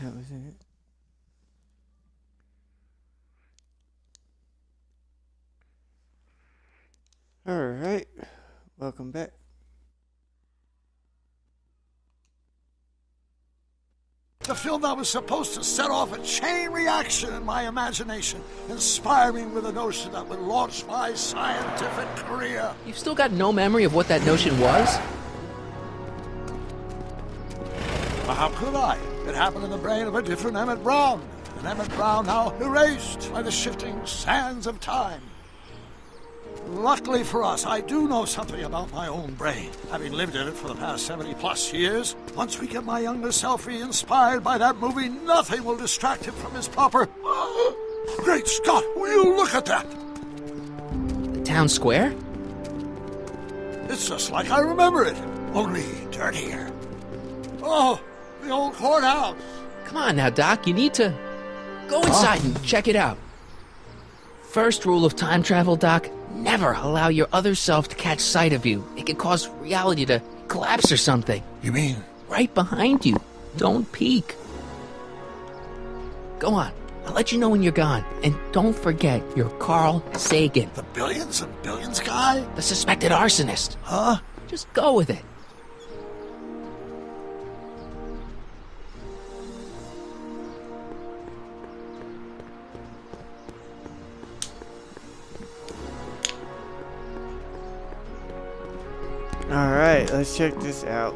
That was it. Alright, welcome back. The film that was supposed to set off a chain reaction in my imagination, inspire me with a notion that would launch my scientific career. You've still got no memory of what that notion was? Well, how could I? It happened in the brain of a different Emmett Brown. An Emmett Brown now erased by the shifting sands of time. Luckily for us, I do know something about my own brain, having lived in it for the past 70-plus years. Once we get my younger self inspired by that movie, nothing will distract him from his proper... Great Scott, will you look at that? The town square? It's just like I remember it, only dirtier. Oh, the old courthouse. Come on now, Doc, you need to... Go inside and check it out. First rule of time travel, Doc, never allow your other self to catch sight of you. It can cause reality to collapse or something. You mean? Right behind you. Don't peek. Go on. I'll let you know when you're gone. And don't forget, you're Carl Sagan. The billions and billions guy? The suspected arsonist. Huh? Just go with it. Alright, let's check this out.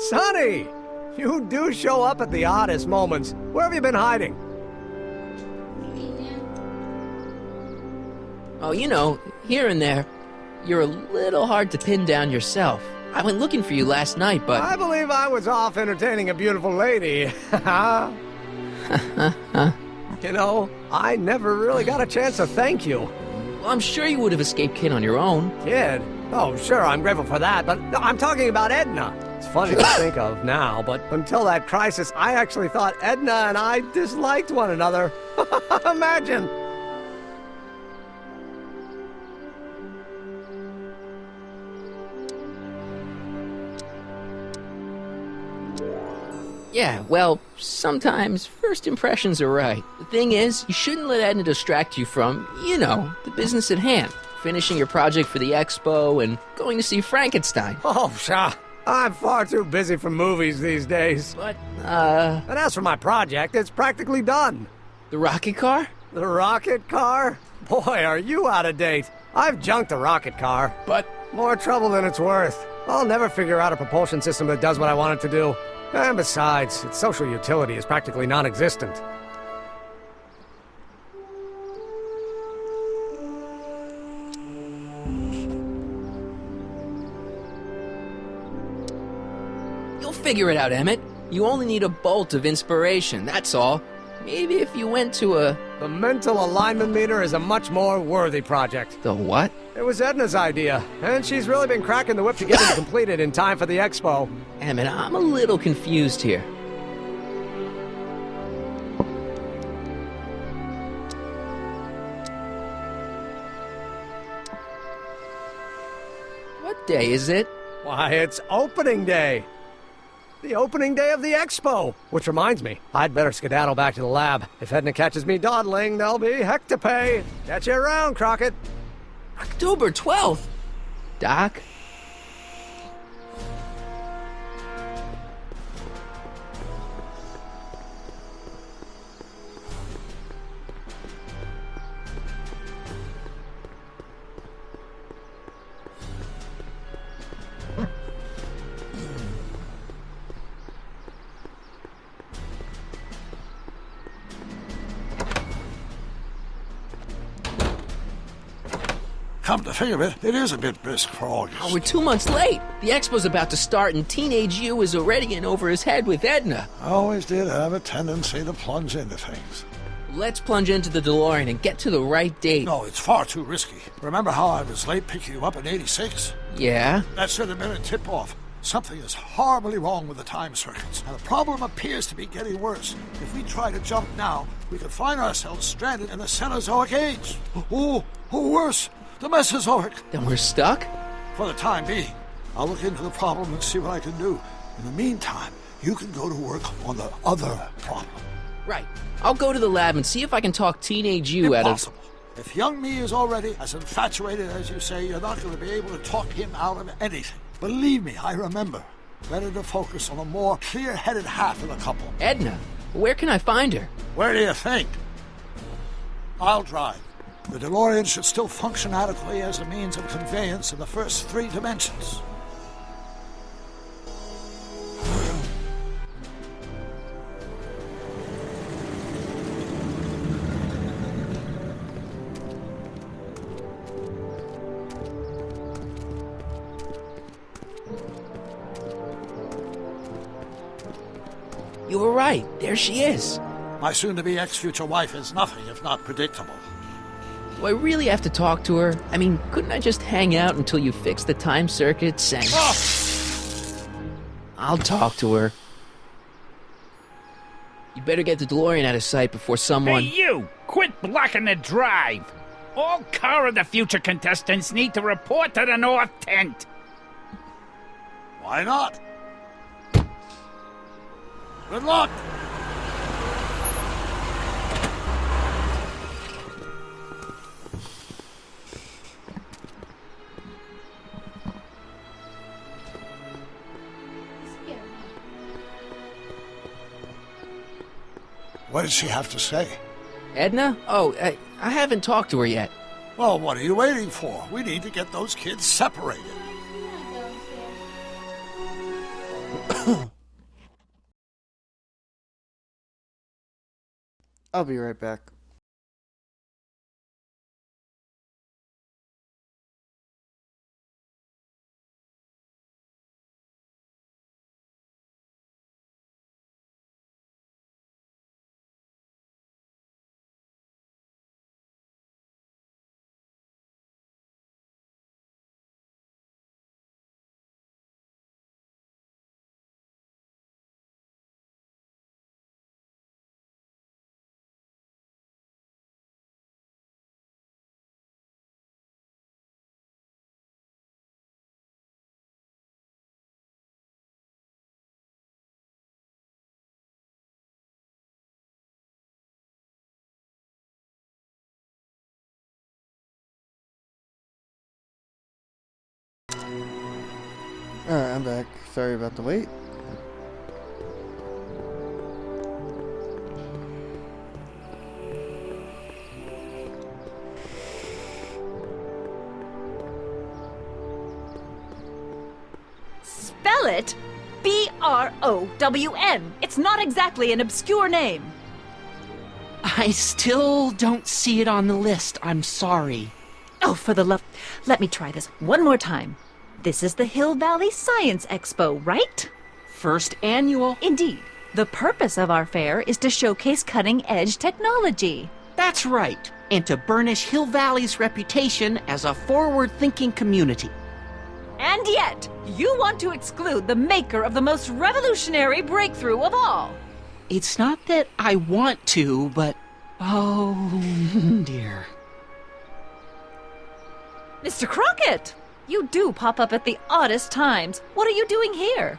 Sonny! You do show up at the oddest moments. Where have you been hiding? Oh, you know, here and there, you're a little hard to pin down yourself. I went looking for you last night, but... I believe I was off entertaining a beautiful lady. You know, I never really got a chance to thank you. Well, I'm sure you would have escaped Kid on your own. Kid? Oh, sure, I'm grateful for that, but no, I'm talking about Edna. It's funny to think of now, but until that crisis, I actually thought Edna and I disliked one another. Imagine! Yeah, well, sometimes first impressions are right. The thing is, you shouldn't let Edna distract you from, you know, the business at hand. Finishing your project for the expo and going to see Frankenstein. Oh, pshaw. I'm far too busy for movies these days. But, And as for my project, it's practically done. the rocket car? The rocket car? Boy, are you out of date. I've junked the rocket car. But, More trouble than it's worth. I'll never figure out a propulsion system that does what I want it to do. And besides, its social utility is practically non-existent. you'll figure it out, Emmett. You only need a bolt of inspiration, that's all. Maybe if you went to a... The mental alignment meter is a much more worthy project. The what? It was Edna's idea, and she's really been cracking the whip to get it completed in time for the expo. Emmett, I'm a little confused here. What day is it? Why, it's opening day. The opening day of the expo. Which reminds me, I'd better skedaddle back to the lab. If Edna catches me dawdling, there'll be heck to pay. Catch you around, Crockett. October 12th? Doc? Come to think of it, it is a bit brisk for August. Oh, we're 2 months late. The expo's about to start and teenage you is already in over his head with Edna. I always did have a tendency to plunge into things. Let's plunge into the DeLorean and get to the right date. No, it's far too risky. Remember how I was late picking you up in '86? Yeah? That should have been a tip-off. Something is horribly wrong with the time circuits, and the problem appears to be getting worse. If we try to jump now, we could find ourselves stranded in the Cenozoic age. Or worse, the Mesozoic. Then we're stuck? for the time being. I'll look into the problem and see what I can do. In the meantime, you can go to work on the other problem. Right. I'll go to the lab and see if I can talk teenage you out of... Impossible. If young me is already as infatuated as you say, you're not going to be able to talk him out of anything. Believe me, I remember. Better to focus on the more clear-headed half of the couple. Edna, where can I find her? Where do you think? I'll drive. The DeLorean should still function adequately as a means of conveyance in the first 3 dimensions. You were right. There she is. My soon-to-be ex-future wife is nothing if not predictable. Do I really have to talk to her? I mean, couldn't I just hang out until you fix the time circuits and... I'll talk to her. You better get the DeLorean out of sight before someone... Hey, you! Quit blocking the drive! All Car of the Future contestants need to report to the North Tent. Why not? Good luck! What did she have to say? Edna? Oh, I haven't talked to her yet. Well, what are you waiting for? We need to get those kids separated. I'll be right back. Alright, I'm back. Sorry about the wait. Spell it B-R-O-W-N. It's not exactly an obscure name. I still don't see it on the list. I'm sorry. Oh, for the love... Let me try this one more time. This is the Hill Valley Science Expo, right? First annual. Indeed. The purpose of our fair is to showcase cutting-edge technology. That's right. And to burnish Hill Valley's reputation as a forward-thinking community. And yet, you want to exclude the maker of the most revolutionary breakthrough of all. It's not that I want to, but... oh, dear. Mr. Crockett! You do pop up at the oddest times. What are you doing here?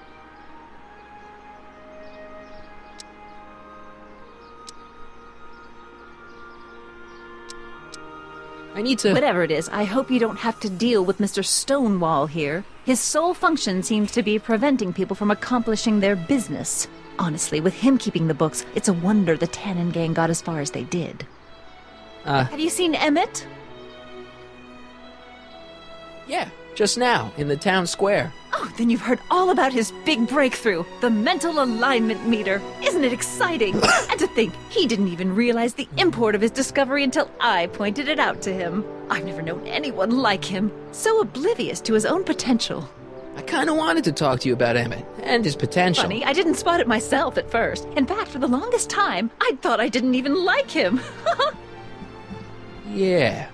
I need to... Whatever it is, I hope you don't have to deal with Mr. Stonewall here. His sole function seems to be preventing people from accomplishing their business. Honestly, with him keeping the books, it's a wonder the Tannen gang got as far as they did. Have you seen Emmett? Yeah, just now, in the town square. Oh, then you've heard all about his big breakthrough, the mental alignment meter. Isn't it exciting? And to think, he didn't even realize the import of his discovery until I pointed it out to him. I've never known anyone like him, so oblivious to his own potential. I kind of wanted to talk to you about Emmett and his potential. Funny, I didn't spot it myself at first. In fact, for the longest time, I thought I didn't even like him. Yeah.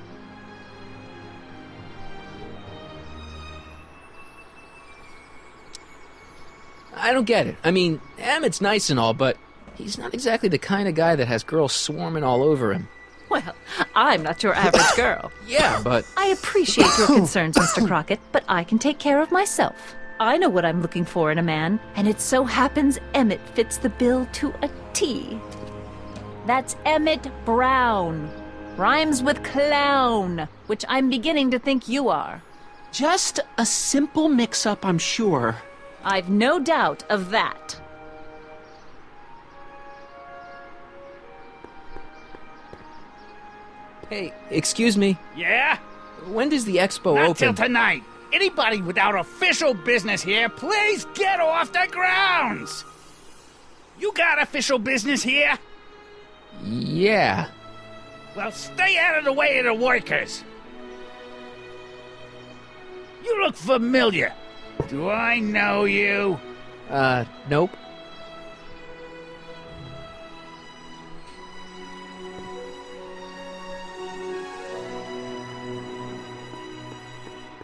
I don't get it. I mean, Emmett's nice and all, but he's not exactly the kind of guy that has girls swarming all over him. Well, I'm not your average girl. Yeah, but I appreciate your concerns, Mr. Crockett, but I can take care of myself. I know what I'm looking for in a man, and it so happens Emmett fits the bill to a T. That's Emmett Brown. Rhymes with clown, which I'm beginning to think you are. Just a simple mix-up, I'm sure. I've no doubt of that. hey, excuse me. Yeah? When does the expo Not till open? tonight. Anybody without official business here, please get off the grounds! You got official business here? Yeah. Well, stay out of the way of the workers. You look familiar. Do I know you? Nope.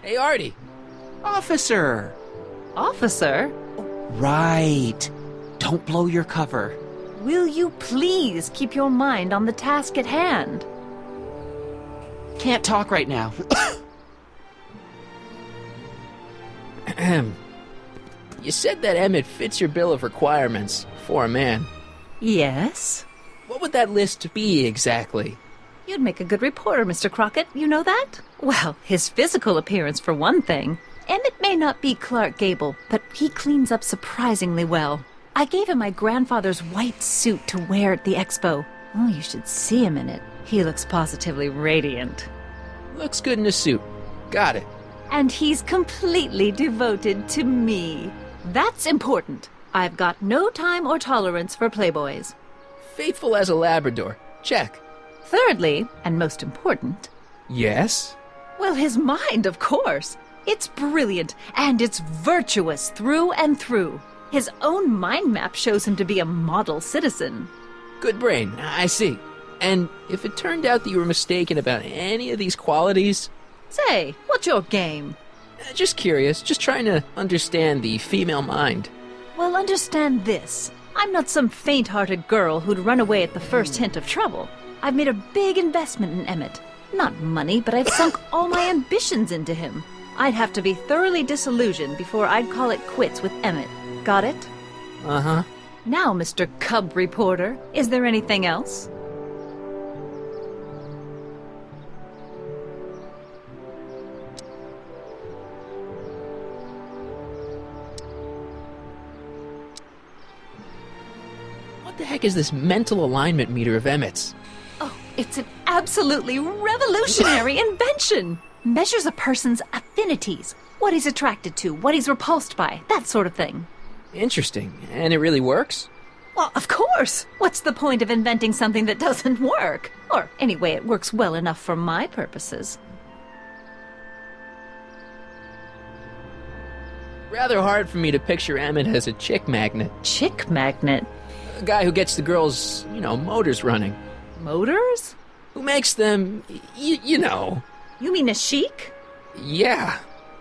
Hey, Artie. Officer! Officer, Right. Don't blow your cover. will you please keep your mind on the task at hand? Can't talk right now. Ahem. You said that Emmett fits your bill of requirements for a man. Yes? What would that list be exactly? You'd make a good reporter, Mr. Crockett. You know that? Well, his physical appearance, for one thing. Emmett may not be Clark Gable, but he cleans up surprisingly well. I gave him my grandfather's white suit to wear at the expo. Oh, you should see him in it. He looks positively radiant. Looks good in a suit. Got it. And he's completely devoted to me. That's important. I've got no time or tolerance for playboys. Faithful as a Labrador. Check. Thirdly, and most important, Yes? well, his mind, of course. It's brilliant, and it's virtuous through and through. His own mind map shows him to be a model citizen. Good brain. I see. And if it turned out that you were mistaken about any of these qualities, Say, what's your game? just curious, just trying to understand the female mind. Well, understand this. I'm not some faint-hearted girl who'd run away at the first hint of trouble. I've made a big investment in Emmett. Not money, but I've sunk all my ambitions into him. I'd have to be thoroughly disillusioned before I'd call it quits with Emmett. Got it? Uh-huh. Now, Mr. Cub Reporter, is there anything else? What the heck is this mental alignment meter of Emmett's? Oh, it's an absolutely revolutionary invention! Measures a person's affinities, what he's attracted to, what he's repulsed by, that sort of thing. Interesting. And it really works? Well, of course! What's the point of inventing something that doesn't work? Or, anyway, it works well enough for my purposes. Rather hard for me to picture Emmett as a chick magnet. Chick magnet? A guy who gets the girls, motors running. Motors? Who makes them, you know. You mean a chic? Yeah.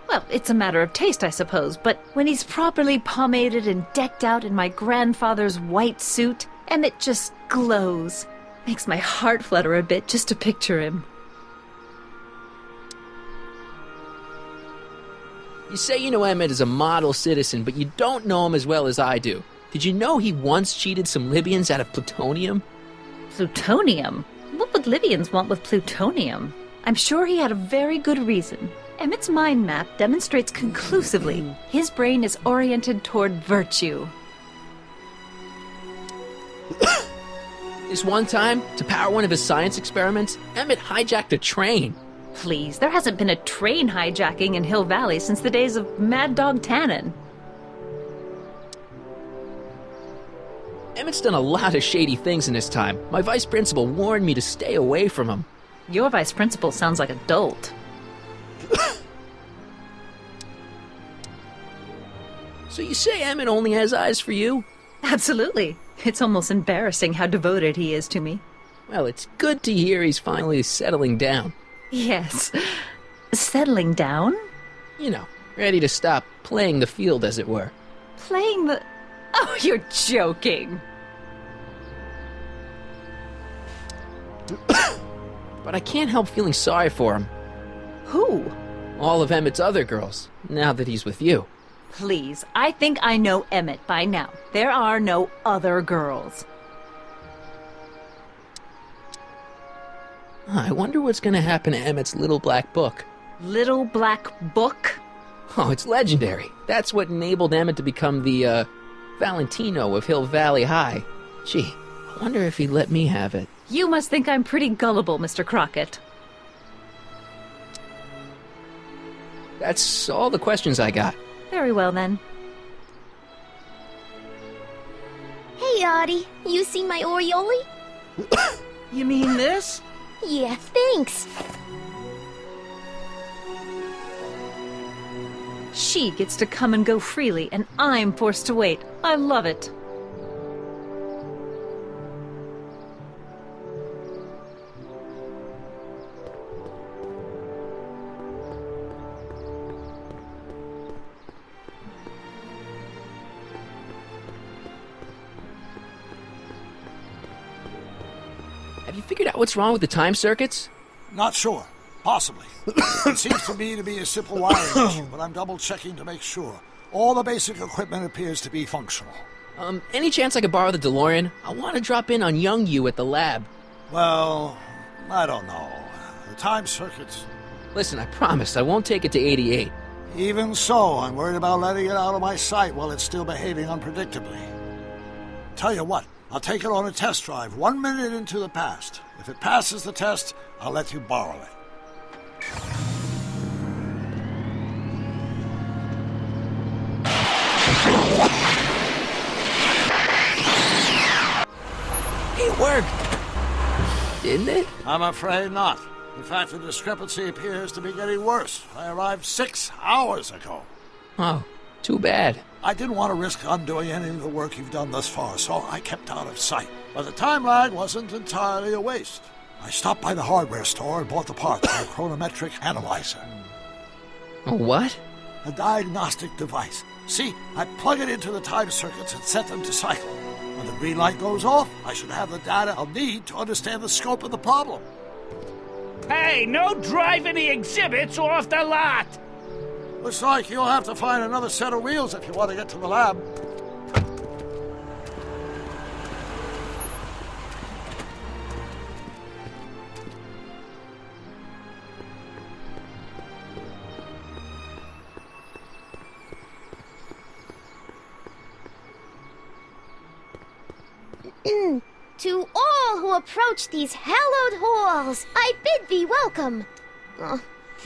Well, it's a matter of taste, I suppose, but when he's properly pomaded and decked out in my grandfather's white suit, Emmett just glows. Makes my heart flutter a bit just to picture him. You say you know Emmett is a model citizen, but you don't know him as well as I do. Did you know he once cheated some Libyans out of plutonium? Plutonium? What would Libyans want with plutonium? I'm sure he had a very good reason. Emmett's mind map demonstrates conclusively his brain is oriented toward virtue. This one time, to power one of his science experiments, Emmett hijacked a train. Please, there hasn't been a train hijacking in Hill Valley since the days of Mad Dog Tannen. Emmett's done a lot of shady things in his time. My vice principal warned me to stay away from him. Your vice principal sounds like a dolt. So you say Emmett only has eyes for you? Absolutely. It's almost embarrassing how devoted he is to me. Well, it's good to hear he's finally settling down. Yes. Settling down? Ready to stop playing the field, as it were. Playing the... Oh, you're joking. but I can't help feeling sorry for him. Who? All of Emmett's other girls, now that he's with you. Please, I think I know Emmett by now. There are no other girls. I wonder what's gonna happen to Emmett's little black book. Little Black Book? Oh, it's legendary. That's what enabled Emmett to become the, Valentino of Hill Valley High. Gee, I wonder if he'd let me have it. You must think I'm pretty gullible, Mr. Crockett. That's all the questions I got. Very well, then. Hey, Artie, you seen my Oriole? You mean this? Yeah, thanks. She gets to come and go freely, and I'm forced to wait. I love it. Have you figured out what's wrong with the time circuits? Not sure. Possibly. It seems to me to be a simple wiring issue, but I'm double-checking to make sure. All the basic equipment appears to be functional. Any chance I could borrow the DeLorean? I want to drop in on young you at the lab. Well, I don't know. The time circuits... Listen, I promise I won't take it to 88. Even so, I'm worried about letting it out of my sight while it's still behaving unpredictably. Tell you what, I'll take it on a test drive 1 minute into the past. If it passes the test, I'll let you borrow it. It worked! Didn't it? I'm afraid not. In fact, the discrepancy appears to be getting worse. I arrived 6 hours ago. Oh, too bad. I didn't want to risk undoing any of the work you've done thus far, so I kept out of sight. But the time lag wasn't entirely a waste. I stopped by the hardware store and bought the parts for a chronometric analyzer. Oh, what? A diagnostic device. See, I plug it into the time circuits and set them to cycle. When the green light goes off, I should have the data I'll need to understand the scope of the problem. Hey, no driving the exhibits off the lot! Looks like you'll have to find another set of wheels if you want to get to the lab. To all who approach these hallowed halls, I bid thee welcome.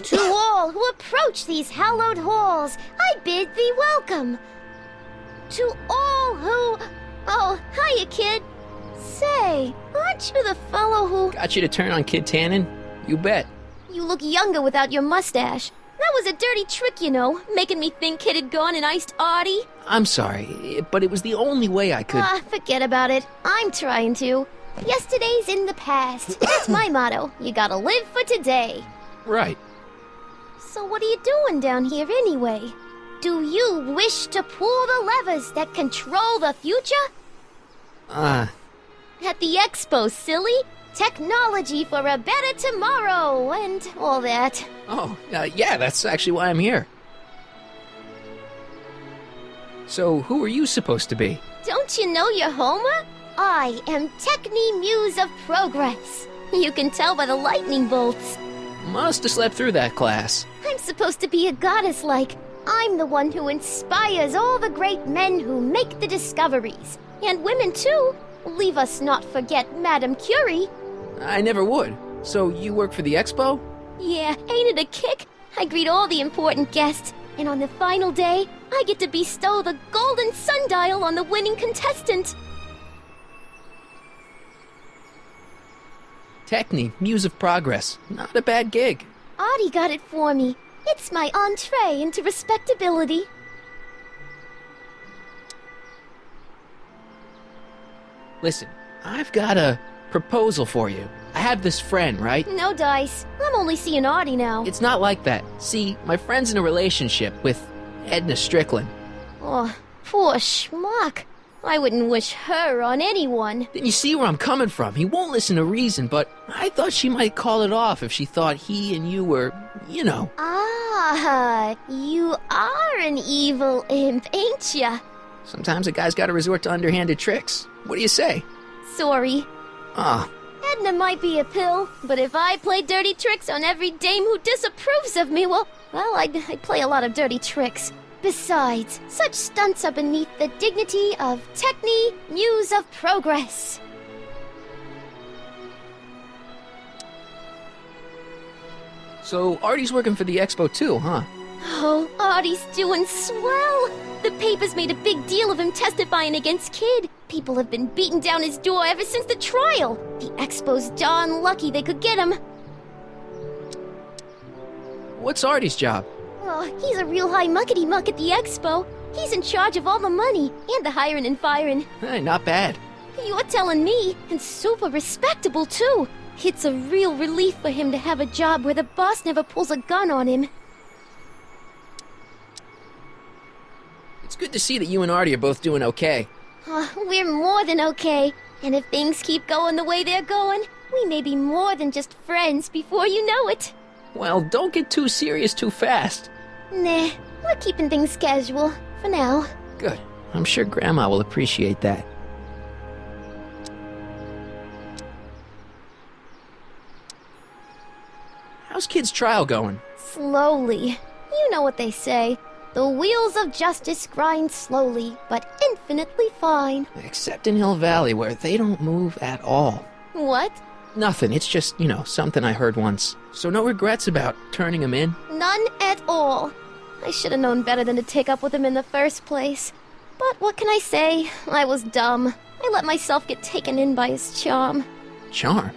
To all who approach these hallowed halls, I bid thee welcome. To all who... Oh, hiya, kid. Say, aren't you the fellow who... Got you to turn on Kid Tannen? You bet. You look younger without your mustache. That was a dirty trick, you know, making me think Kid had gone and iced Artie. I'm sorry, but it was the only way I could... Forget about it. I'm trying to. Yesterday's in the past. That's my motto. You gotta live for today. Right. So what are you doing down here anyway? Do you wish to pull the levers that control the future? At the expo, silly. Technology for a better tomorrow and all that. Oh, yeah, that's actually why I'm here. So, who are you supposed to be? Don't you know your Homer? I am Techni Muse of Progress. You can tell by the lightning bolts. Must have slept through that class. I'm supposed to be a goddess-like. I'm the one who inspires all the great men who make the discoveries. And women, too. Leave us not forget Madame Curie. I never would. So, you work for the expo? Yeah, ain't it a kick? I greet all the important guests, and on the final day, I get to bestow the golden sundial on the winning contestant. Techni, Muse of Progress. Not a bad gig. Artie got it for me. It's my entree into respectability. Listen, I've got a proposal for you. I have this friend, right? No dice. I'm only seeing Artie now. It's not like that. See, my friend's in a relationship with Edna Strickland. Oh, poor schmuck. I wouldn't wish her on anyone. Then you see where I'm coming from. He won't listen to reason, but I thought she might call it off if she thought he and you were, you know. Ah, you are an evil imp, ain't ya? Sometimes a guy's got to resort to underhanded tricks. What do you say? Sorry. Ah, Edna might be a pill, but if I play dirty tricks on every dame who disapproves of me, well, I'd play a lot of dirty tricks. Besides, such stunts are beneath the dignity of Techne, Muse of Progress. so Artie's working for the expo too, huh? Oh, Artie's doing swell. The papers made a big deal of him testifying against Kid. People have been beating down his door ever since the trial. The expo's darn lucky they could get him. What's Artie's job? Oh, he's a real high muckety-muck at the expo. He's in charge of all the money and the hiring and firing. Hey, not bad. You're telling me, and super respectable too. It's a real relief for him to have a job where the boss never pulls a gun on him. It's good to see that you and Artie are both doing okay. We're more than okay. And if things keep going the way they're going, we may be more than just friends before you know it. Well, don't get too serious too fast. Nah, we're keeping things casual, for now. Good. I'm sure Grandma will appreciate that. How's Kid's trial going? Slowly. You know what they say. The wheels of justice grind slowly, but infinitely fine. Except in Hill Valley, where they don't move at all. What? Nothing. It's just, something I heard once. So no regrets about turning him in? None at all. I should have known better than to take up with him in the first place. But what can I say? I was dumb. I let myself get taken in by his charm. Charm?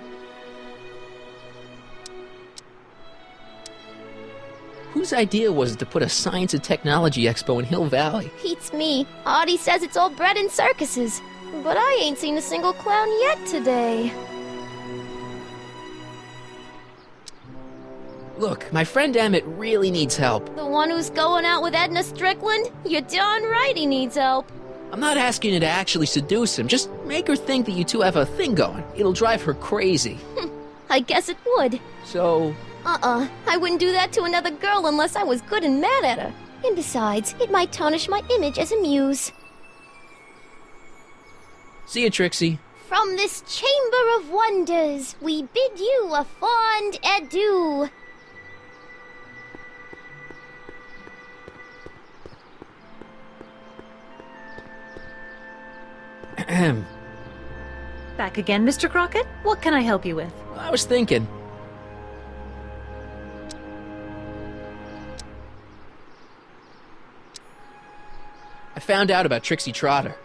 Whose idea was it to put a science and technology expo in Hill Valley? Beats me. Artie says it's all bred in circuses. But I ain't seen a single clown yet today. Look, my friend Emmett really needs help. The one who's going out with Edna Strickland? You're darn right he needs help. I'm not asking you to actually seduce him. Just make her think that you two have a thing going. It'll drive her crazy. I guess it would. So... I wouldn't do that to another girl unless I was good and mad at her. And besides, it might tarnish my image as a muse. See you, Trixie. From this chamber of wonders, we bid you a fond adieu. Ahem. Back again, Mr. Crockett? What can I help you with? I was thinking... I found out about Trixie Trotter.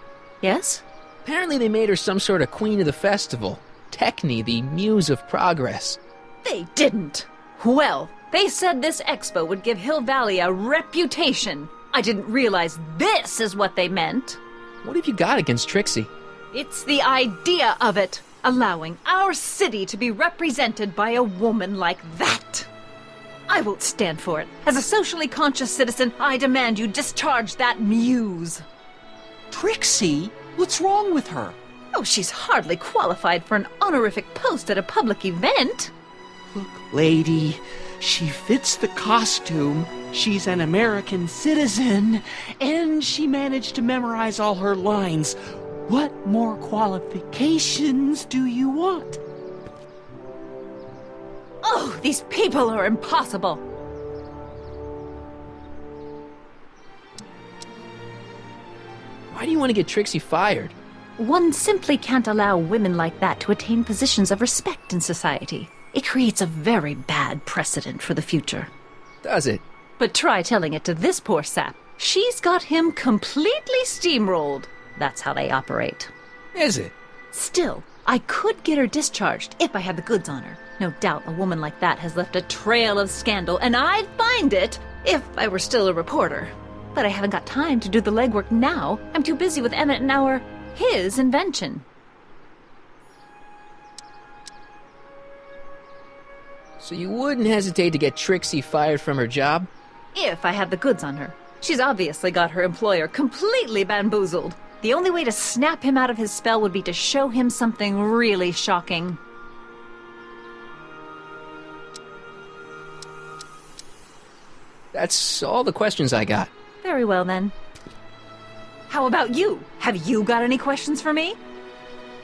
Yes? Apparently they made her some sort of queen of the festival. Techne, the muse of progress. They didn't. Well, they said this expo would give Hill Valley a reputation. I didn't realize this is what they meant. What have you got against Trixie? It's the idea of it. Allowing our city to be represented by a woman like that. I won't stand for it. As a socially conscious citizen, I demand you discharge that muse. Trixie? What's wrong with her? Oh, she's hardly qualified for an honorific post at a public event. Look, lady, she fits the costume. She's an American citizen, and she managed to memorize all her lines. What more qualifications do you want? Oh, these people are impossible. Why do you want to get Trixie fired? One simply can't allow women like that to attain positions of respect in society. It creates a very bad precedent for the future. Does it? But try telling it to this poor sap. She's got him completely steamrolled. That's how they operate. Is it? Still, I could get her discharged if I had the goods on her. No doubt a woman like that has left a trail of scandal, and I'd find it if I were still a reporter. But I haven't got time to do the legwork now. I'm too busy with Emmett and his invention. So you wouldn't hesitate to get Trixie fired from her job? If I had the goods on her. She's obviously got her employer completely bamboozled. The only way to snap him out of his spell would be to show him something really shocking. That's all the questions I got. Very well, then. How about you? Have you got any questions for me?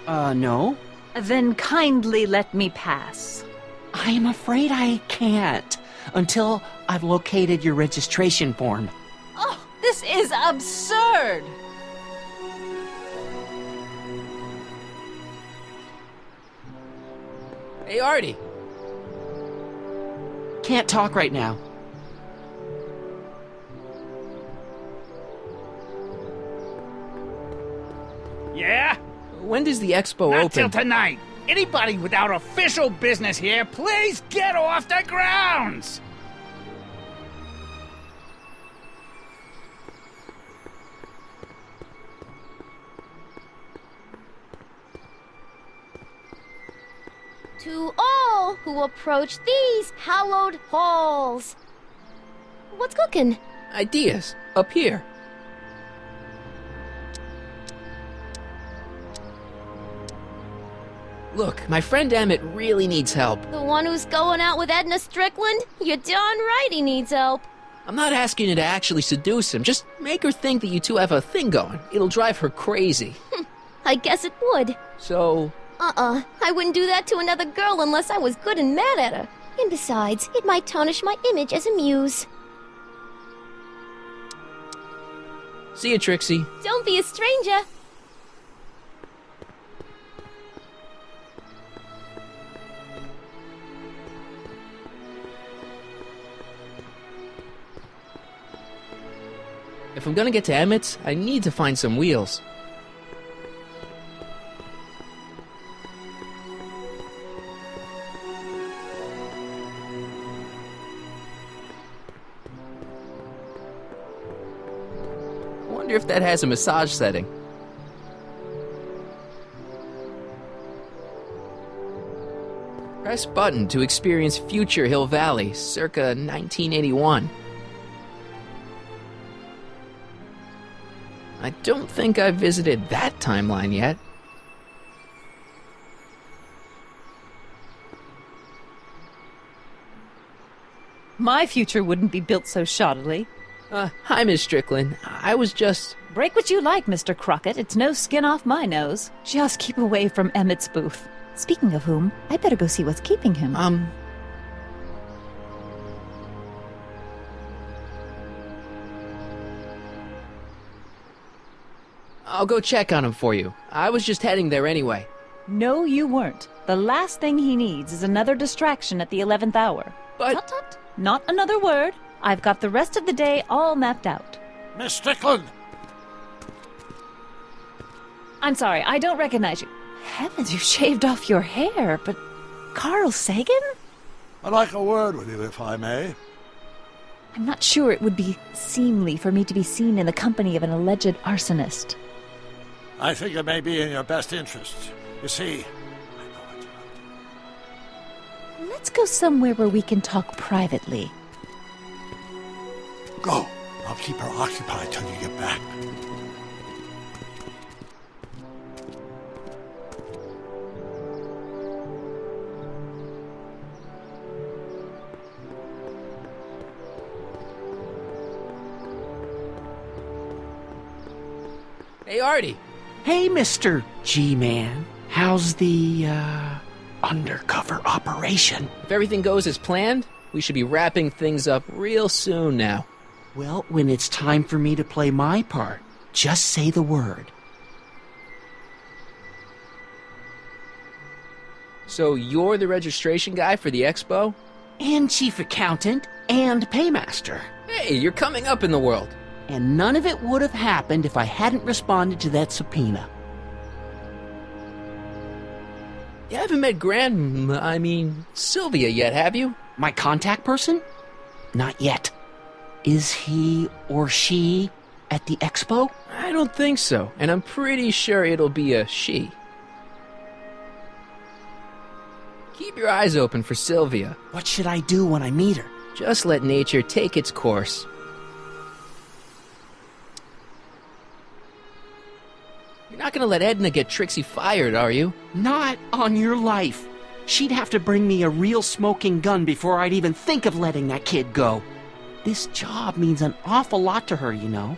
No. Then kindly let me pass. I am afraid I can't until I've located your registration form. Oh, this is absurd! Hey, Artie. Can't talk right now. Yeah? When does the expo Not open? till tonight. Anybody without official business here, please get off the grounds! To all who approach these hallowed halls. What's cooking? Ideas. Up here. Look, my friend Emmett really needs help. The one who's going out with Edna Strickland? You're darn right he needs help. I'm not asking you to actually seduce him. Just make her think that you two have a thing going. It'll drive her crazy. I guess it would. So, I wouldn't do that to another girl unless I was good and mad at her. And besides, it might tarnish my image as a muse. see you, Trixie. Don't be a stranger. If I'm gonna get to Emmett's, I need to find some wheels. I wonder if that has a massage setting. Press button to experience future Hill Valley, circa 1981. I don't think I've visited that timeline yet. My future wouldn't be built so shoddily. Hi, Miss Strickland. I was just... Break what you like, Mr. Crockett. It's no skin off my nose. Just keep away from Emmett's booth. Speaking of whom, I'd better go see what's keeping him. I'll go check on him for you. I was just heading there anyway. No, you weren't. The last thing he needs is another distraction at the 11th hour. But... Tut tut. Not another word. I've got the rest of the day all mapped out. Miss Strickland! I'm sorry, I don't recognize you. Heavens, you shaved off your hair, but... Carl Sagan? I'd like a word with you, if I may. I'm not sure it would be seemly for me to be seen in the company of an alleged arsonist. I think it may be in your best interest. You see, I know what you're up to. Let's go somewhere where we can talk privately. Go. I'll keep her occupied till you get back. Hey, Artie. Hey, Mr. G-Man. How's the, undercover operation? If everything goes as planned, we should be wrapping things up real soon now. Well, when it's time for me to play my part, just say the word. So you're the registration guy for the expo? And chief accountant and paymaster. Hey, you're coming up in the world. And none of it would have happened if I hadn't responded to that subpoena. You haven't met Sylvia yet, have you? My contact person? Not yet. Is he or she at the expo? I don't think so, and I'm pretty sure it'll be a she. Keep your eyes open for Sylvia. What should I do when I meet her? Just let nature take its course. not gonna let Edna get Trixie fired, are you? Not on your life. She'd have to bring me a real smoking gun before I'd even think of letting that kid go. This job means an awful lot to her, you know.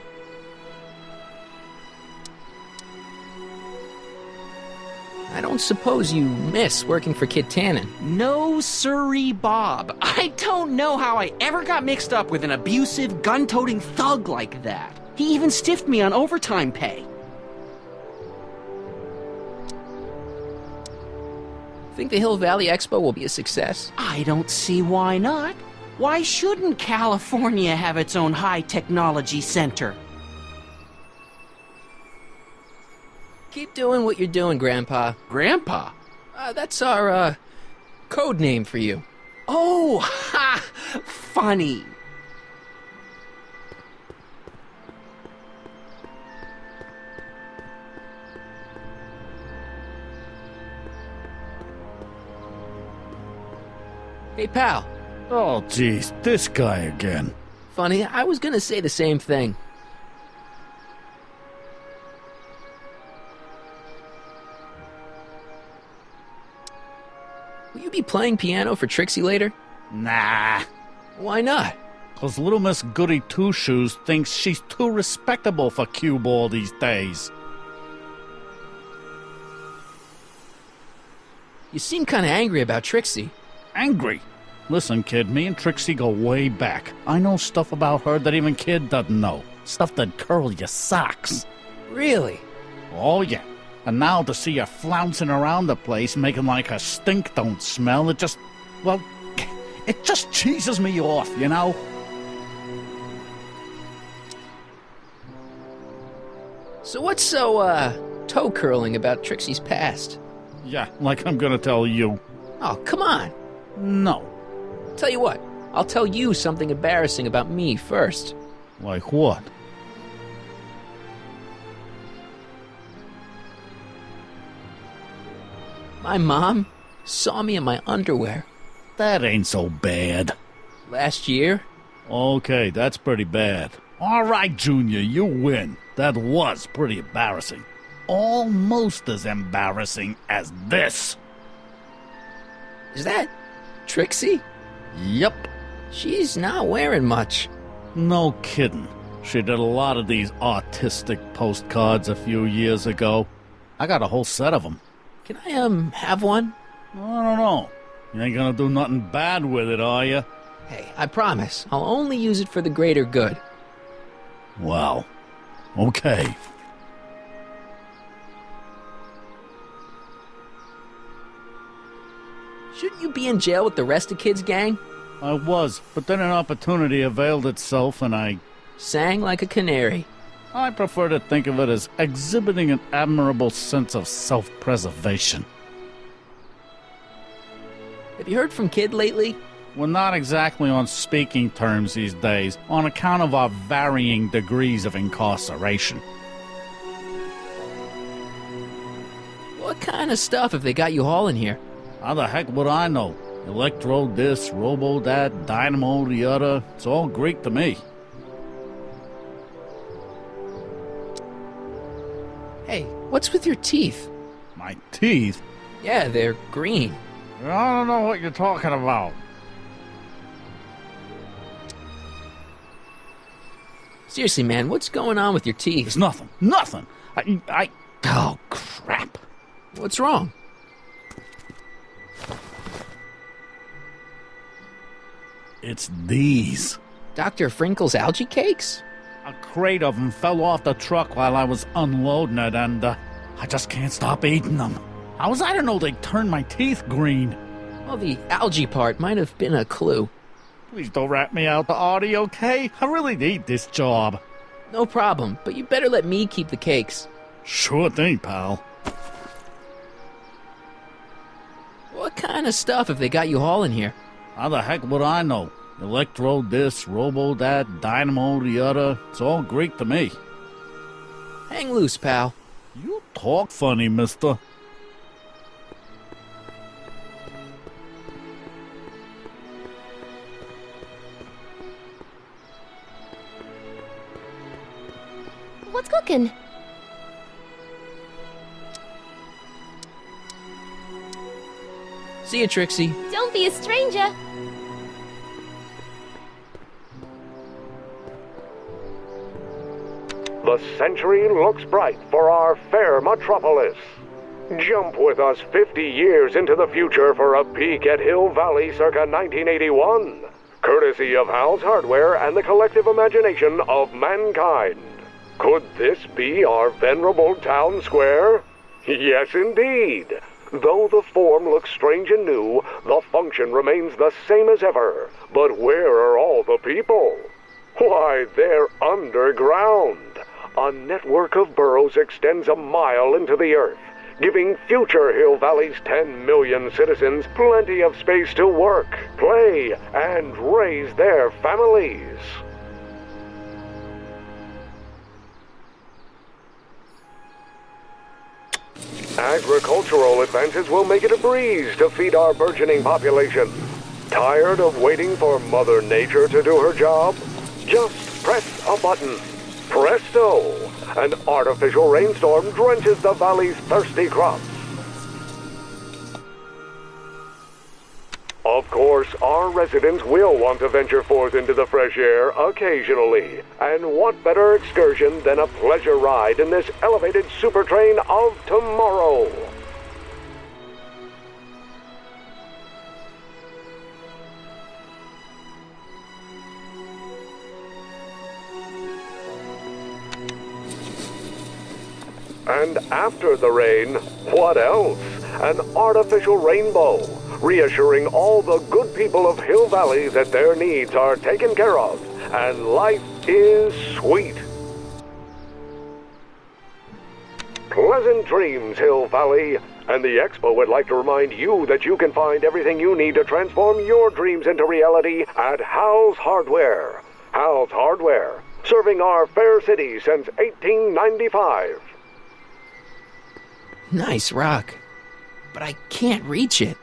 I don't suppose you miss working for Kid Tannen. No siree, Bob. I don't know how I ever got mixed up with an abusive, gun-toting thug like that. He even stiffed me on overtime pay. Think the Hill Valley Expo will be a success? I don't see why not. Why shouldn't California have its own high-technology center? Keep doing what you're doing, Grandpa. Grandpa? That's our, code name for you. Oh, ha! Funny. Hey, pal. Oh, geez, this guy again. Funny, I was gonna say the same thing. Will you be playing piano for Trixie later? Nah, Why not? 'cause little Miss Goody Two-Shoes thinks she's too respectable for cue ball these days. You seem kinda angry about Trixie. Angry. Listen, kid, me and Trixie go way back. I know stuff about her that even Kid doesn't know. Stuff that curl your socks. Really? Oh, yeah. And now to see her flouncing around the place, making like her stink don't smell, it just, well, it just cheeses me off, you know? So what's so, toe-curling about Trixie's past? Yeah, like I'm gonna tell you. Oh, come on. No. Tell you what, I'll tell you something embarrassing about me first. Like what? My mom saw me in my underwear That ain't so bad. last year. Okay, that's pretty bad. All right, Junior, you win. That was pretty embarrassing. Almost as embarrassing as this. Is that Trixie? Yep. She's not wearing much. No kidding. She did a lot of these artistic postcards a few years ago. I got a whole set of them. Can I, have one? I don't know. You ain't gonna do nothing bad with it, are you? Hey, I promise. I'll only use it for the greater good. Well, okay. Shouldn't you be in jail with the rest of Kid's gang? I was, but then an opportunity availed itself and I Sang like a canary. prefer to think of it as exhibiting an admirable sense of self-preservation. Have you heard from Kid lately? We're not exactly on speaking terms these days on account of our varying degrees of incarceration. What kind of stuff have they got you hauling here? How the heck would I know? Electro this, robo that, dynamo the other. It's all Greek to me. Hey, what's with your teeth? My teeth? Yeah, they're green. I don't know what you're talking about. Seriously, man, what's going on with your teeth? It's nothing. Nothing. Oh, crap. What's wrong? It's these. Dr. Frinkle's algae cakes? A crate of them fell off the truck while I was unloading it, and I just can't stop eating them. How was I to know they'd turn my teeth green? Well, the algae part might have been a clue. Please don't rat me out to Artie, okay? I really need this job. No problem, but you better let me keep the cakes. Sure thing, pal. What kind of stuff have they got you hauling here? How the heck would I know? Electro this, robo that, dynamo the other. It's all Greek to me. Hang loose, pal. You talk funny, mister. What's cooking? See you, Trixie. Don't be a stranger. The century looks bright for our fair metropolis. Jump with us 50 years into the future for a peek at Hill Valley circa 1981, courtesy of Hal's Hardware and the collective imagination of mankind. Could this be our venerable town square? Yes, indeed. Though the form looks strange and new, the function remains the same as ever. But where are all the people? Why, they're underground. A network of burrows extends a mile into the earth, giving future Hill Valley's 10 million citizens plenty of space to work, play, and raise their families. Agricultural advances will make it a breeze to feed our burgeoning population. Tired of waiting for Mother Nature to do her job? Just press a button. Presto! An artificial rainstorm drenches the valley's thirsty crops. Of course, our residents will want to venture forth into the fresh air occasionally. And what better excursion than a pleasure ride in this elevated super train of tomorrow? And after the rain, what else? An artificial rainbow, reassuring all the good people of Hill Valley that their needs are taken care of, and life is sweet. Pleasant dreams, Hill Valley. And the Expo would like to remind you that you can find everything you need to transform your dreams into reality at Hal's Hardware. Hal's Hardware, serving our fair city since 1895. Nice rock, but I can't reach it.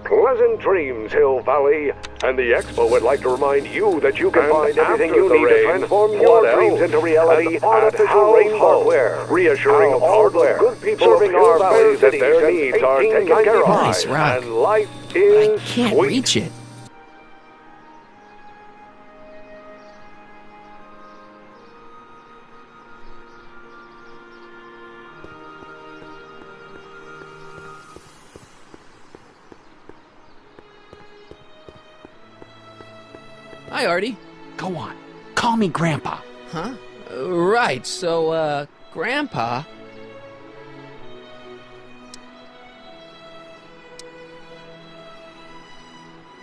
Pleasant dreams, Hill Valley. And the Expo would like to remind you that you can find everything you need to transform your dreams into reality at Hal's Hardware, reassuring all the good people serving our fair that their needs are taken care of. Nice rock, and life but is I can't sweet. reach it. Hi, Artie. Go on. Call me Grandpa. Huh? Right, so, Grandpa...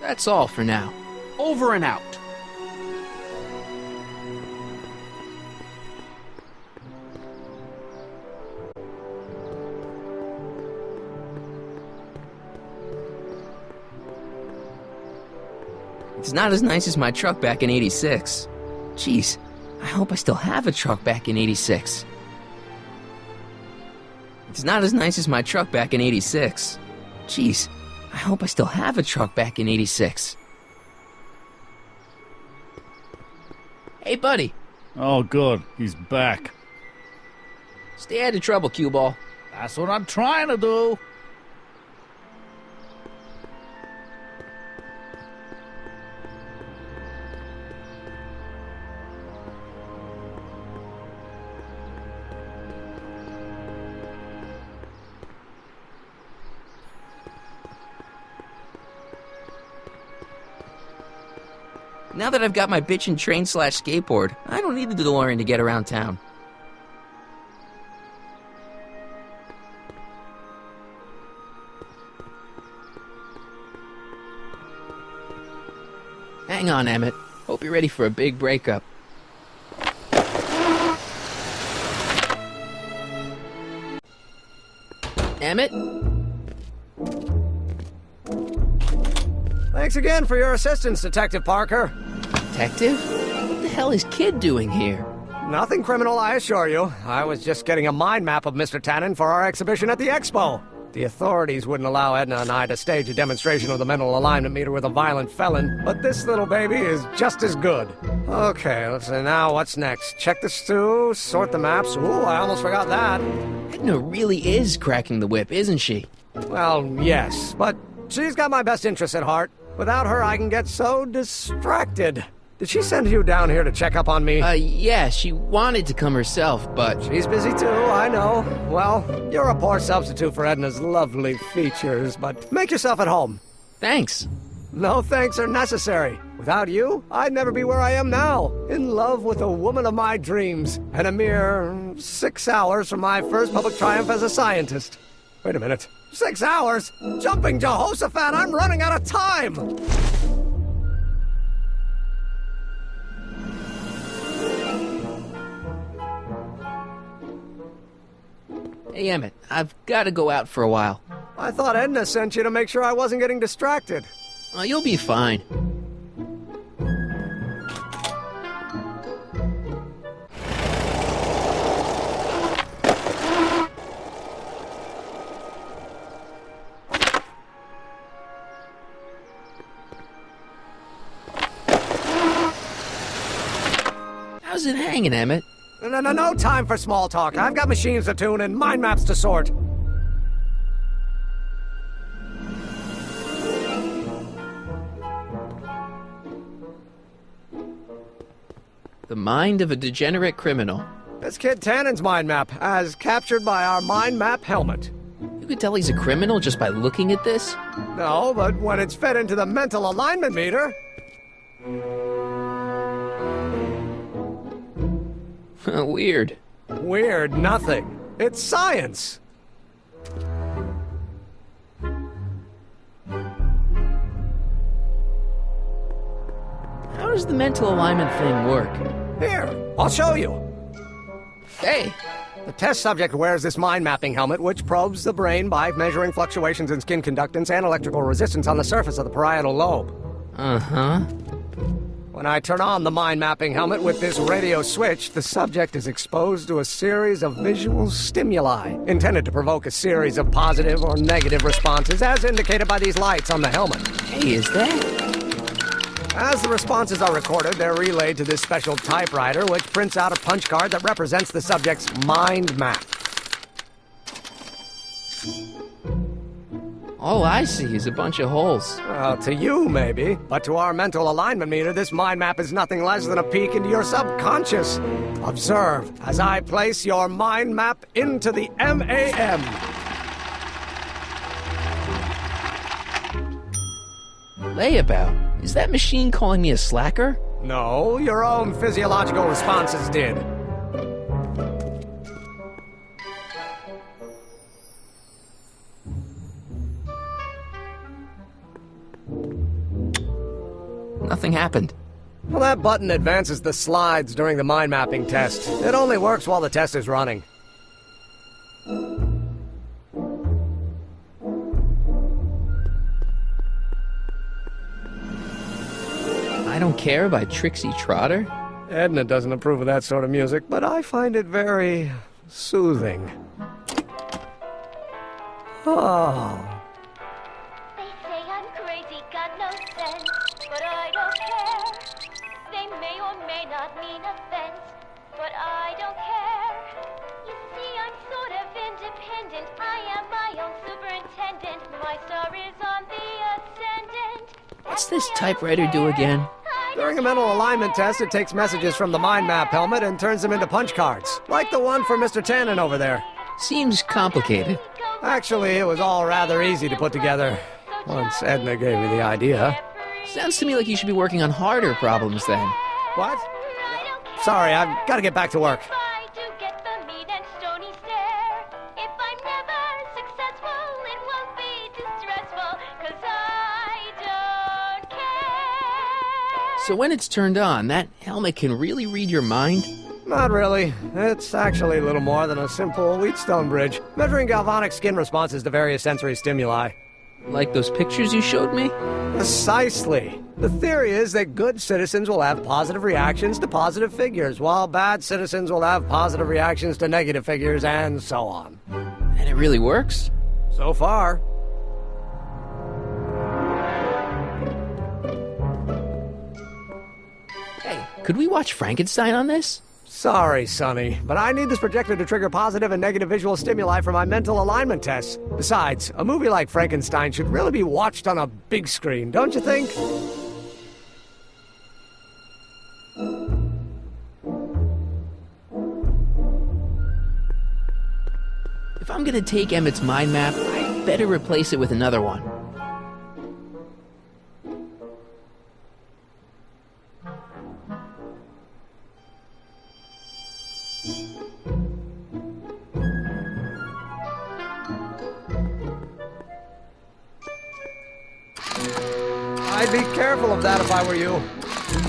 That's all for now. Over and out. It's not as nice as my truck back in '86. Jeez, I hope I still have a truck back in '86. It's not as nice as my truck back in '86. Jeez, I hope I still have a truck back in '86. Hey, buddy. Oh, good. He's back. Stay out of trouble, cue ball. That's what I'm trying to do. Now that I've got my bitchin' train/skateboard, I don't need the DeLorean to get around town. Hang on, Emmett. Hope you're ready for a big breakup. Emmett? Thanks again for your assistance, Detective Parker. Detective? What the hell is Kid doing here? Nothing criminal, I assure you. I was just getting a mind map of Mr. Tannen for our exhibition at the Expo. The authorities wouldn't allow Edna and I to stage a demonstration of the mental alignment meter with a violent felon, but this little baby is just as good. Okay, let's see, now what's next? Check the stew, sort the maps. Ooh, I almost forgot that. Edna really is cracking the whip, isn't she? Well, yes, but she's got my best interests at heart. Without her, I can get so distracted. Did she send you down here to check up on me? Yeah, she wanted to come herself, but... She's busy too, I know. Well, you're a poor substitute for Edna's lovely features, but make yourself at home. Thanks. No thanks are necessary. Without you, I'd never be where I am now, in love with a woman of my dreams, and a mere 6 hours from my first public triumph as a scientist. Wait a minute. 6 hours? Jumping Jehoshaphat, I'm running out of time! Hey, Emmett, I've got to go out for a while. I thought Edna sent you to make sure I wasn't getting distracted. You'll be fine. How's it hanging, Emmett? No time for small talk. I've got machines to tune and mind maps to sort. The mind of a degenerate criminal. This kid Tannen's mind map, as captured by our mind map helmet. You could tell he's a criminal just by looking at this? No, but when it's fed into the mental alignment meter... Weird. Weird nothing. It's science. How does the mental alignment thing work? Here, I'll show you. Hey! The test subject wears this mind mapping helmet, which probes the brain by measuring fluctuations in skin conductance and electrical resistance on the surface of the parietal lobe. Uh-huh. When I turn on the mind mapping helmet with this radio switch, the subject is exposed to a series of visual stimuli, intended to provoke a series of positive or negative responses, as indicated by these lights on the helmet. Hey, is that... As the responses are recorded, they're relayed to this special typewriter, which prints out a punch card that represents the subject's mind map. All I see is a bunch of holes. Well, to you, maybe. But to our mental alignment meter, this mind map is nothing less than a peek into your subconscious. Observe as I place your mind map into the MAM. Layabout? Is that machine calling me a slacker? No, your own physiological responses did. Nothing happened. Well, that button advances the slides during the mind mapping test. It only works while the test is running. I Don't Care by Trixie Trotter? Edna doesn't approve of that sort of music, but I find it very soothing. Oh. They say I'm crazy, got no sense, but I don't care. They may or may not mean offense, but I don't care. You see, I'm sort of independent. I am my own superintendent. My star is on the ascendant. What's this typewriter do again? During a mental alignment test, it takes messages from the mind map helmet and turns them into punch cards, like the one for Mr. Tannen over there. Seems complicated. Actually, it was all rather easy to put together, once Edna gave me the idea. Sounds to me like you should be working on harder problems then. What? Sorry, I've got to get back to work. I do get the mean and stony stare. If I'm never successful, it won't be distressful, 'cause I don't care. So when it's turned on, that helmet can really read your mind? Not really. It's actually a little more than a simple Wheatstone bridge, measuring galvanic skin responses to various sensory stimuli. Like those pictures you showed me? Precisely. The theory is that good citizens will have positive reactions to positive figures, while bad citizens will have positive reactions to negative figures, and so on. And it really works? So far. Hey, could we watch Frankenstein on this? Sorry, Sonny, but I need this projector to trigger positive and negative visual stimuli for my mental alignment tests. Besides, a movie like Frankenstein should really be watched on a big screen, don't you think? If I'm gonna take Emmett's mind map, I better replace it with another one. I'd be careful of that if I were you.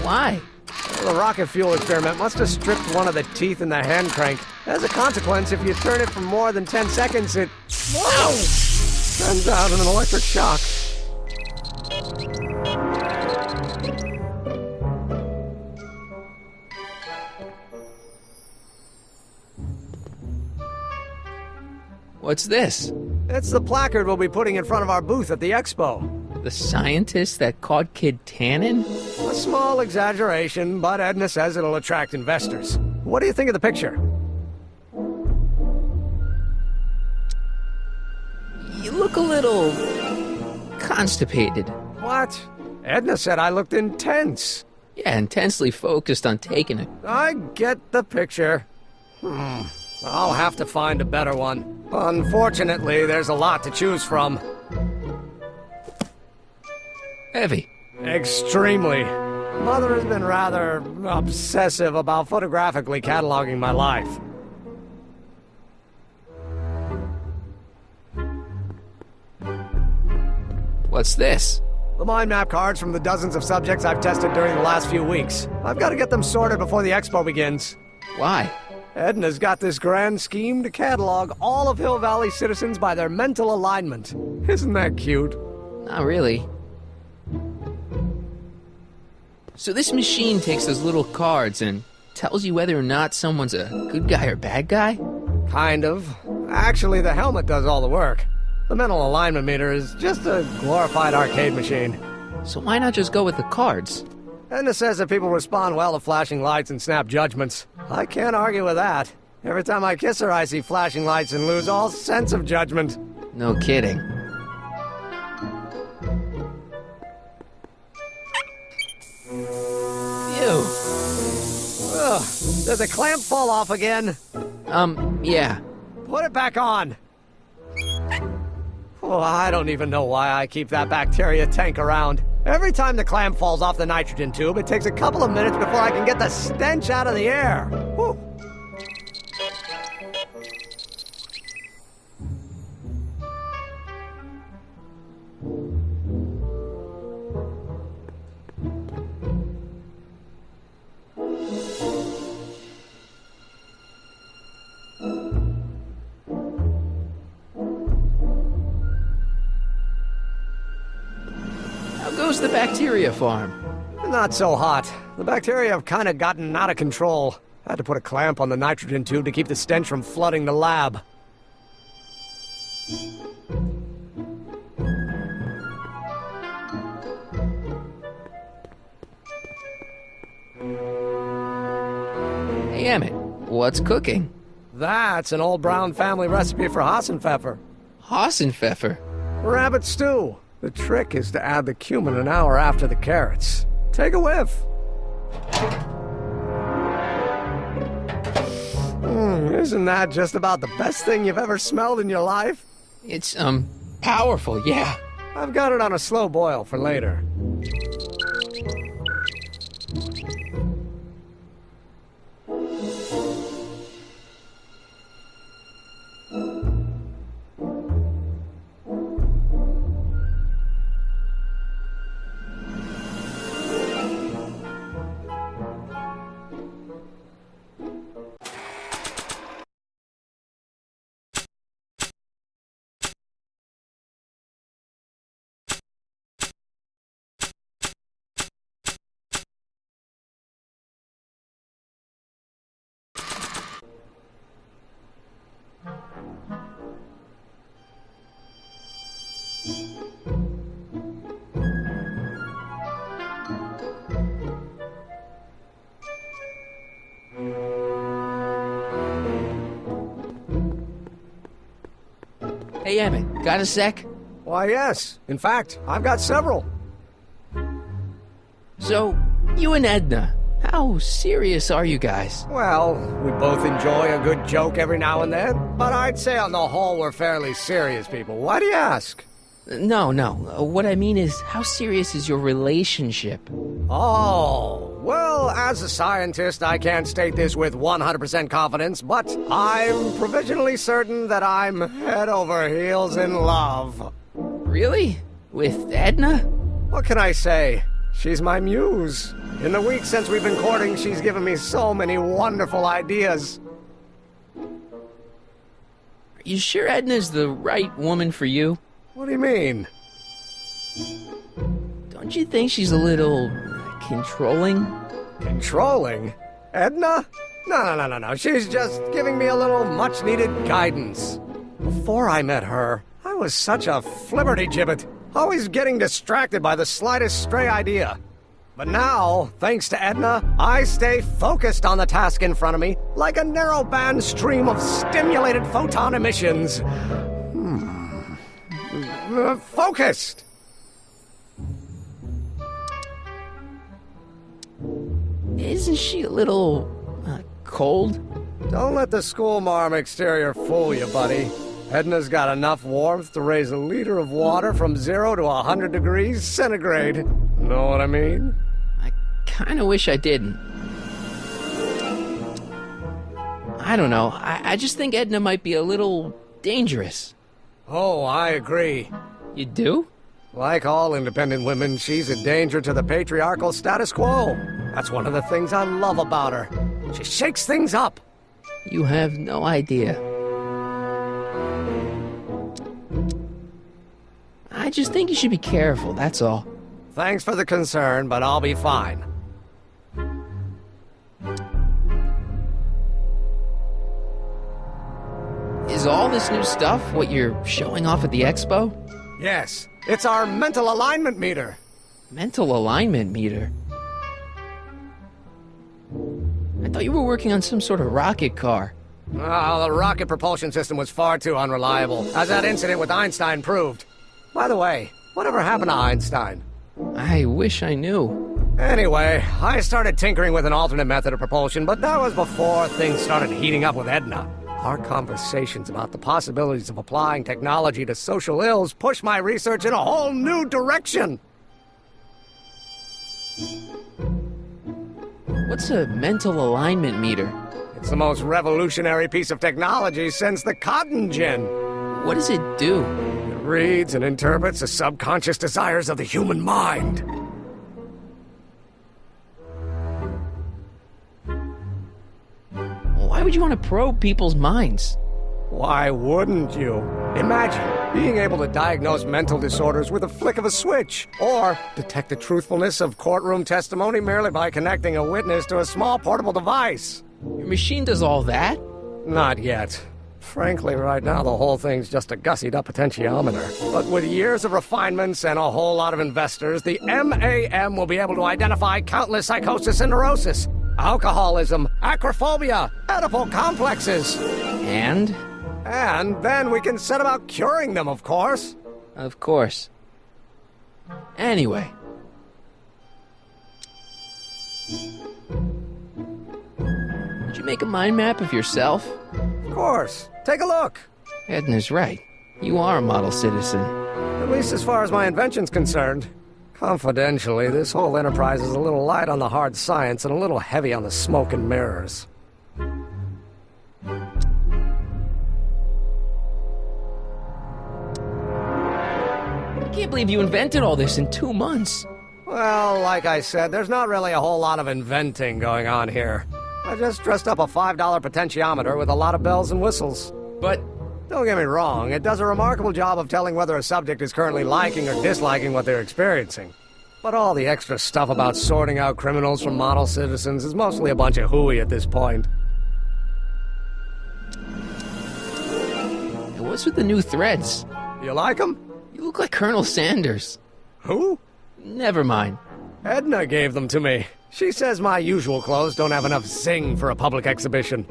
Why? The rocket fuel experiment must have stripped one of the teeth in the hand crank. As a consequence, if you turn it for more than 10 seconds, it... Whoa! Sends out an electric shock. What's this? It's the placard we'll be putting in front of our booth at the expo. The scientist that caught Kid Tannen? A small exaggeration, but Edna says it'll attract investors. What do you think of the picture? You look a little... constipated. What? Edna said I looked intense. Yeah, intensely focused on taking it. I get the picture. I'll have to find a better one. Unfortunately, there's a lot to choose from. Heavy. Extremely. Mother has been rather obsessive about photographically cataloging my life. What's this? The mind map cards from the dozens of subjects I've tested during the last few weeks. I've got to get them sorted before the expo begins. Why? Edna's got this grand scheme to catalog all of Hill Valley citizens by their mental alignment. Isn't that cute? Not really. So this machine takes those little cards and tells you whether or not someone's a good guy or bad guy? Kind of. Actually, the helmet does all the work. The mental alignment meter is just a glorified arcade machine. So why not just go with the cards? Edna says that people respond well to flashing lights and snap judgments. I can't argue with that. Every time I kiss her, I see flashing lights and lose all sense of judgment. No kidding. Ew. Ugh. Did the clamp fall off again? Yeah. Put it back on. Oh, I don't even know why I keep that bacteria tank around. Every time the clamp falls off the nitrogen tube, it takes a couple of minutes before I can get the stench out of the air. Whew. How goes the bacteria farm? Not so hot. The bacteria have kind of gotten out of control. I had to put a clamp on the nitrogen tube to keep the stench from flooding the lab. Hey, Emmett, what's cooking? That's an old Brown family recipe for Hassenpfeffer. Hassenpfeffer. Rabbit stew. The trick is to add the cumin an hour after the carrots. Take a whiff. Isn't that just about the best thing you've ever smelled in your life? It's, powerful, yeah. I've got it on a slow boil for later. Hey, Emmett, got a sec? Why, yes. In fact, I've got several. So, you and Edna, how serious are you guys? Well, we both enjoy a good joke every now and then, but I'd say on the whole we're fairly serious people. Why do you ask? No. What I mean is, how serious is your relationship? Oh, well, as a scientist, I can't state this with 100% confidence, but I'm provisionally certain that I'm head over heels in love. Really? With Edna? What can I say? She's my muse. In the week since we've been courting, she's given me so many wonderful ideas. Are you sure Edna's the right woman for you? What do you mean? Don't you think she's a little controlling? Controlling? Edna? No. She's just giving me a little much-needed guidance. Before I met her, I was such a flibberty-gibbet, always getting distracted by the slightest stray idea. But now, thanks to Edna, I stay focused on the task in front of me, like a narrow-band stream of stimulated photon emissions. Focused! Isn't she a little, cold? Don't let the schoolmarm exterior fool you, buddy. Edna's got enough warmth to raise a liter of water from 0 to 100 degrees centigrade. Know what I mean? I kinda wish I didn't. I don't know. I just think Edna might be a little dangerous. Oh, I agree. You do? Like all independent women, she's a danger to the patriarchal status quo. That's one of the things I love about her. She shakes things up. You have no idea. I just think you should be careful, that's all. Thanks for the concern, but I'll be fine. Is all this new stuff what you're showing off at the expo? Yes, it's our mental alignment meter. Mental alignment meter? I thought you were working on some sort of rocket car. Oh, the rocket propulsion system was far too unreliable, as that incident with Einstein proved. By the way, whatever happened to Einstein? I wish I knew. Anyway, I started tinkering with an alternate method of propulsion, but that was before things started heating up with Edna. Our conversations about the possibilities of applying technology to social ills pushed my research in a whole new direction. What's a mental alignment meter? It's the most revolutionary piece of technology since the cotton gin. What does it do? It reads and interprets the subconscious desires of the human mind. Why would you want to probe people's minds? Why wouldn't you? Imagine being able to diagnose mental disorders with a flick of a switch, or detect the truthfulness of courtroom testimony merely by connecting a witness to a small portable device. Your machine does all that? Not yet. Frankly, right now the whole thing's just a gussied-up potentiometer. But with years of refinements and a whole lot of investors, the MAM will be able to identify countless psychosis and neurosis, alcoholism, acrophobia, Oedipal complexes. And? And then we can set about curing them, of course. Of course. Anyway. Did you make a mind map of yourself? Of course. Take a look. Edna's right. You are a model citizen. At least as far as my invention's concerned. Confidentially, this whole enterprise is a little light on the hard science and a little heavy on the smoke and mirrors. I can't believe you invented all this in 2 months. Well, like I said, there's not really a whole lot of inventing going on here. I just dressed up a $5 potentiometer with a lot of bells and whistles. But don't get me wrong, it does a remarkable job of telling whether a subject is currently liking or disliking what they're experiencing. But all the extra stuff about sorting out criminals from model citizens is mostly a bunch of hooey at this point. And what's with the new threads? You like them? You look like Colonel Sanders. Who? Never mind. Edna gave them to me. She says my usual clothes don't have enough zing for a public exhibition.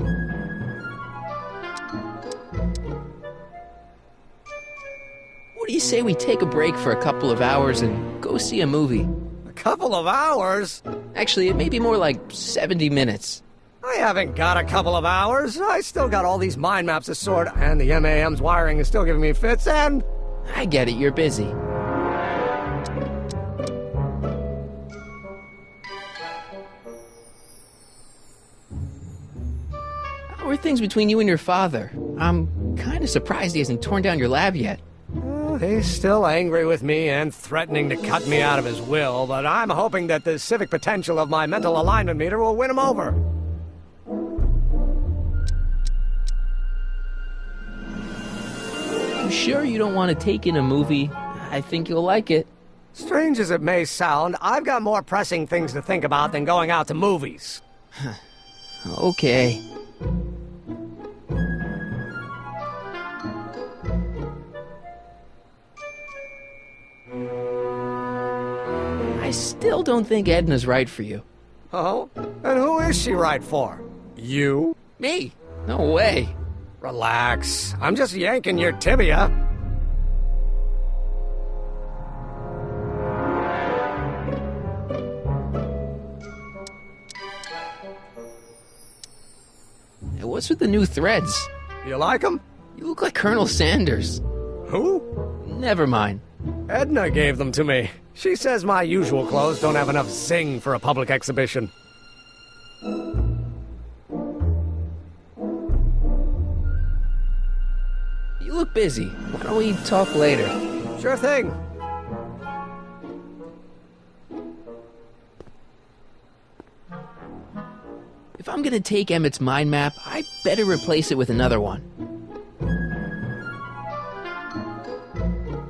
do you say we take a break for a couple of hours and go see a movie? A couple of hours? Actually, it may be more like 70 minutes. I haven't got a couple of hours. I still got all these mind maps to sort, and the MAM's wiring is still giving me fits, and... I get it, you're busy. How are things between you and your father? I'm kind of surprised he hasn't torn down your lab yet. He's still angry with me and threatening to cut me out of his will, but I'm hoping that the civic potential of my mental alignment meter will win him over. You sure you don't want to take in a movie? I think you'll like it. Strange as it may sound, I've got more pressing things to think about than going out to movies. Okay. I still don't think Edna's right for you. Oh? And who is she right for? You? Me? No way. Relax. I'm just yanking your tibia. Hey, what's with the new threads? You like them? You look like Colonel Sanders. Who? Never mind. Edna gave them to me. She says my usual clothes don't have enough zing for a public exhibition. You look busy. Why don't we talk later? Sure thing. If I'm gonna take Emmett's mind map, I better replace it with another one.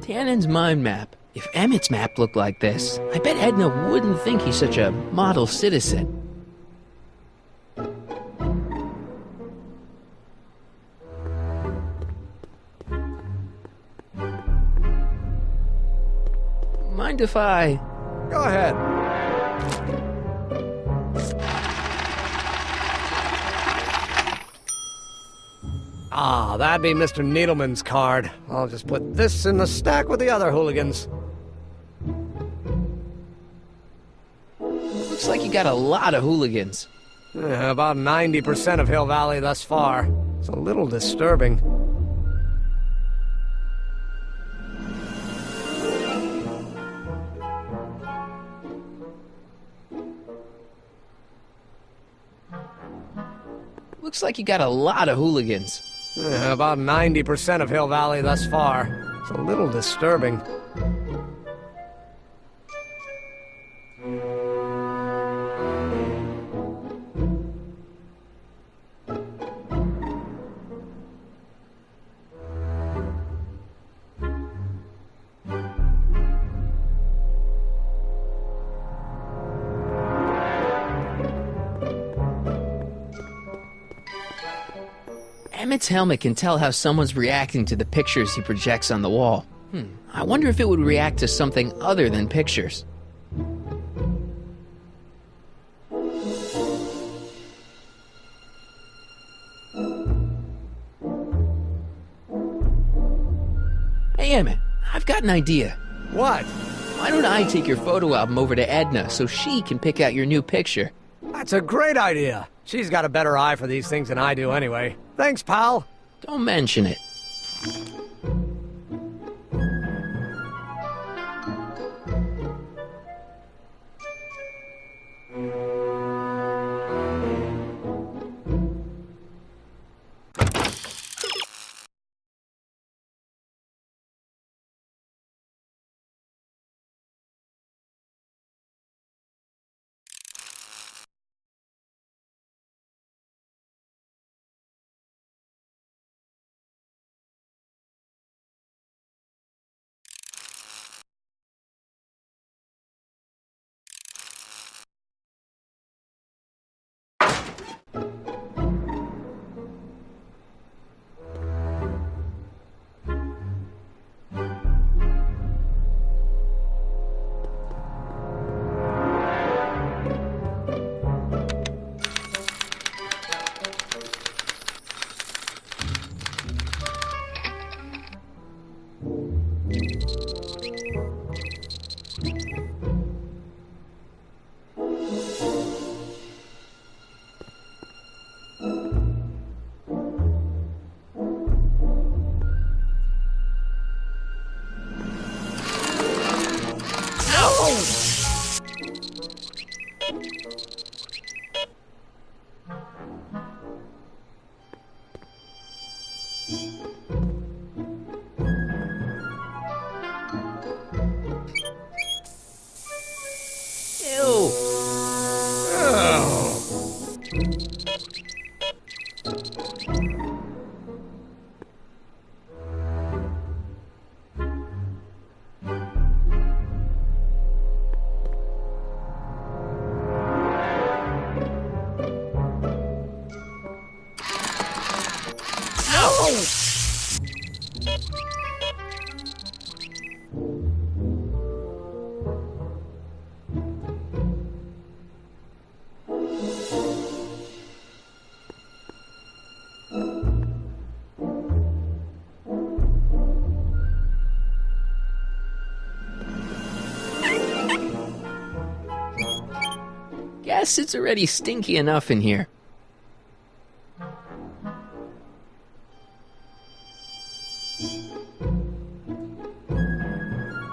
Tannen's mind map. If Emmett's map looked like this, I bet Edna wouldn't think he's such a model citizen. Mind if I... Go ahead. Ah, that'd be Mr. Needleman's card. I'll just put this in the stack with the other hooligans. Looks like you got a lot of hooligans. About 90% of Hill Valley thus far. It's a little disturbing. Looks like you got a lot of hooligans. About 90% of Hill Valley thus far. It's a little disturbing. Emmett's helmet can tell how someone's reacting to the pictures he projects on the wall. I wonder if it would react to something other than pictures. Hey Emmett, I've got an idea. What? Why don't I take your photo album over to Edna so she can pick out your new picture? That's a great idea. She's got a better eye for these things than I do anyway. Thanks, pal. Don't mention it. Ew. Guess it's already stinky enough in here.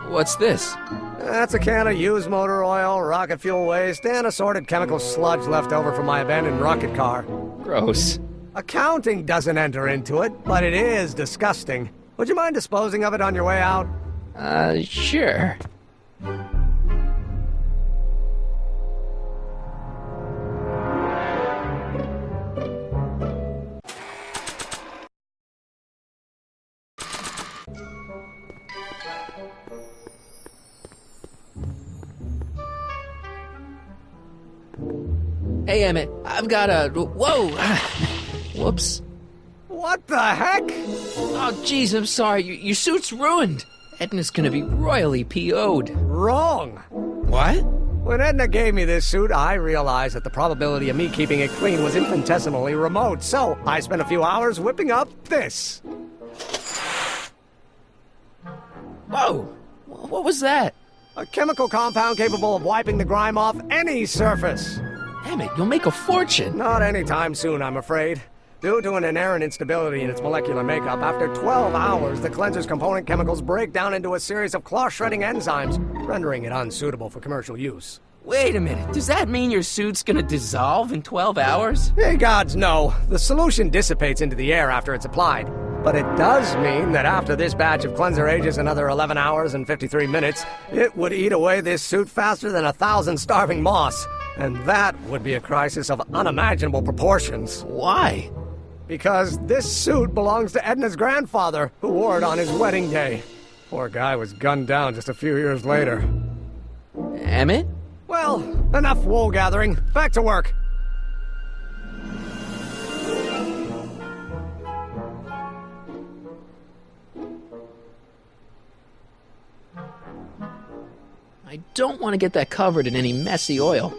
What's this? That's a can of used motor oil, rocket fuel waste, and assorted chemical sludge left over from my abandoned rocket car. Gross. Accounting doesn't enter into it, but it is disgusting. Would you mind disposing of it on your way out? Sure. Hey, Emmett, I've got a... Whoa! Whoops. What the heck? Oh, jeez, I'm sorry. Your suit's ruined. Edna's gonna be royally PO'd. Wrong. What? When Edna gave me this suit, I realized that the probability of me keeping it clean was infinitesimally remote, so I spent a few hours whipping up this. Whoa! What was that? A chemical compound capable of wiping the grime off any surface. Emmett, you'll make a fortune. Not anytime soon, I'm afraid. Due to an inherent instability in its molecular makeup, after 12 hours, the cleanser's component chemicals break down into a series of cloth-shredding enzymes, rendering it unsuitable for commercial use. Wait a minute, does that mean your suit's gonna dissolve in 12 hours? Hey, gods, no. The solution dissipates into the air after it's applied. But it does mean that after this batch of cleanser ages another 11 hours and 53 minutes, it would eat away this suit faster than 1,000 starving moths. And that would be a crisis of unimaginable proportions. Why? Because this suit belongs to Edna's grandfather, who wore it on his wedding day. Poor guy was gunned down just a few years later. Emmett? Well, enough wool gathering. Back to work. I don't want to get that covered in any messy oil.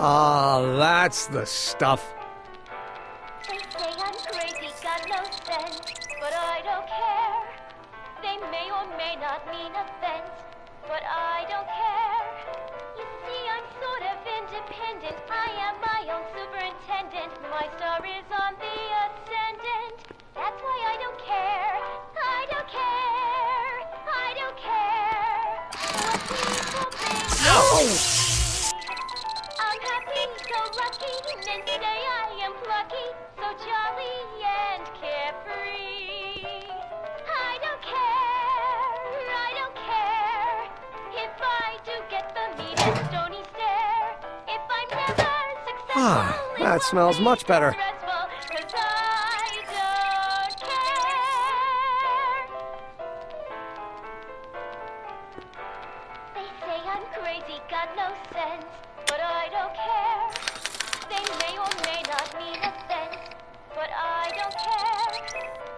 Ah, that's the stuff. They say I'm crazy, got no sense, but I don't care. They may or may not mean offense, but I don't care. You see, I'm sort of independent. I am my own superintendent. My star is on the ascendant. That's why I don't care. I don't care. I don't care what people think. No! I'm happy, so lucky, men say I am plucky, so jolly and carefree. I don't care, if I do get the mean and stony stare. If I'm never successful, Ah, it that won't smells be much better. stressful, 'cause I don't care. They say I'm crazy, got no sense, but I don't care. They may or may not mean offense, but I don't care.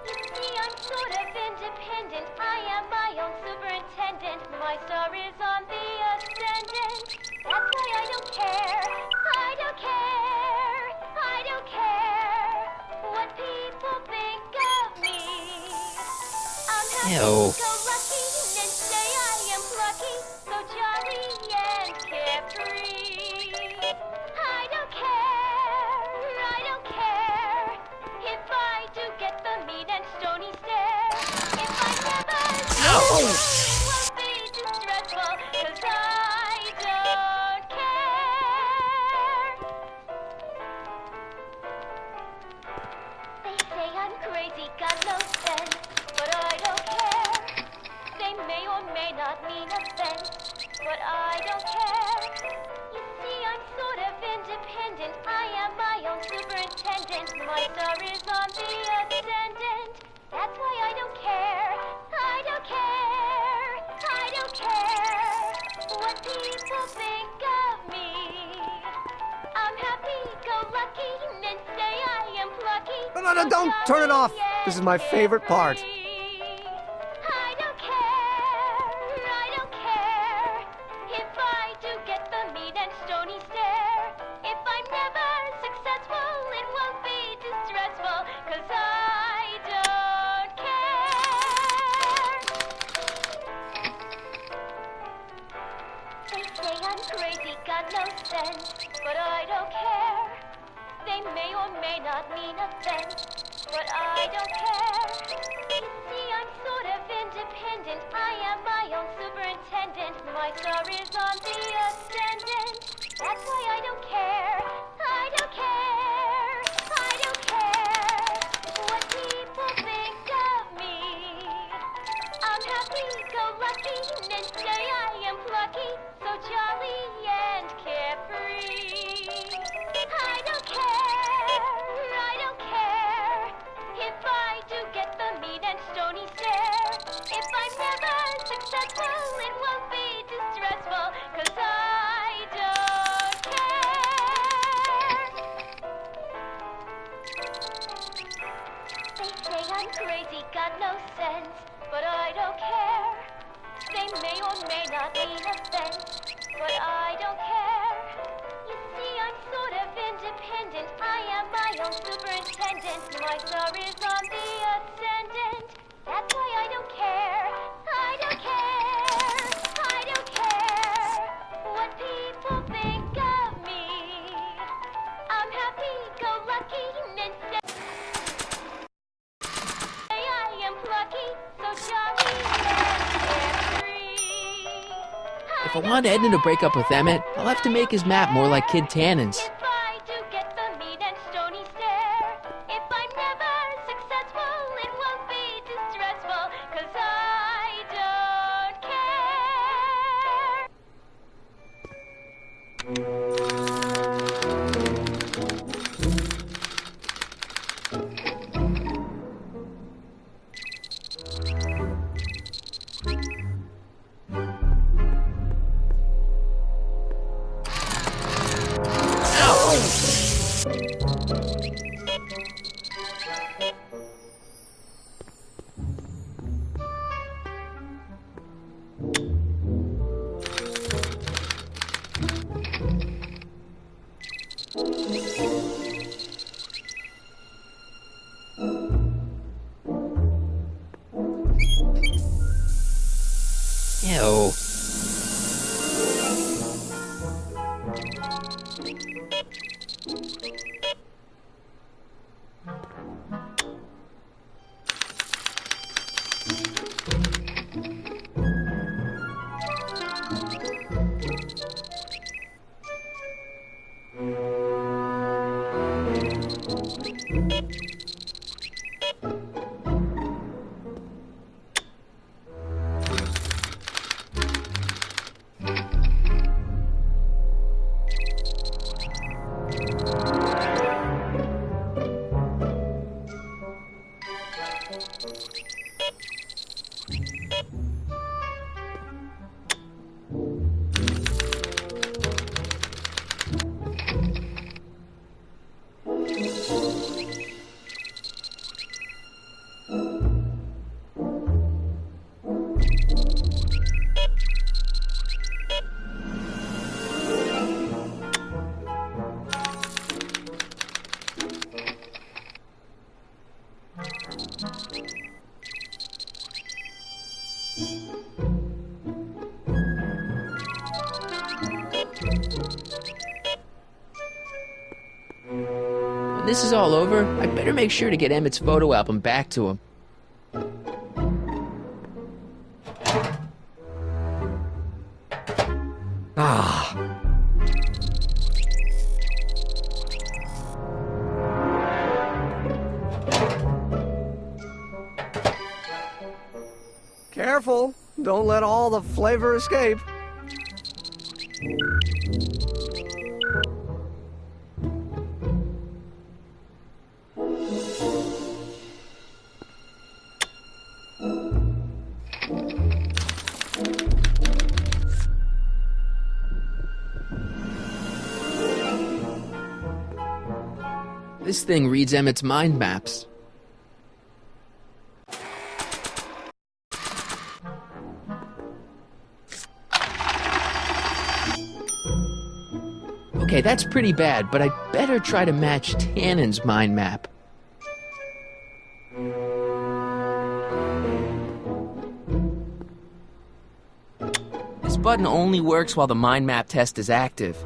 You see, I'm sort of independent. I am my own superintendent. My star is on the ascendant. That's why I don't care. I don't care. Ew. Go lucky and say I am plucky, so jolly and carefree. I don't care if I do get the mean and stony stare. If I never do, it won't be too stressful, 'cause I don't care. They say I'm crazy, got no sense, but I don't care. They may or may not mean offense, but I don't care. You see, I'm sort of independent. I am my own superintendent. My star is on the ascendant. That's why I don't care. I don't care. I don't care what people think of me. I'm happy-go-lucky and say I am plucky. No, don't turn it off. This is my favorite part. I don't care if I do get the mean and stony stare. If I'm never successful, it won't be too stressful, 'cause I don't care. They say I'm crazy, got no sense, but I don't care. They may or may not mean offense, but I don't care. You see, I'm sort of independent. I am my own superintendent. My star is on the ascendant. That's why I don't care. I don't care. I don't care what people think of me. I'm happy-go-lucky and say I am plucky, so jolly and carefree. I don't care if I do get the mean and stony stare. If I'm never successful, it won't be too stressful, 'cause I don't care. They say I'm crazy, got no sense, but I don't care. They may or may not mean offense, but I don't care. You see, I'm sort of independent. I am my own superintendent. My star is on the ascendant. That's why I don't care. I don't care. I don't care what people think of me. I'm happy-go-lucky and say I am plucky, so jolly and carefree. If I want Edna to break up with Emmett, I'll have to make his map more like Kid Tannen's. If I do get the mean and stony stare, if I'm never successful, it won't be too stressful, 'cause I don't care. Ew. When this is all over, I'd better make sure to get Emmett's photo album back to him. Ah. Careful. Don't let all the flavor escape. This thing reads Emmett's mind maps. Okay, that's pretty bad, but I'd better try to match Tannen's mind map. This button only works while the mind map test is active.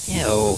Ew.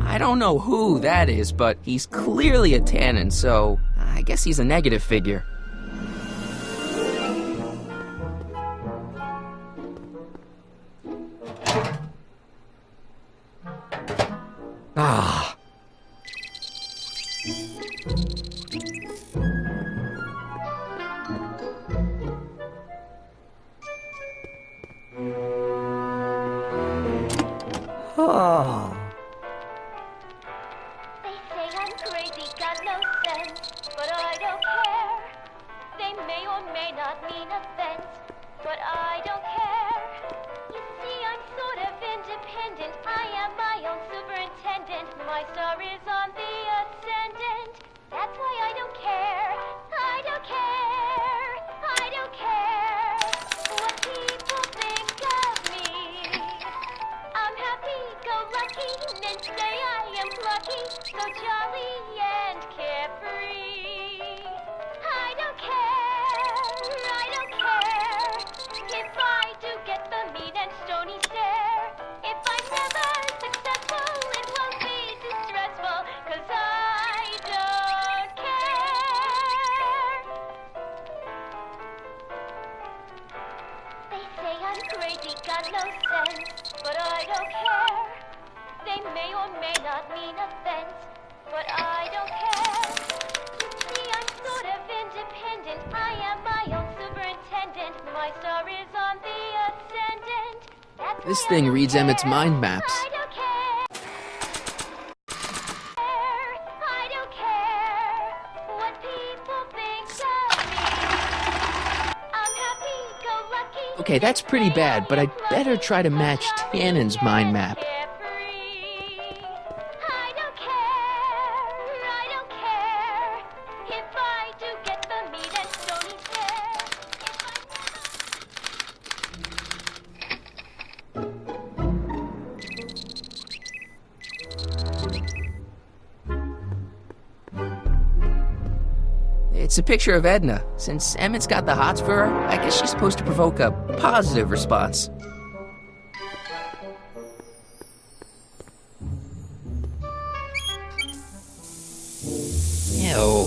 I don't know who that is, but he's clearly a Tannen, so I guess he's a negative figure. Ah. Oh. They say I'm crazy, got no sense, but I don't care. They may or may not mean offense, but I don't care. You see, I'm sort of independent. I am my own superintendent. My star is on the ascendant. That's why I don't care. I don't care. I don't care what people think of me. I'm happy-go-lucky, men say I am plucky, so jolly and carefree. I don't care, I don't care, if I do get the mean and stony stare. If I'm never successful, it won't be too stressful, 'cause I don't care. They say I'm crazy, got no sense, but I don't care. They may or may not mean offense, but I don't care. You see, I'm sort of independent. I am my own superintendent. My star is on the ascendant. That's This why thing I don't reads care. Emmett's mind maps. I don't care. I don't care what people think of me. I'm happy-go-lucky. Okay, that's pretty bad, but I'd better try to match Tannen's mind map. I don't care. I don't care if I do get the mean and stony stare. It's a picture of Edna. Since Emmett's got the hots for her, I guess she's supposed to provoke a positive response. Ew.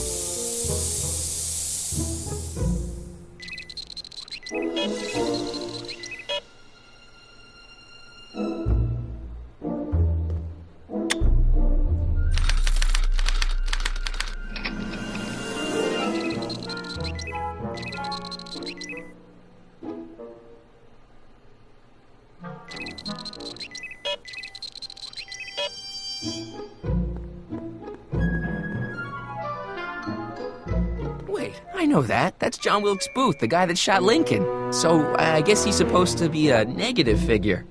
Wait, I know that. That's John Wilkes Booth, the guy that shot Lincoln. So I guess he's supposed to be a negative figure.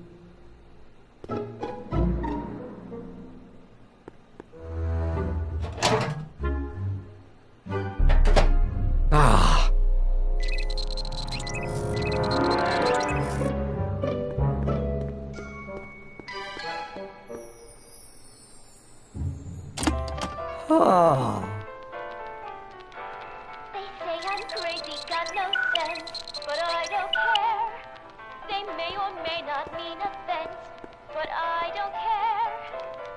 Ah. Oh. They say I'm crazy, got no sense, but I don't care. They may or may not mean offense, but I don't care.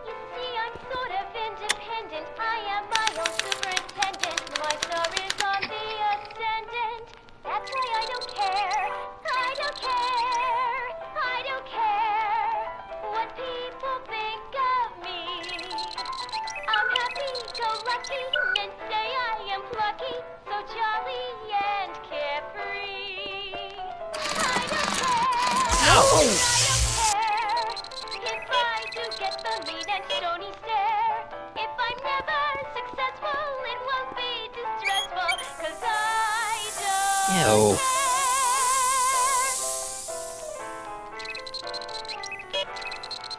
You see, I'm sort of independent. I am my own superintendent. My star is on the ascendant. That's why I don't care. I don't care. I don't care what people think of me. I'm happy-go-lucky and say I am plucky, so jolly and carefree. I don't care. I don't care if I do get the mean and stony stare. If I'm never successful, it won't be distressful, 'cause I don't Ew. care.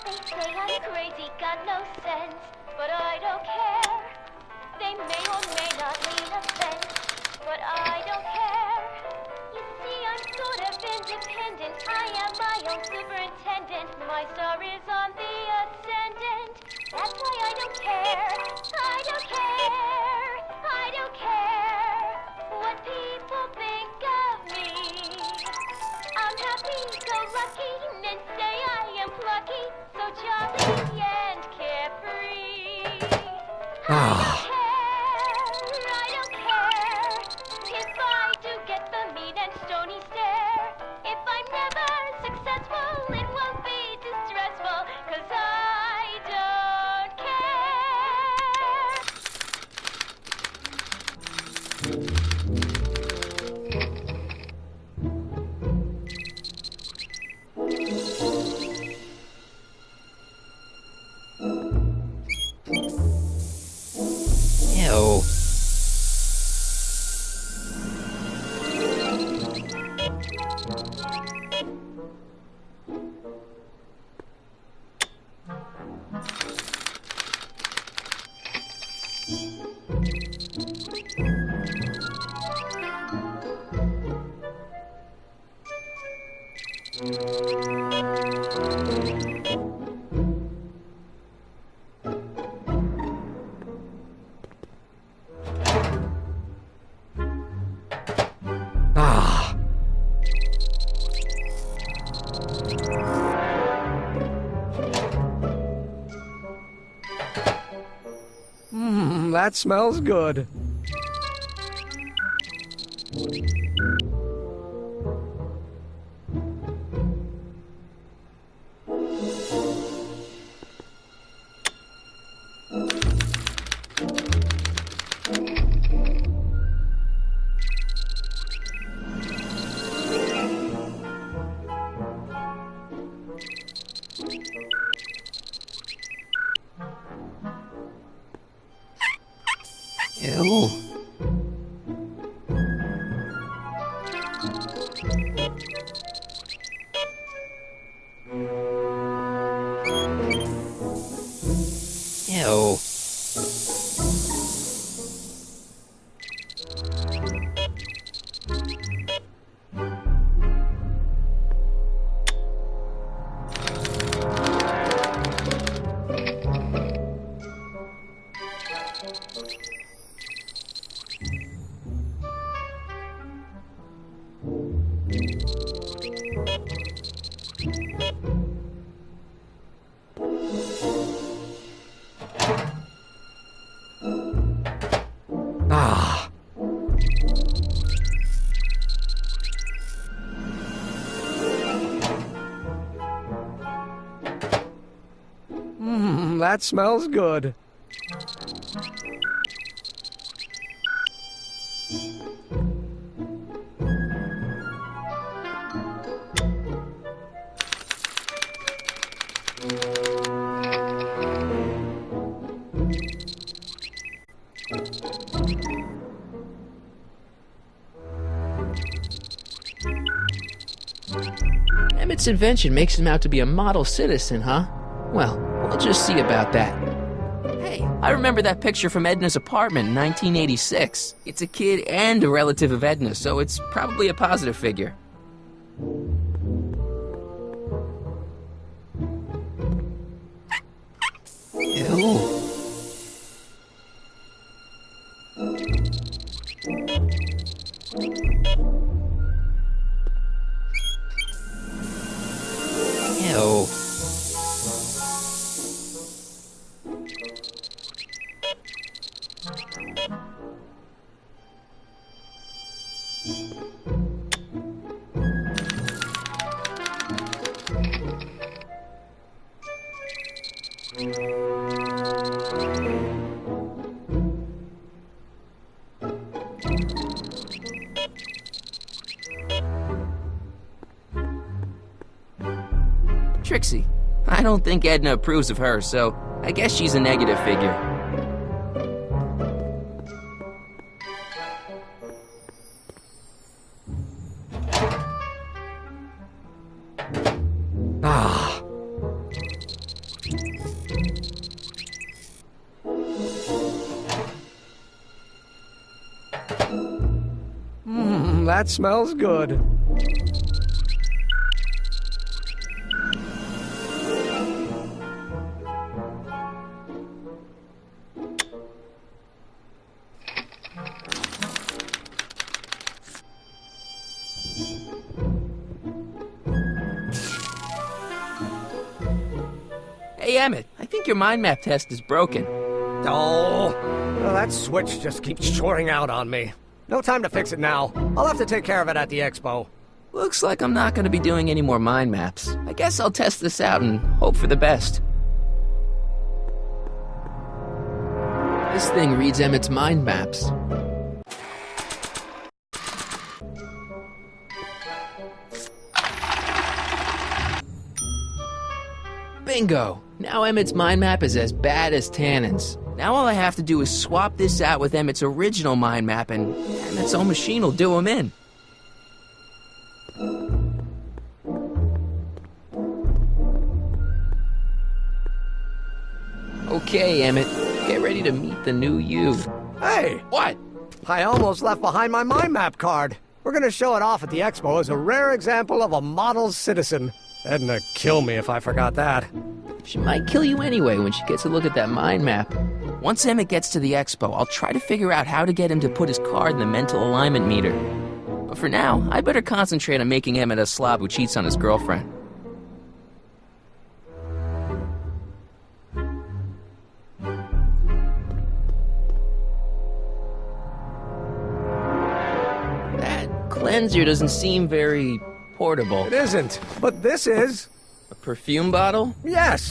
They say I'm crazy, got no sense, but I don't care. They may or may not mean offense, but I don't care. You see, I'm sort of independent. I am my own superintendent. My star is on the ascendant. That's why I don't care. I don't care. I don't care what people think of me. I'm happy-go-lucky and say I am plucky, so jolly and carefree. Ah. I don't care if I do get the mean and stony stare. If I'm never successful, it won't be distressful, 'cause I don't care. Ew. Ah. That smells good. Ew. Ew. that smells good. Emmett's invention makes him out to be a model citizen, huh? Well, we'll just see about that. Hey, I remember that picture from Edna's apartment in 1986. It's a kid and a relative of Edna, so it's probably a positive figure. Ew. Ew. Trixie. I don't think Edna approves of her, so I guess she's a negative figure. Ah. That smells good. Hey, Emmett, I think your mind map test is broken. Oh, well, that switch just keeps choring out on me. No time to fix it now. I'll have to take care of it at the expo. Looks like I'm not going to be doing any more mind maps. I guess I'll test this out and hope for the best. This thing reads Emmett's mind maps. Bingo! Now Emmett's mind map is as bad as Tannen's. Now all I have to do is swap this out with Emmett's original mind map and Emmett's own machine will do him in. Okay, Emmett, get ready to meet the new you. Hey! What? I almost left behind my mind map card. We're gonna show it off at the expo as a rare example of a model citizen. Edna kill me if I forgot that. She might kill you anyway when she gets a look at that mind map. Once Emmett gets to the expo, I'll try to figure out how to get him to put his card in the mental alignment meter. But for now, I better concentrate on making Emmett a slob who cheats on his girlfriend. That cleanser doesn't seem very portable. It isn't, but this is. A perfume bottle? Yes.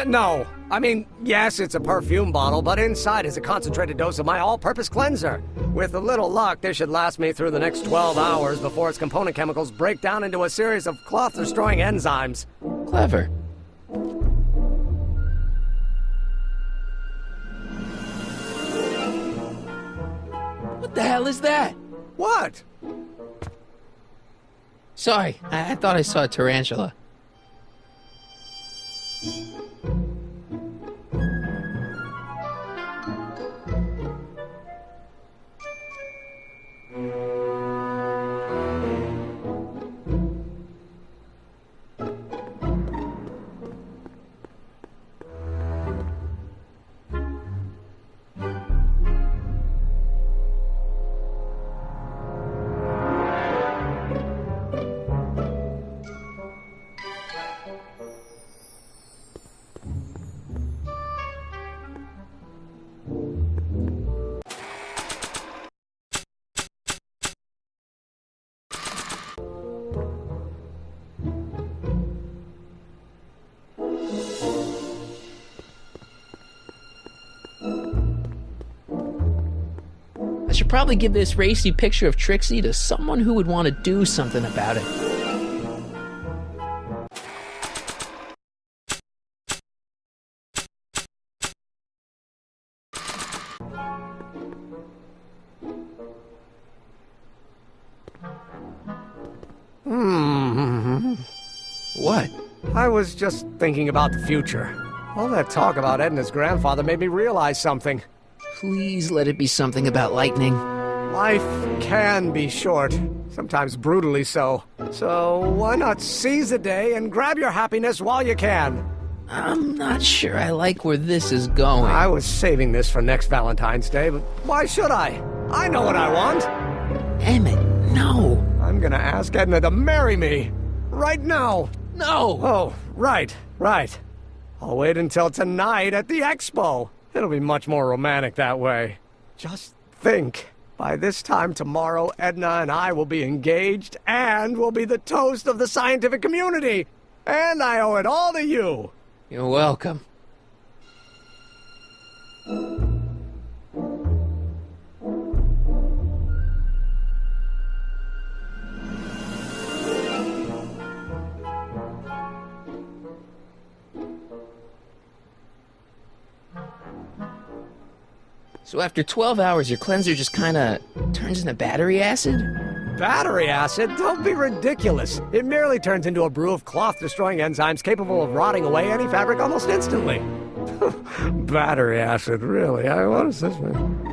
No. I mean, yes, it's a perfume bottle, but inside is a concentrated dose of my all-purpose cleanser. With a little luck, this should last me through the next 12 hours before its component chemicals break down into a series of cloth-destroying enzymes. Clever. What the hell is that? What? Sorry, I thought I saw a tarantula. I should probably give this racy picture of Trixie to someone who would want to do something about it. What? I was just thinking about the future. All that talk about Edna's grandfather made me realize something. Please let it be something about lightning. Life can be short, sometimes brutally so. So why not seize the day and grab your happiness while you can? I'm not sure I like where this is going. I was saving this for next Valentine's Day, but why should I? I know what I want. Emmett, no. I'm gonna ask Edna to marry me. Right now. No! Oh, right. I'll wait until tonight at the expo. It'll be much more romantic that way. Just think. By this time tomorrow, Edna and I will be engaged and will be the toast of the scientific community. And I owe it all to you. You're welcome. So after 12 hours, your cleanser just kinda turns into battery acid? Battery acid? Don't be ridiculous. It merely turns into a brew of cloth-destroying enzymes capable of rotting away any fabric almost instantly. Battery acid, really? What does this mean?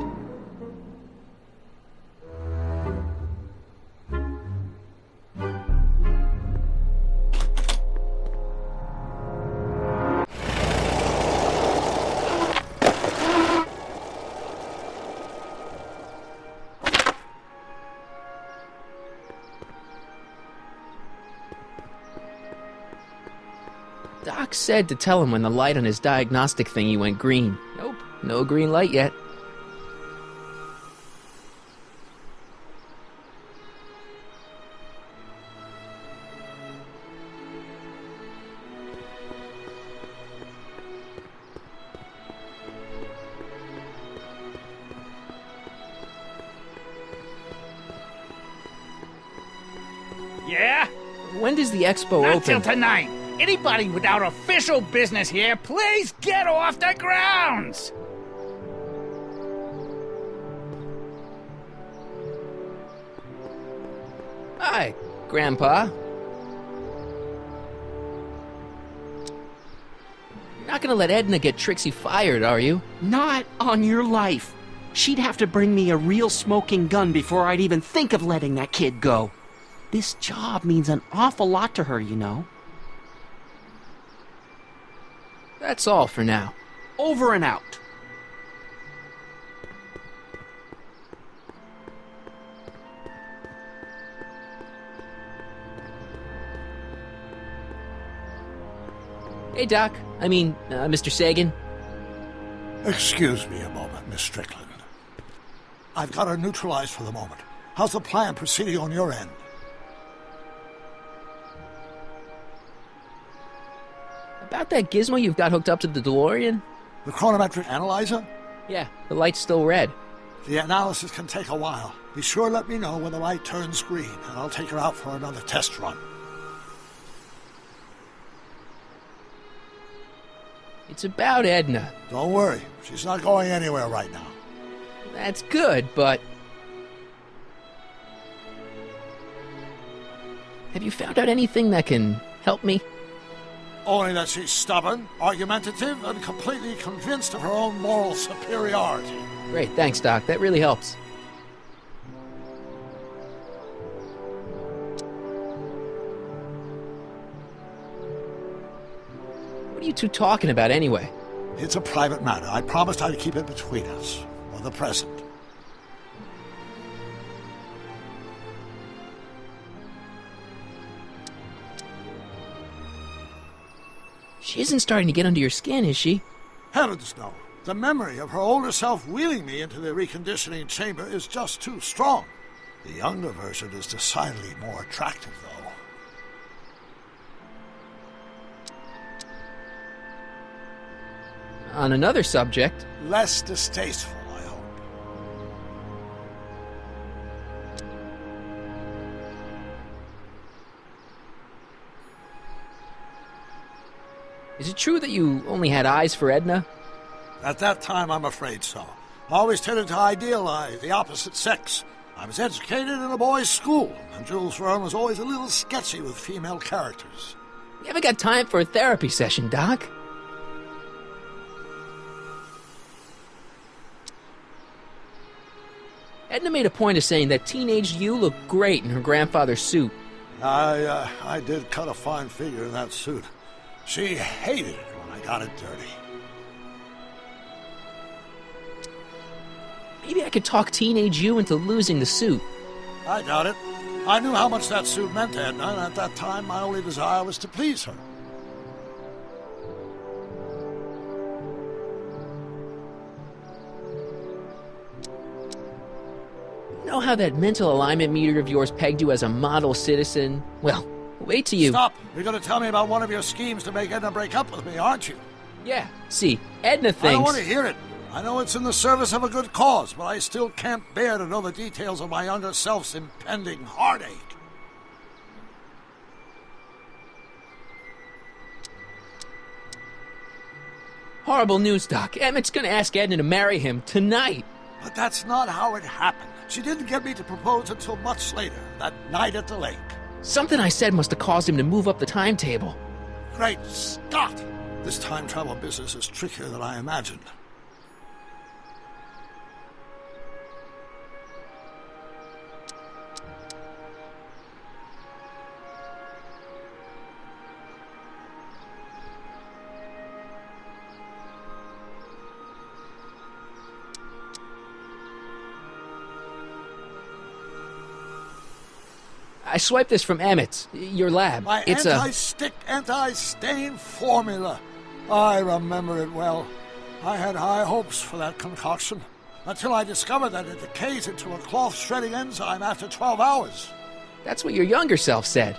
Doc said to tell him when the light on his diagnostic thingy went green. Nope, no green light yet. Yeah? When does the expo Not open? till tonight. Anybody without official business here, please get off the grounds! Hi, Grandpa. You're not gonna let Edna get Trixie fired, are you? Not on your life. She'd have to bring me a real smoking gun before I'd even think of letting that kid go. This job means an awful lot to her, you know. That's all for now. Over and out. Hey, Doc. Mr. Sagan. Excuse me a moment, Miss Strickland. I've got her neutralized for the moment. How's the plan proceeding on your end? About that gizmo you've got hooked up to the DeLorean? The chronometric analyzer? Yeah, the light's still red. The analysis can take a while. Be sure to let me know when the light turns green, and I'll take her out for another test run. It's about Edna. Don't worry, she's not going anywhere right now. That's good, but... Have you found out anything that can help me? Only that she's stubborn, argumentative, and completely convinced of her own moral superiority. Great, thanks, Doc. That really helps. What are you two talking about anyway? It's a private matter. I promised I'd keep it between us, for the present. She isn't starting to get under your skin, is she? Heavens, no. The memory of her older self wheeling me into the reconditioning chamber is just too strong. The younger version is decidedly more attractive, though. On another subject... Less distasteful, I hope. Is it true that you only had eyes for Edna? At that time, I'm afraid so. I always tended to idealize the opposite sex. I was educated in a boys' school, and Jules Verne was always a little sketchy with female characters. You haven't got time for a therapy session, Doc. Edna made a point of saying that teenage you looked great in her grandfather's suit. I did cut a fine figure in that suit. She hated it when I got it dirty. Maybe I could talk teenage you into losing the suit. I doubt it. I knew how much that suit meant to Edna, and at that time my only desire was to please her. You know how that mental alignment meter of yours pegged you as a model citizen? Well, wait till you... Stop! You're going to tell me about one of your schemes to make Edna break up with me, aren't you? Yeah, see, Edna thinks... I don't want to hear it. I know it's in the service of a good cause, but I still can't bear to know the details of my younger self's impending heartache. Horrible news, Doc. Emmett's gonna ask Edna to marry him tonight. But that's not how it happened. She didn't get me to propose until much later, that night at the lake. Something I said must have caused him to move up the timetable. Great Scott! This time travel business is trickier than I imagined. I swiped this from Emmett's, your lab. My It's anti-stick, anti-stain formula. I remember it well. I had high hopes for that concoction, until I discovered that it decays into a cloth-shredding enzyme after 12 hours. That's what your younger self said.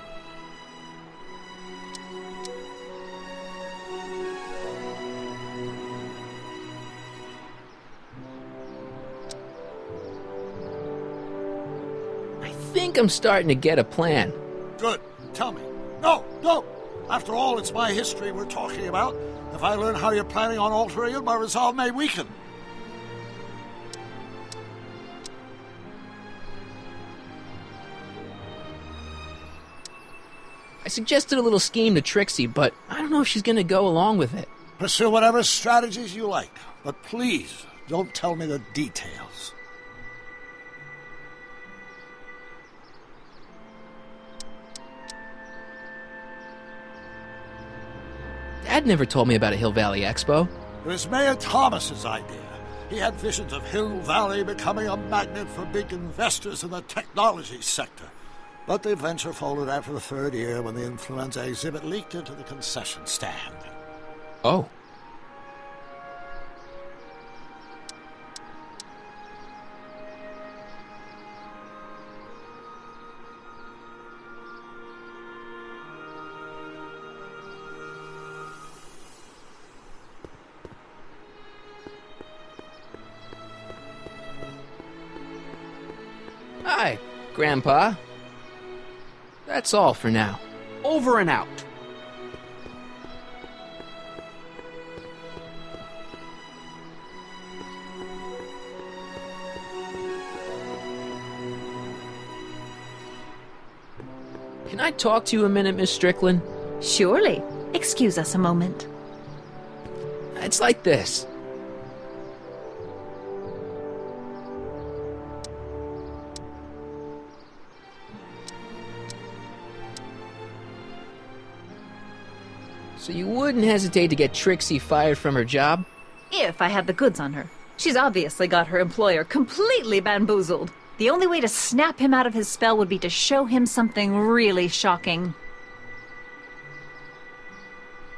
I think I'm starting to get a plan. Good. Tell me. No, no! After all, it's my history we're talking about. If I learn how you're planning on altering it, my resolve may weaken. I suggested a little scheme to Trixie, but I don't know if she's gonna go along with it. Pursue whatever strategies you like, but please don't tell me the details. Dad never told me about a Hill Valley Expo. It was Mayor Thomas's idea. He had visions of Hill Valley becoming a magnet for big investors in the technology sector. But the venture folded after the third year when the influenza exhibit leaked into the concession stand. Oh. Hi, Grandpa. That's all for now. Over and out. Can I talk to you a minute, Miss Strickland? Surely. Excuse us a moment. It's like this. So you wouldn't hesitate to get Trixie fired from her job? If I had the goods on her. She's obviously got her employer completely bamboozled. The only way to snap him out of his spell would be to show him something really shocking.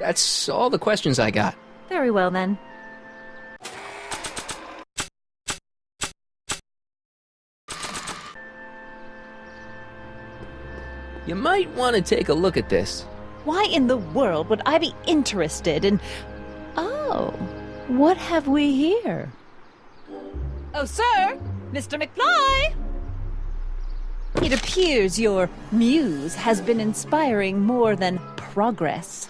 That's all the questions I got. Very well, then. You might want to take a look at this. Why in the world would I be interested in... Oh, what have we here? Oh, sir! Mr. McFly! It appears your muse has been inspiring more than progress.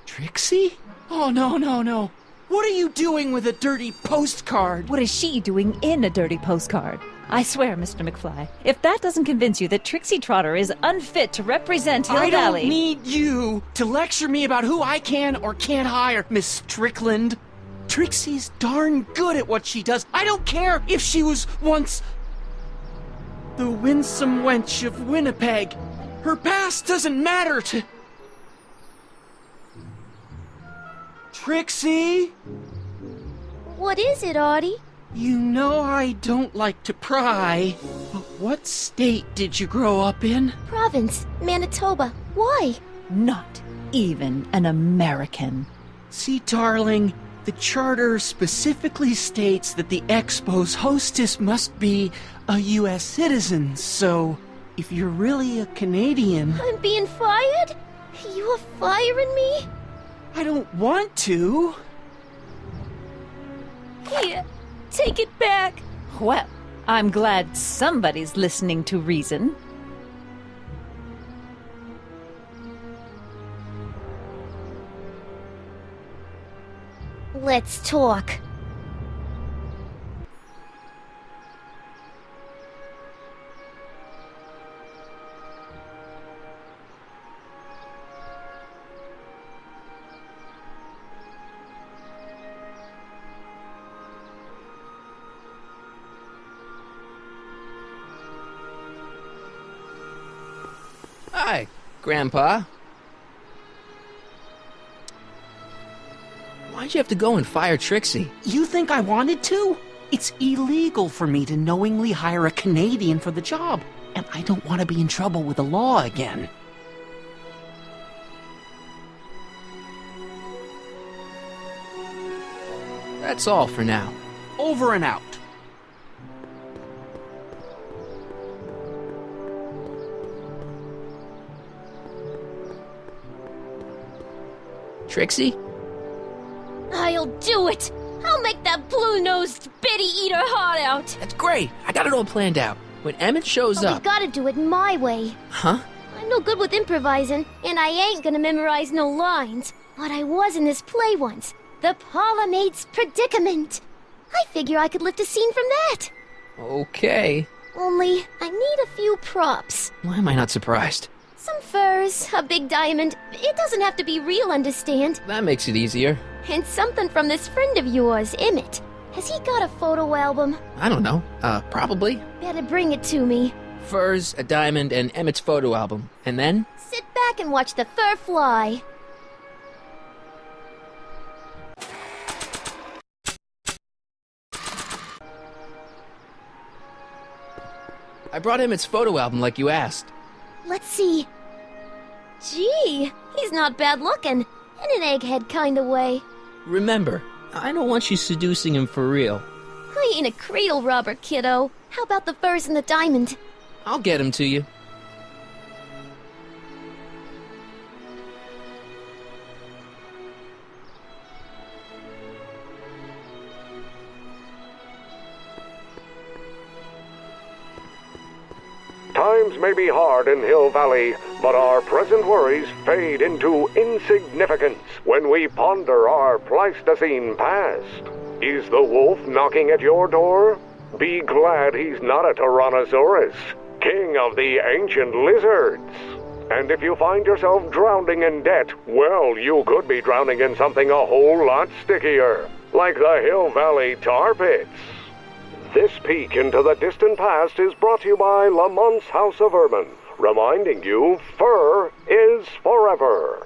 Trixie? Oh, no, no, no. What are you doing with a dirty postcard? What is she doing in a dirty postcard? I swear, Mr. McFly, if that doesn't convince you that Trixie Trotter is unfit to represent Hill I Valley... don't need you to lecture me about who I can or can't hire, Miss Strickland. Trixie's darn good at what she does. I don't care if she was once the winsome wench of Winnipeg. Her past doesn't matter to... Trixie? What is it, Artie? You know I don't like to pry, but what state did you grow up in? Province, Manitoba. Why? Not even an American. See, darling, the charter specifically states that the Expo's hostess must be a U.S. citizen, so if you're really a Canadian... I'm being fired? You are firing me? I don't want to. Here, take it back. Well, I'm glad somebody's listening to reason. Let's talk. Hi, Grandpa. Why'd you have to go and fire Trixie? You think I wanted to? It's illegal for me to knowingly hire a Canadian for the job, and I don't want to be in trouble with the law again. That's all for now. Over and out. Trixie? I'll do it. I'll make that blue-nosed bitty eat her heart out. That's great. I got it all planned out. When Emmett shows But we up... gotta do it my way. Huh? I'm no good with improvising, and I ain't gonna memorize no lines. But I was in this play once. The Parlor-Maid's Predicament. I figure I could lift a scene from that. Okay. Only, I need a few props. Why am I not surprised? Some furs, a big diamond. It doesn't have to be real, understand? That makes it easier. And something from this friend of yours, Emmett. Has he got a photo album? I don't know. Probably. Better bring it to me. Furs, a diamond, and Emmett's photo album. And then? Sit back and watch the fur fly. I brought Emmett's photo album like you asked. Let's see. Gee, he's not bad looking. In an egghead kind of way. Remember, I don't want you seducing him for real. I ain't a cradle robber, kiddo. How about the furs and the diamond? I'll get him to you. Times may be hard in Hill Valley, but our present worries fade into insignificance when we ponder our Pleistocene past. Is the wolf knocking at your door? Be glad he's not a Tyrannosaurus, king of the ancient lizards. And if you find yourself drowning in debt, well, you could be drowning in something a whole lot stickier, like the Hill Valley tar pits. This peek into the distant past is brought to you by Lamont's House of Ermine, reminding you fur is forever.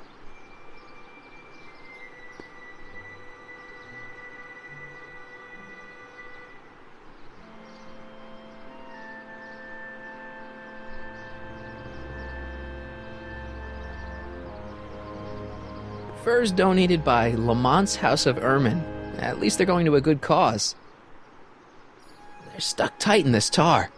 Furs donated by Lamont's House of Ermine. At least they're going to a good cause. They're stuck tight in this tar.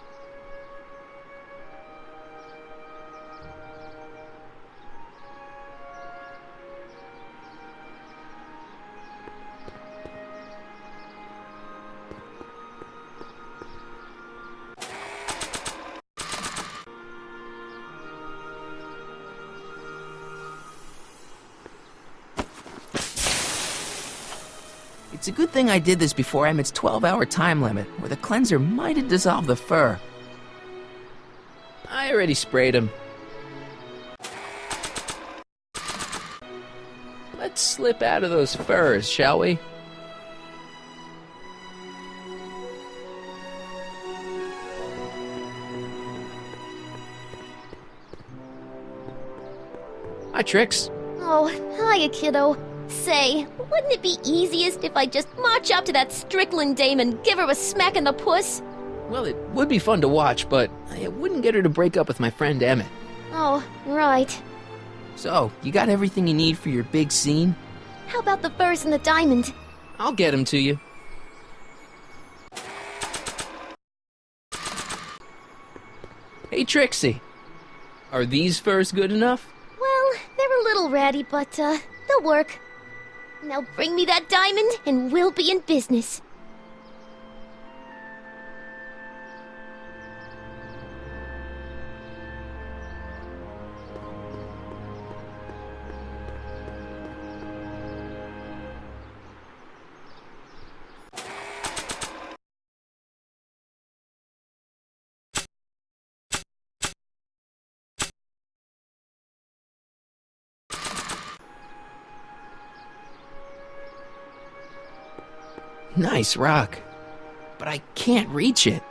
It's a good thing I did this before Emmett's 12-hour time limit, or the cleanser might have dissolved the fur. I already sprayed him. Let's slip out of those furs, shall we? Hi, Trix. Oh, hiya, kiddo. Say, wouldn't it be easiest if I just march up to that Strickland dame and give her a smack in the puss? Well, it would be fun to watch, but I wouldn't get her to break up with my friend Emmett. Oh, right. So, you got everything you need for your big scene? How about the furs and the diamond? I'll get them to you. Hey, Trixie. Are these furs good enough? Well, they're a little ratty, but, they'll work. Now bring me that diamond, and we'll be in business. Nice rock. But I can't reach it.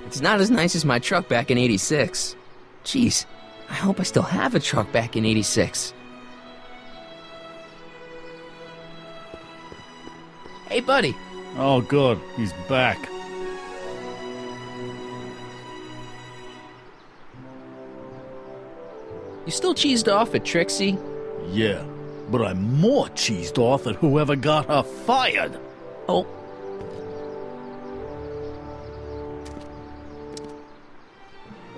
It's not as nice as my truck back in '86. Jeez, I hope I still have a truck back in '86. Hey, buddy. Oh, good. He's back. You still cheesed off at Trixie? Yeah, but I'm more cheesed off at whoever got her fired. Oh.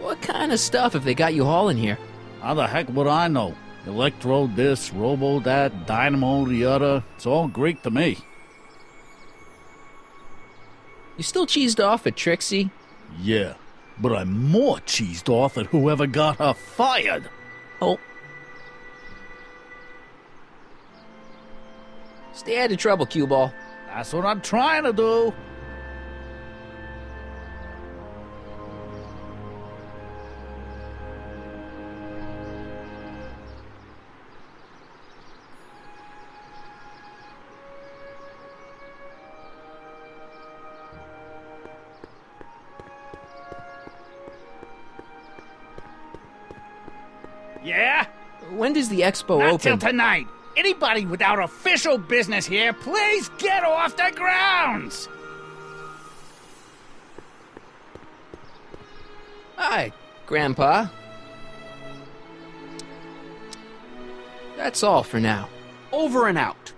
What kind of stuff have they got you hauling here? How the heck would I know? Electro this, robo that, dynamo the other. It's all Greek to me. You still cheesed off at Trixie? Yeah, but I'm more cheesed off at whoever got her fired. Oh. Stay out of trouble, cue ball. That's what I'm trying to do. Yeah? When does the expo Not open? till tonight. Anybody without official business here, please get off the grounds! Hi, Grandpa. That's all for now. Over and out.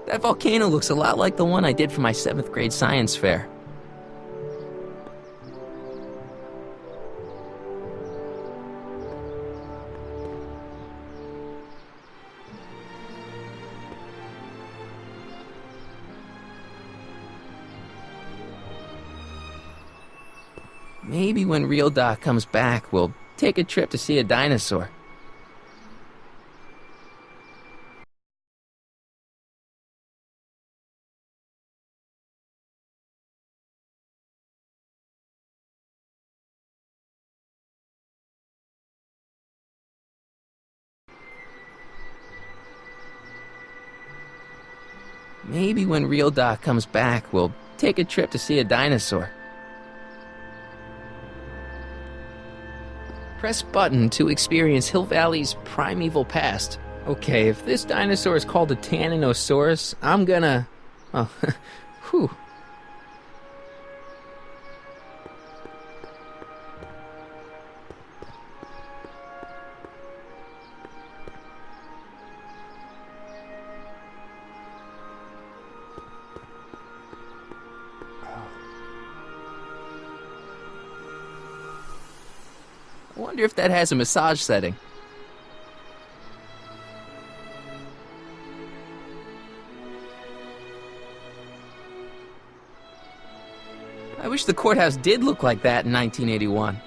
That volcano looks a lot like the one I did for my 7th grade science fair. Maybe when Real Doc comes back, we'll take a trip to see a dinosaur. Maybe when Real Doc comes back, we'll take a trip to see a dinosaur. Press button to experience Hill Valley's primeval past. Okay, if this dinosaur is called a Tanninosaurus, I'm gonna... Oh, whew. Wonder if that has a massage setting. I wish the courthouse did look like that in 1981.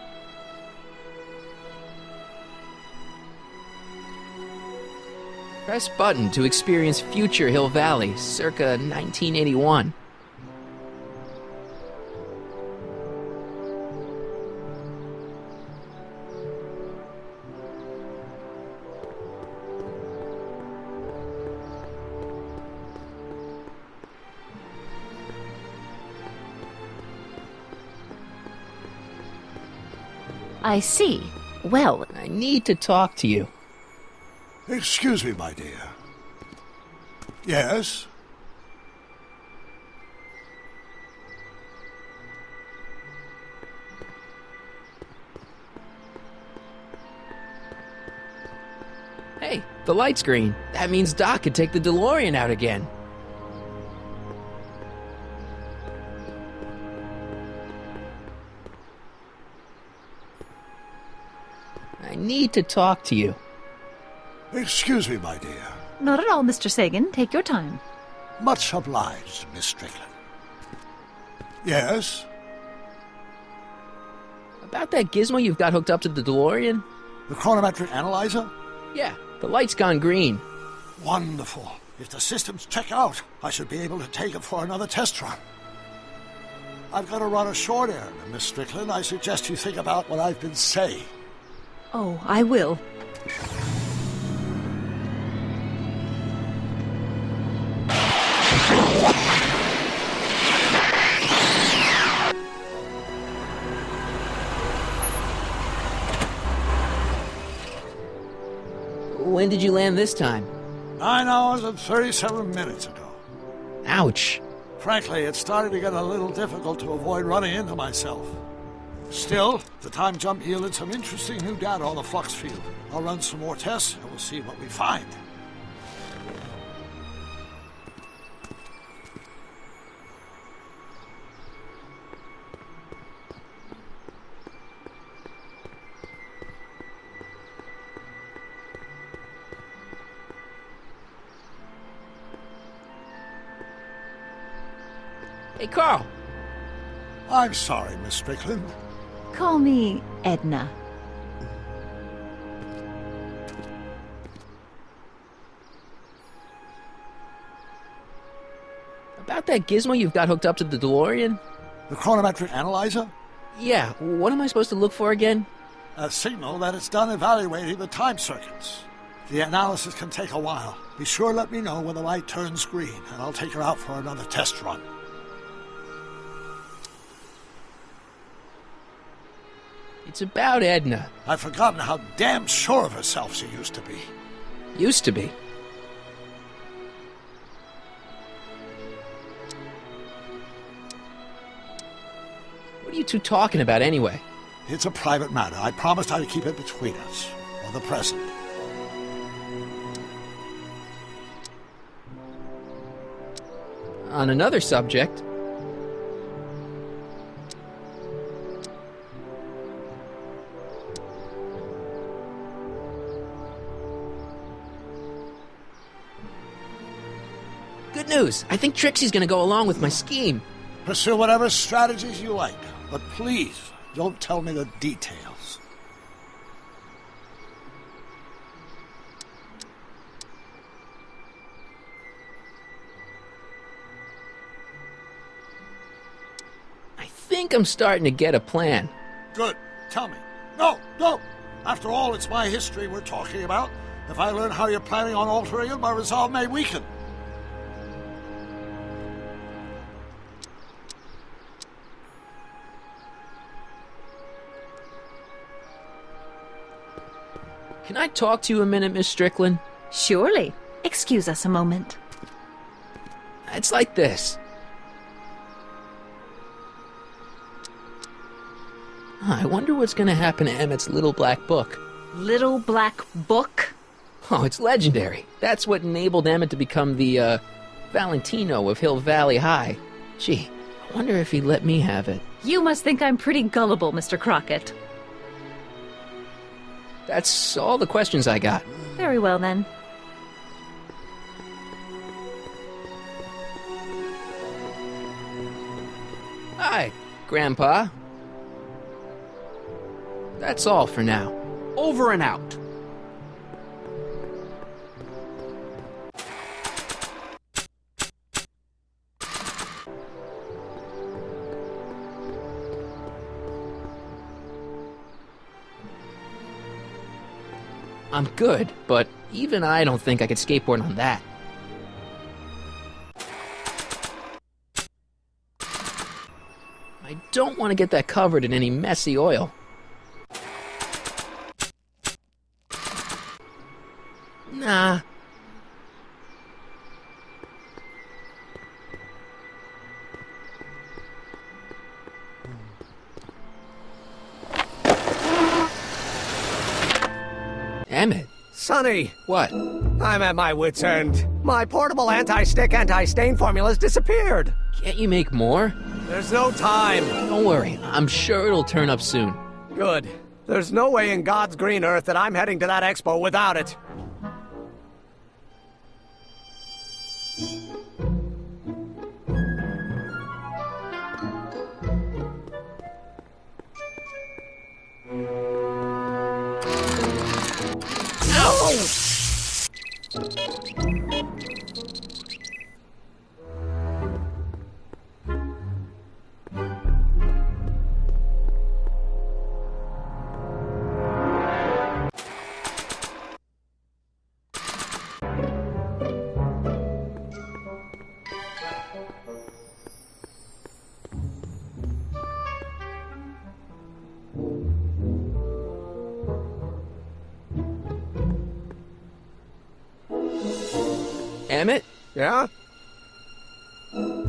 Press button to experience future Hill Valley, circa 1981. I see. Well, I need to talk to you. Excuse me, my dear. Yes? Hey, the light's green. That means Doc could take the DeLorean out again. I need to talk to you. Excuse me, my dear. not at all, Mr. Sagan. Take your time. Much obliged, Miss Strickland. Yes? About that gizmo you've got hooked up to the DeLorean? The chronometric analyzer? Yeah, the light's gone green. Wonderful. If the systems check out, I should be able to take it for another test run. I've got to run a short errand, Miss Strickland. I suggest you think about what I've been saying. Oh, I will. When did you land this time? 9 hours and 37 minutes ago. Ouch. Frankly, it started to get a little difficult to avoid running into myself. Still, the time jump yielded some interesting new data on the flux field. I'll run some more tests, and we'll see what we find. Hey, Carl. I'm sorry, Miss Strickland. Call me Edna. About that gizmo you've got hooked up to the DeLorean? The chronometric analyzer? Yeah, what am I supposed to look for again? A signal that it's done evaluating the time circuits. The analysis can take a while. Be sure to let me know when the light turns green, and I'll take her out for another test run. It's about Edna. I've forgotten how damn sure of herself she used to be. Used to be. What are you two talking about anyway? It's a private matter. I promised I'd keep it between us, for the present. On another subject... Good news! I think Trixie's gonna go along with my scheme. Pursue whatever strategies you like, but please don't tell me the details. I think I'm starting to get a plan. Good. Tell me. No, no! After all, it's my history we're talking about. If I learn how you're planning on altering it, my resolve may weaken. Can I talk to you a minute, Miss Strickland? Surely. Excuse us a moment. It's like this. I wonder what's going to happen to Emmett's little black book. Little Black Book? Oh, it's legendary. That's what enabled Emmett to become the, Valentino of Hill Valley High. Gee, I wonder if he'd let me have it. You must think I'm pretty gullible, Mr. Crockett. That's all the questions I got. Very well, then. Hi, Grandpa. That's all for now. Over and out. I'm good, but even I don't think I could skateboard on that. I don't want to get that covered in any messy oil. Nah. Emmett. Sonny, What? I'm at my wit's end. My portable anti-stick, anti-stain formula's disappeared. Can't you make more? There's no time. Don't worry, I'm sure it'll turn up soon. Good. There's no way in God's green earth that I'm heading to that expo without it. Emmett? Yeah? You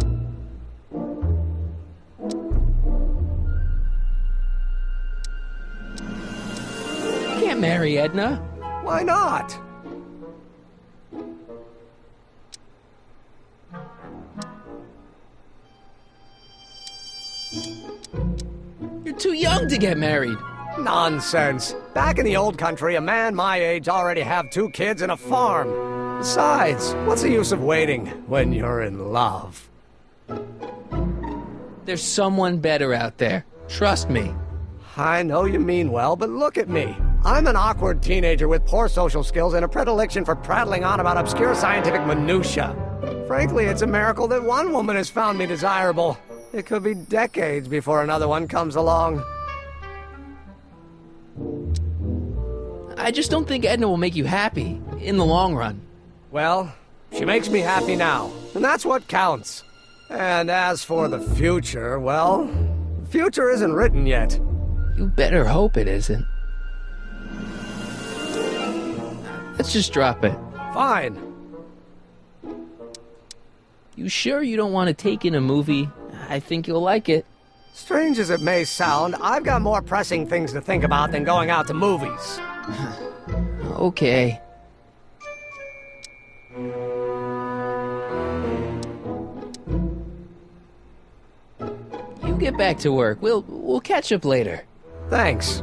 can't marry Edna. Why not? You're too young to get married. Nonsense. Back in the old country, a man my age already have 2 kids and a farm. Besides, what's the use of waiting when you're in love? There's someone better out there. Trust me. I know you mean well, but look at me. I'm an awkward teenager with poor social skills and a predilection for prattling on about obscure scientific minutiae. Frankly, it's a miracle that one woman has found me desirable. It could be decades before another one comes along. I just don't think Edna will make you happy in the long run. Well, she makes me happy now, and that's what counts. And as for the future, well, the future isn't written yet. You better hope it isn't. Let's just drop it. Fine. You sure you don't want to take in a movie? I think you'll like it. Strange as it may sound, I've got more pressing things to think about than going out to movies. Okay. You get back to work. We'll catch up later. Thanks.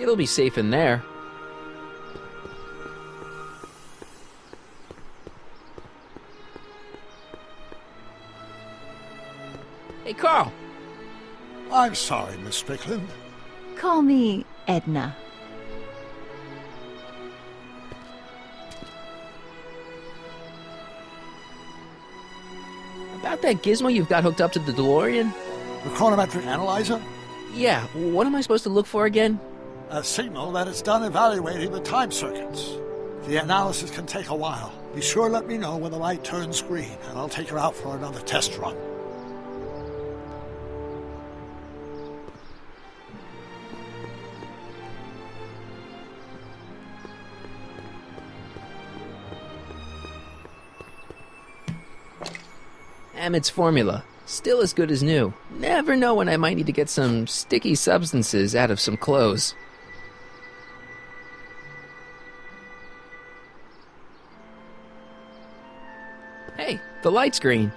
It'll be safe in there. Hey, Carl! I'm sorry, Miss Strickland. Call me Edna. About that gizmo you've got hooked up to the DeLorean? The chronometric analyzer? Yeah, what am I supposed to look for again? A signal that it's done evaluating the time circuits. The analysis can take a while. Be sure to let me know when the light turns green, and I'll take her out for another test run. Amid's formula. Still as good as new. Never know when I might need to get some sticky substances out of some clothes. Hey, the light's green.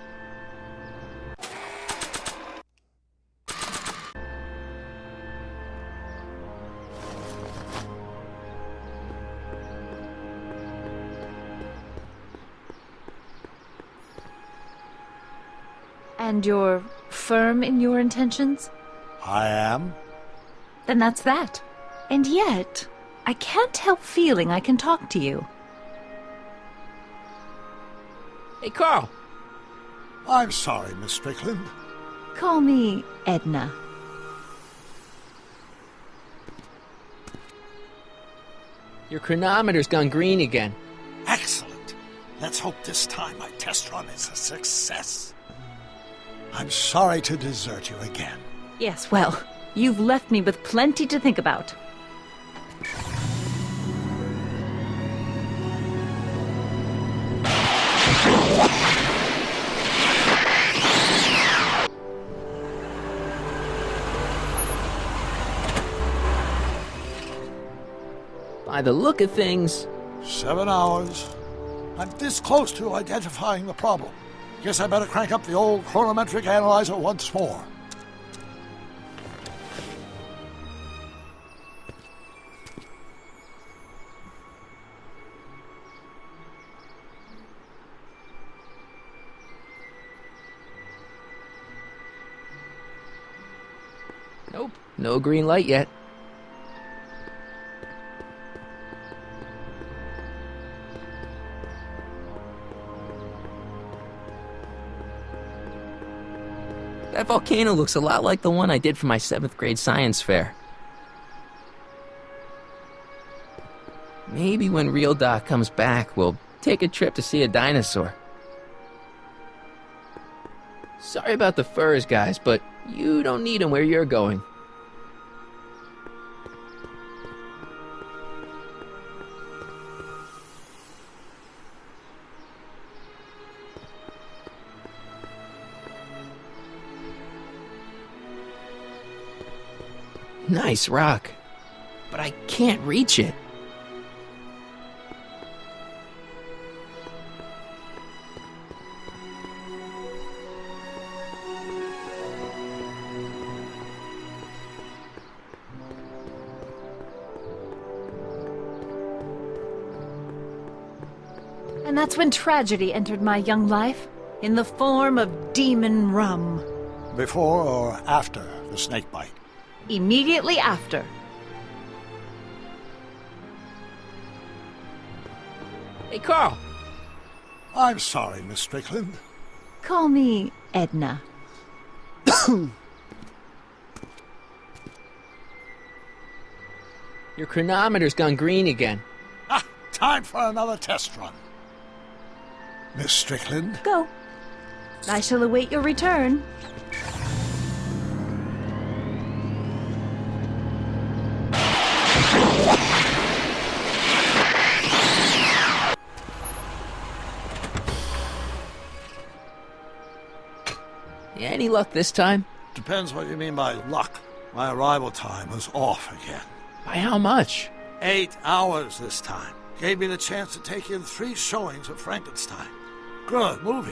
And you're firm in your intentions? I am. Then that's that. And yet, I can't help feeling I can talk to you. Hey, Carl! I'm sorry, Miss Strickland. Call me Edna. Your chronometer's gone green again. Excellent. Let's hope this time my test run is a success. I'm sorry to desert you again. Yes, well, you've left me with plenty to think about. By the look of things... 7 hours. I'm this close to identifying the problem. Guess I better crank up the old chronometric analyzer once more. Nope, no green light yet. That volcano looks a lot like the one I did for my 7th grade science fair. Maybe when Real Doc comes back, we'll take a trip to see a dinosaur. Sorry about the furs, guys, but you don't need them where you're going. Nice rock, but I can't reach it. And that's when tragedy entered my young life, in the form of demon rum. Before or after the snake bite? Immediately after. Hey, Carl! I'm sorry, Miss Strickland. Call me Edna. Your chronometer's gone green again. Ah, time for another test run. Miss Strickland? Go. I shall await your return. Any luck this time? Depends what you mean by luck. My arrival time was off again. By how much? 8 hours this time. Gave me the chance to take in 3 showings of Frankenstein. Good movie.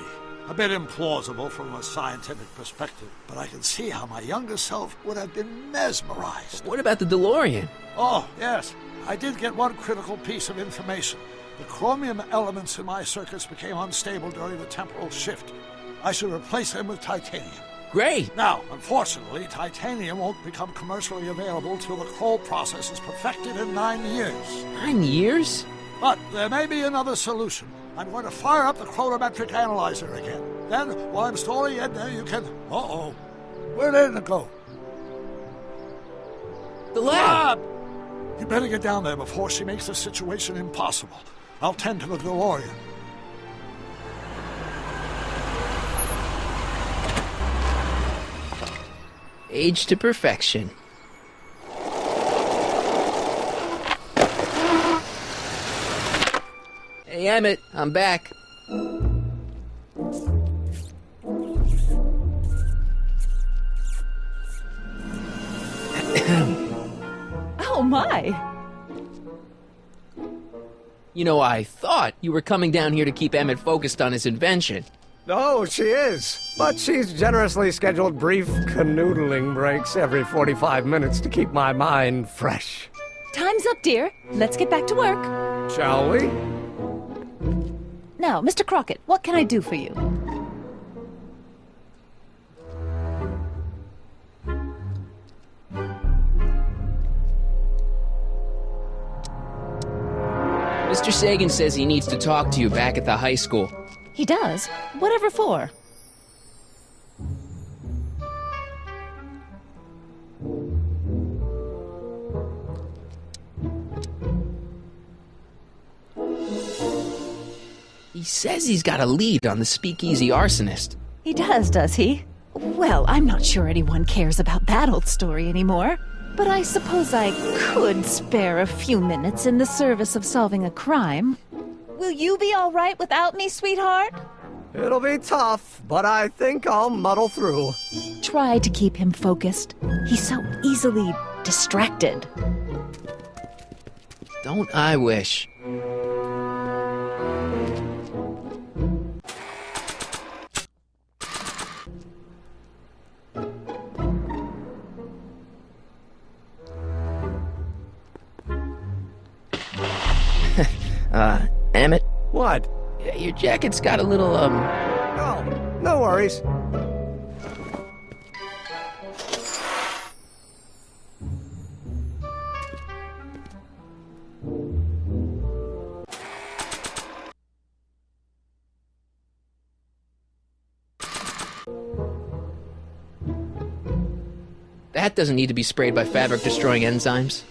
A bit implausible from a scientific perspective, but I can see how my younger self would have been mesmerized. What about the DeLorean? Oh, yes. I did get one critical piece of information. The chromium elements in my circuits became unstable during the temporal shift. I should replace them with titanium. Great! Now, unfortunately, titanium won't become commercially available till the Kroll process is perfected in 9 years. 9 years? But there may be another solution. I'm going to fire up the chronometric analyzer again. Then, while I'm stalling Edna, you can... Uh-oh. Where did Edna go? The lab! You better get down there before she makes the situation impossible. I'll tend to the DeLorean. Age to perfection. Hey, Emmett, I'm back. Oh my! You know, I thought you were coming down here to keep Emmett focused on his invention. No, she is. But she's generously scheduled brief canoodling breaks every 45 minutes to keep my mind fresh. Time's up, dear. Let's get back to work. Shall we? Now, Mr. Crockett, what can I do for you? Mr. Sagan says he needs to talk to you back at the high school. He does? Whatever for? He says he's got a lead on the speakeasy arsonist. He does he? Well, I'm not sure anyone cares about that old story anymore. But I suppose I could spare a few minutes in the service of solving a crime. Will you be all right without me, sweetheart? It'll be tough, but I think I'll muddle through. Try to keep him focused. He's so easily distracted. Don't I wish? Emmett? What? Your jacket's got a little, Oh, no worries. That doesn't need to be sprayed by fabric-destroying enzymes.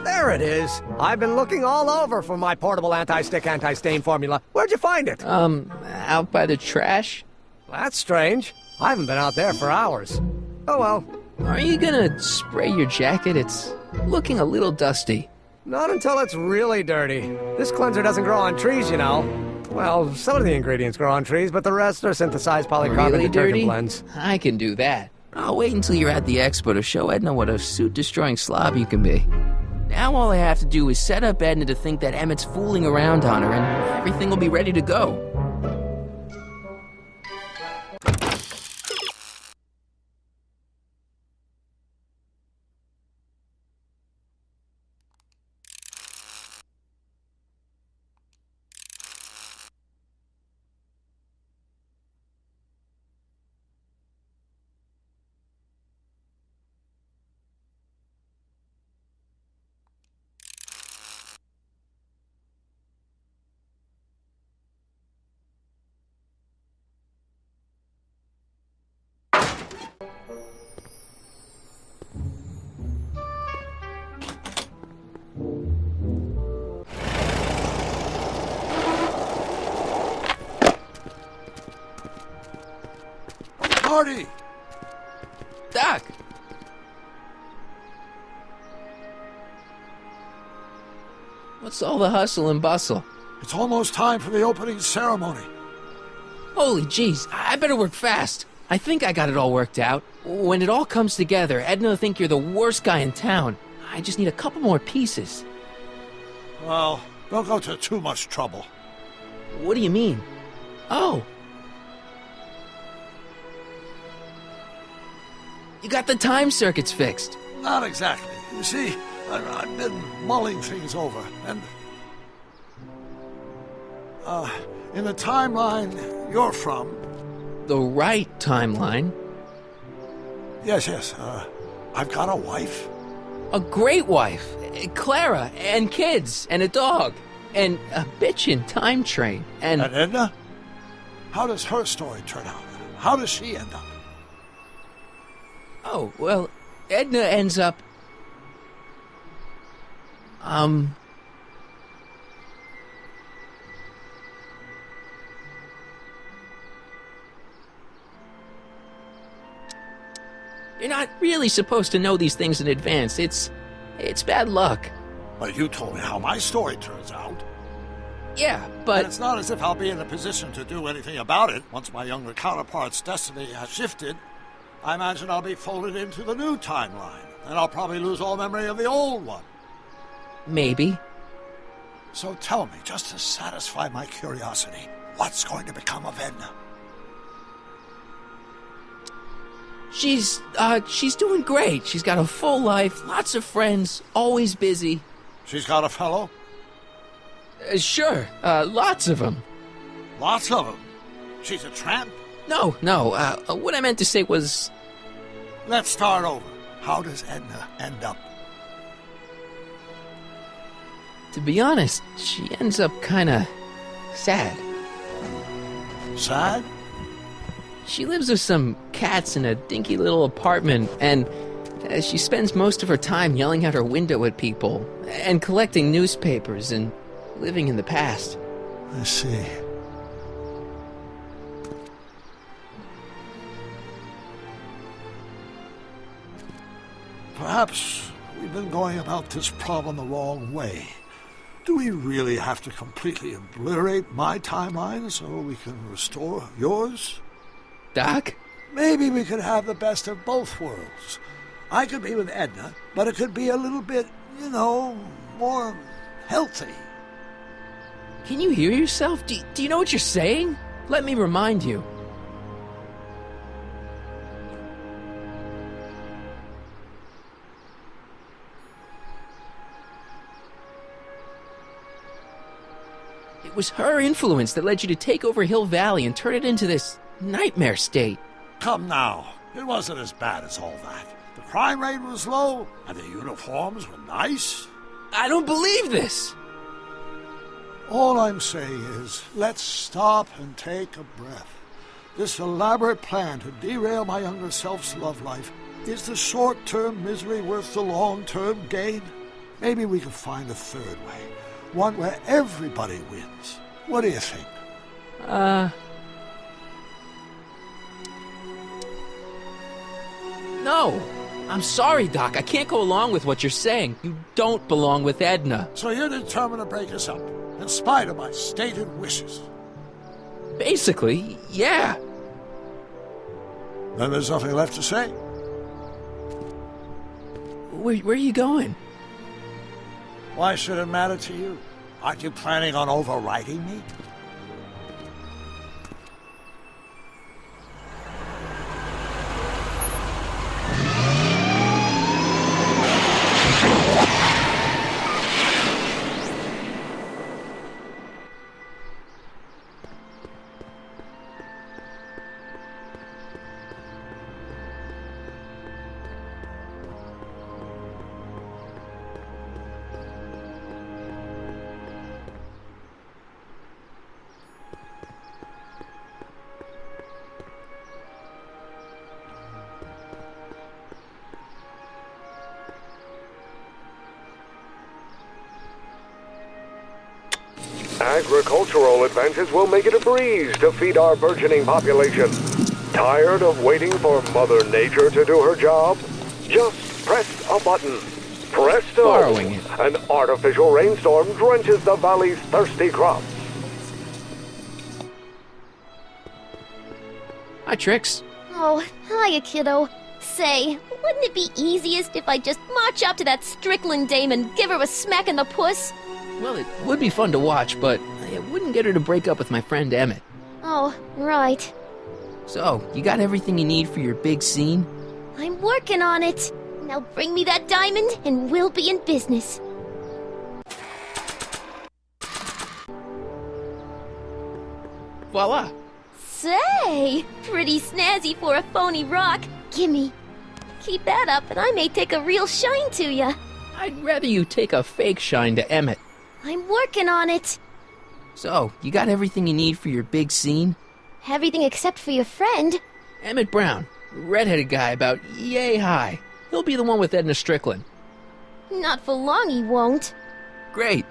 There it is. I've been looking all over for my portable anti-stick, anti-stain formula. Where'd you find it? Out by the trash? That's strange. I haven't been out there for hours. Oh well. Are you gonna spray your jacket? It's looking a little dusty. Not until it's really dirty. This cleanser doesn't grow on trees, you know. Well, some of the ingredients grow on trees, but the rest are synthesized polycarbonate Really detergent dirty? blends. I can do that. I'll wait until you're at the expo to show Edna what a suit-destroying slob you can be. Now all I have to do is set up Edna to think that Emmett's fooling around on her, and everything will be ready to go. Marty! Doc! What's all the hustle and bustle? It's almost time for the opening ceremony. Holy jeez, I better work fast. I think I got it all worked out. When it all comes together, Edna will think you're the worst guy in town. I just need a couple more pieces. Well, don't go to too much trouble. What do you mean? Oh. You got the time circuits fixed. Not exactly. You see, I've been mulling things over, and... in the timeline you're from... The right timeline? Yes, I've got a wife. A great wife. Clara, and kids, and a dog. And a bitchin' time train, And Edna? How does her story turn out? How does she end up? Oh, well, Edna ends up... You're not really supposed to know these things in advance. It's bad luck. But you told me how my story turns out. Yeah, And but... it's not as if I'll be in a position to do anything about it once my younger counterpart's destiny has shifted. I imagine I'll be folded into the new timeline, and I'll probably lose all memory of the old one. Maybe. So tell me, just to satisfy my curiosity, what's going to become of Edna? She's doing great. She's got a full life, lots of friends, always busy. She's got a fellow? Sure, lots of them. Lots of them. She's a tramp? No, what I meant to say was... Let's start over. How does Edna end up? To be honest, she ends up kinda... sad. Sad? She lives with some cats in a dinky little apartment, and she spends most of her time yelling out her window at people, and collecting newspapers, and living in the past. I see. Perhaps we've been going about this problem the wrong way. Do we really have to completely obliterate my timeline so we can restore yours? Doc? Maybe we could have the best of both worlds. I could be with Edna, but it could be a little bit, more healthy. Can you hear yourself? Do you know what you're saying? Let me remind you. It was her influence that led you to take over Hill Valley and turn it into this nightmare state. Come now, it wasn't as bad as all that. The crime rate was low, and the uniforms were nice. I don't believe this! All I'm saying is, let's stop and take a breath. This elaborate plan to derail my younger self's love life, is the short-term misery worth the long-term gain? Maybe we could find a third way. One where everybody wins. What do you think? No. I'm sorry, Doc. I can't go along with what you're saying. You don't belong with Edna. So you're determined to break us up, in spite of my stated wishes? Basically, yeah. Then there's nothing left to say. Where are you going? Why should it matter to you? Aren't you planning on overriding me? Agricultural advances will make it a breeze to feed our burgeoning population. Tired of waiting for Mother Nature to do her job? Just press a button. Presto! Borrowing it. An artificial rainstorm drenches the valley's thirsty crops. Hi, Trix. Oh, hiya, kiddo. Say, wouldn't it be easiest if I just march up to that Strickland dame and give her a smack in the puss? Well, it would be fun to watch, but it wouldn't get her to break up with my friend Emmett. Oh, right. So, you got everything you need for your big scene? I'm working on it. Now bring me that diamond and we'll be in business. Voila! Say, pretty snazzy for a phony rock. Gimme. Keep that up and I may take a real shine to ya. I'd rather you take a fake shine to Emmett. I'm working on it. So, you got everything you need for your big scene? Everything except for your friend. Emmett Brown, redheaded guy about yay high. He'll be the one with Edna Strickland. Not for long he won't. Great.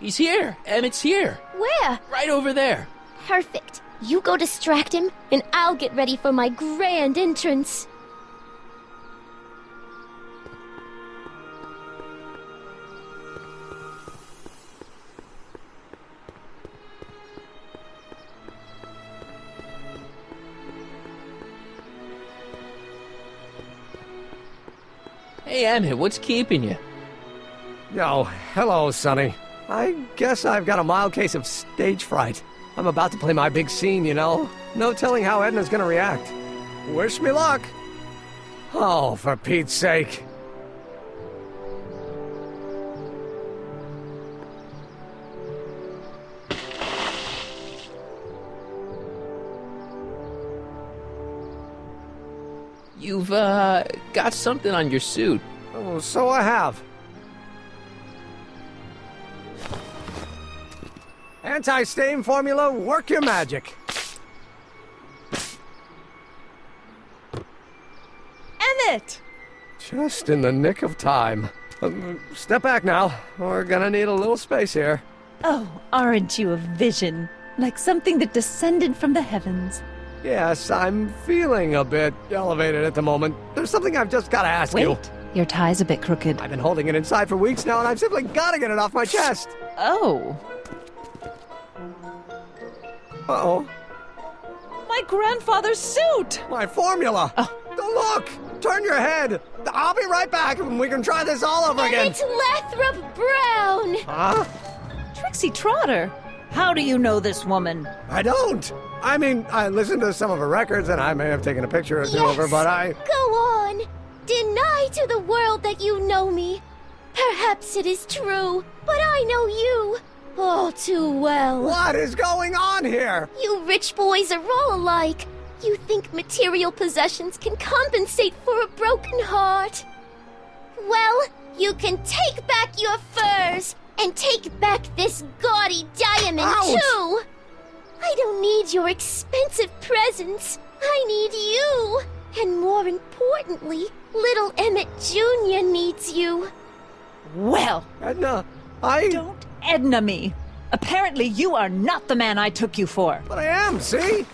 He's here! Emmett's here! Where? Right over there! Perfect. You go distract him, and I'll get ready for my grand entrance. Hey, Emmett, what's keeping you? Yo, hello, Sonny. I guess I've got a mild case of stage fright. I'm about to play my big scene, you know? No telling how Edna's gonna react. Wish me luck! Oh, for Pete's sake. You've, got something on your suit. Oh, so I have. Anti-stain formula, work your magic. Emmett! Just in the nick of time. Step back now. We're gonna need a little space here. Oh, aren't you a vision? Like something that descended from the heavens. Yes, I'm feeling a bit elevated at the moment. There's something I've just gotta ask you. Wait, your tie's a bit crooked. I've been holding it inside for weeks now, and I've simply gotta get it off my chest. Oh. Uh-oh. My grandfather's suit! My formula! Look! Turn your head! I'll be right back, and we can try this all over again. It's Lathrop Brown! Huh? Trixie Trotter! How do you know this woman? I don't! I mean, I listened to some of her records, and I may have taken a picture or two of her, but I... Go on! Deny to the world that you know me. Perhaps it is true, but I know you. Oh, too well. What is going on here? You rich boys are all alike. You think material possessions can compensate for a broken heart. Well, you can take back your furs and take back this gaudy diamond, Ouch! too. I don't need your expensive presents. I need you. And more importantly, little Emmett Jr. needs you. Well, Edna, I... don't Edna me. Apparently you are not the man I took you for. But I am, see?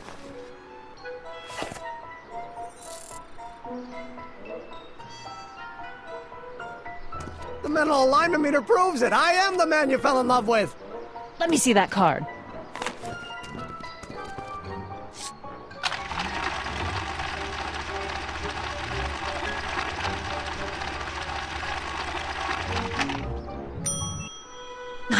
The mental alignment meter proves it. I am the man you fell in love with. Let me see that card.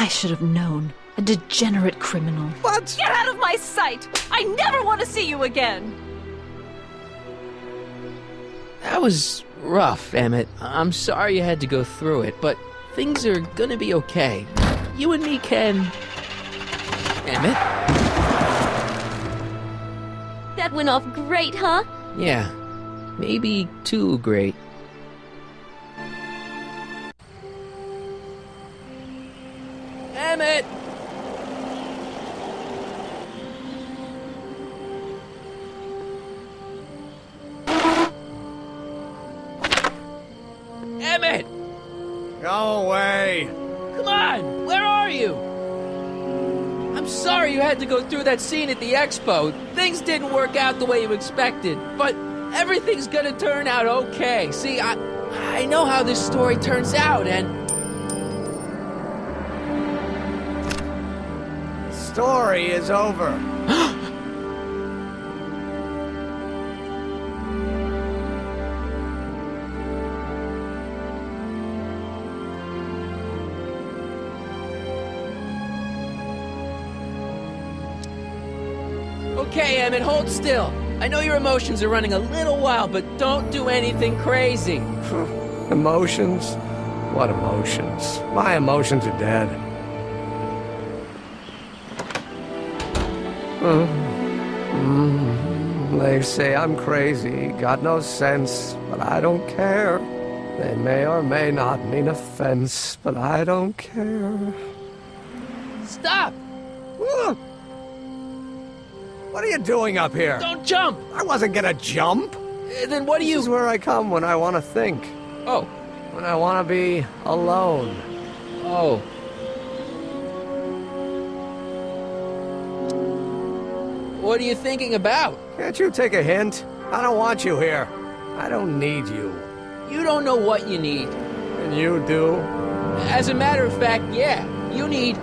I should have known. A degenerate criminal. What? Get out of my sight! I never want to see you again! That was rough, Emmett. I'm sorry you had to go through it, but things are gonna be okay. You and me can... Emmett? That went off great, huh? Yeah, maybe too great. Emmett! Emmett! Go away. Come on! Where are you? I'm sorry you had to go through that scene at the expo. Things didn't work out the way you expected, but everything's gonna turn out okay. See, I know how this story turns out, and... Story is over. Okay, Emmett, hold still. I know your emotions are running a little wild, but don't do anything crazy. Emotions? What emotions? My emotions are dead. They say I'm crazy, got no sense, but I don't care. They may or may not mean offense, but I don't care. Stop! What are you doing up here? Don't jump! I wasn't gonna jump. Then what do you... This is where I come when I want to think. Oh. When I want to be alone. Oh. What are you thinking about? Can't you take a hint? I don't want you here. I don't need you. You don't know what you need. And you do? As a matter of fact, yeah. You need...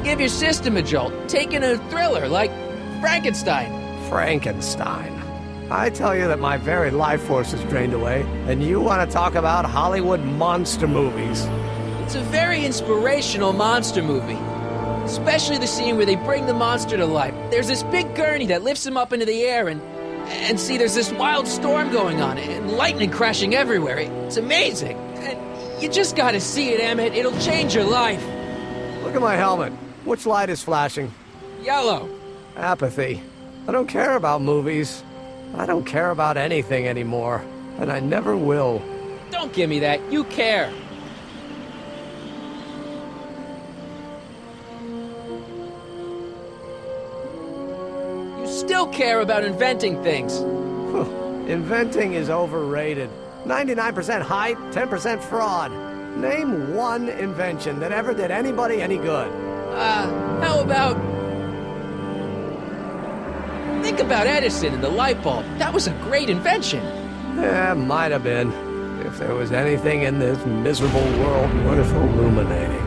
give your system a jolt, taking a thriller like Frankenstein. Frankenstein. I tell you that my very life force is drained away, and you want to talk about Hollywood monster movies. It's a very inspirational monster movie. Especially the scene where they bring the monster to life. There's this big gurney that lifts him up into the air, and see, there's this wild storm going on, and lightning crashing everywhere. It's amazing. And you just gotta see it, Emmett. It'll change your life. Look at my helmet. Which light is flashing? Yellow. Apathy. I don't care about movies. I don't care about anything anymore. And I never will. Don't give me that. You care. You still care about inventing things. Inventing is overrated. 99% hype, 10% fraud. Name one invention that ever did anybody any good. How about... Think about Edison and the light bulb. That was a great invention. Yeah, might have been. If there was anything in this miserable world worth illuminating.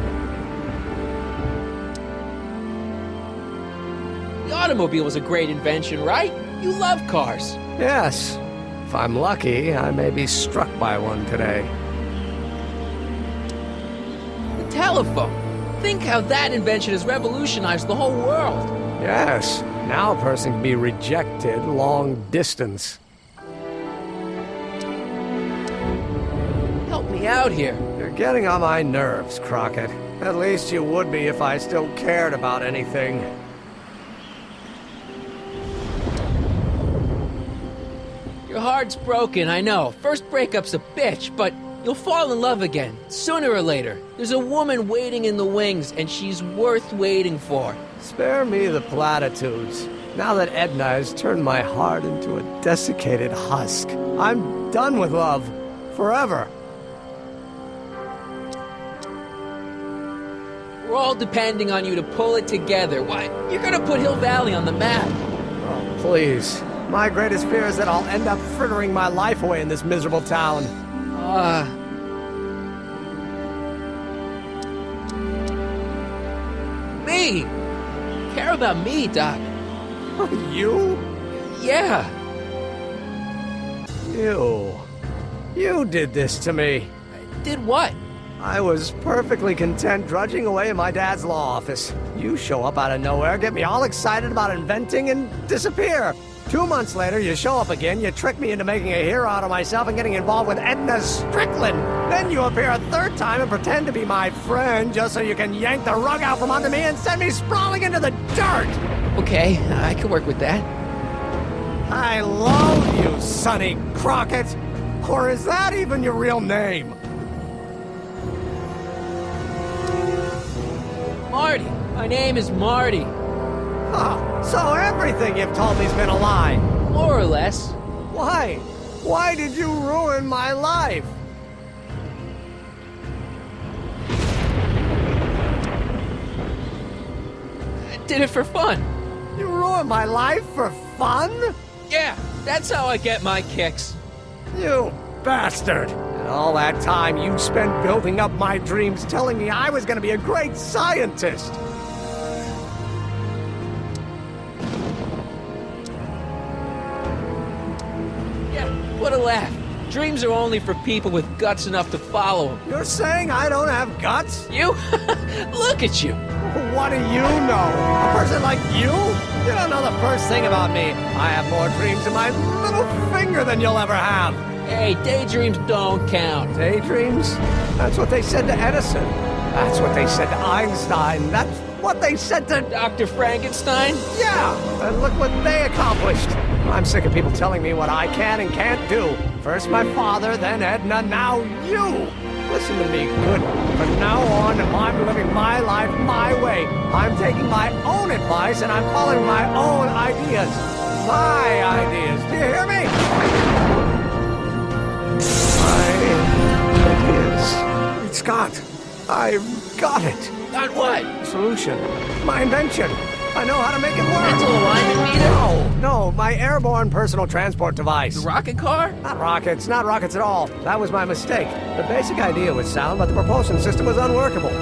The automobile was a great invention, right? You love cars. Yes. If I'm lucky, I may be struck by one today. The telephone. Think how that invention has revolutionized the whole world. Yes. Now a person can be rejected long distance. Help me out here. You're getting on my nerves, Crockett. At least you would be if I still cared about anything. Your heart's broken, I know. First breakup's a bitch, but you'll fall in love again, sooner or later. There's a woman waiting in the wings, and she's worth waiting for. Spare me the platitudes. Now that Edna has turned my heart into a desiccated husk, I'm done with love. Forever. We're all depending on you to pull it together. Why, you're gonna put Hill Valley on the map. Oh, please. My greatest fear is that I'll end up frittering my life away in this miserable town. Me! Care about me, Doc. You? Yeah. You did this to me. Did what? I was perfectly content drudging away in my dad's law office. You show up out of nowhere, get me all excited about inventing, and disappear. 2 months later, you show up again, you trick me into making a hero out of myself and getting involved with Edna Strickland. Then you appear a third time and pretend to be my friend just so you can yank the rug out from under me and send me sprawling into the dirt. Okay, I can work with that. I loathe you, Sonny Crockett. Or is that even your real name? Marty. My name is Marty. Oh, so everything you've told me's been a lie. More or less. Why? Why did you ruin my life? I did it for fun. You ruined my life for fun? Yeah, that's how I get my kicks. You bastard! And all that time you spent building up my dreams, telling me I was gonna be a great scientist. Yeah, what a laugh. Dreams are only for people with guts enough to follow them. You're saying I don't have guts? You? Look at you. What do you know? A person like you? You don't know the first thing about me. I have more dreams in my little finger than you'll ever have. Hey, daydreams don't count. Daydreams? That's what they said to Edison. That's what they said to Einstein. That's what they said to... Dr. Frankenstein? Yeah, and look what they accomplished. I'm sick of people telling me what I can and can't do. First my father, then Edna, now you. Listen to me good. From now on, I'm living my life my way. I'm taking my own advice and I'm following my own ideas. My ideas. Do you hear me? My ideas. Scott, I've got it. Got what? Solution. My invention. I know how to make it work. Mental alignment meter? No, my airborne personal transport device. The rocket car? Not rockets at all. That was my mistake. The basic idea was sound, but the propulsion system was unworkable.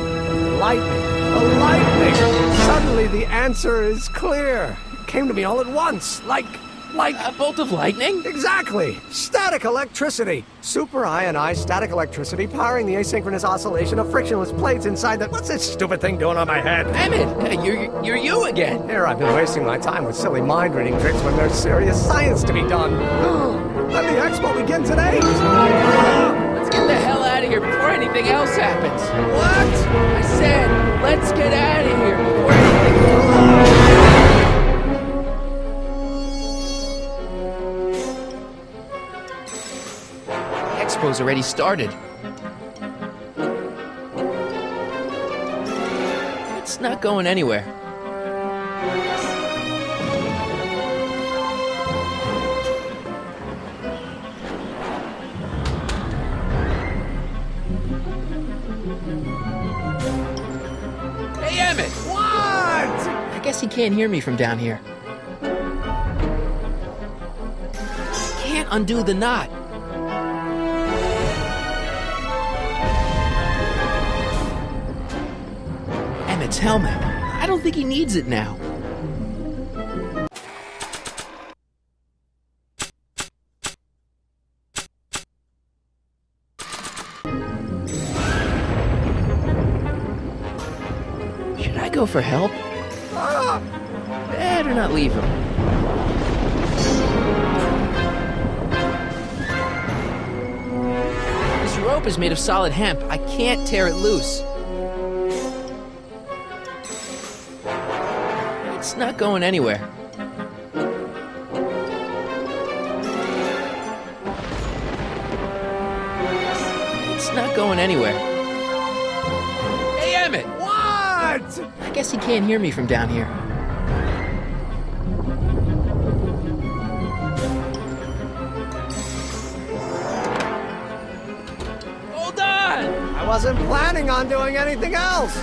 Lightning. Lightning! Suddenly the answer is clear. It came to me all at once, like... A bolt of lightning? Exactly! Static electricity! Super ionized static electricity powering the asynchronous oscillation of frictionless plates inside the... What's this stupid thing doing on my head? Emmett, you're you again. Here I've been wasting my time with silly mind-reading tricks when there's serious science to be done. Let the expo begin today! Let's get the hell out of here before anything else happens. What? I said, let's get out of here before anything... Expo's already started. It's not going anywhere. Hey, Emmett! What? I guess he can't hear me from down here. Can't undo the knot. Emmett's helmet. I don't think he needs it now. Should I go for help? Better not leave him. This rope is made of solid hemp. I can't tear it loose. It's not going anywhere. It's not going anywhere. Hey, Emmett! What? I guess he can't hear me from down here. Hold on! I wasn't planning on doing anything else.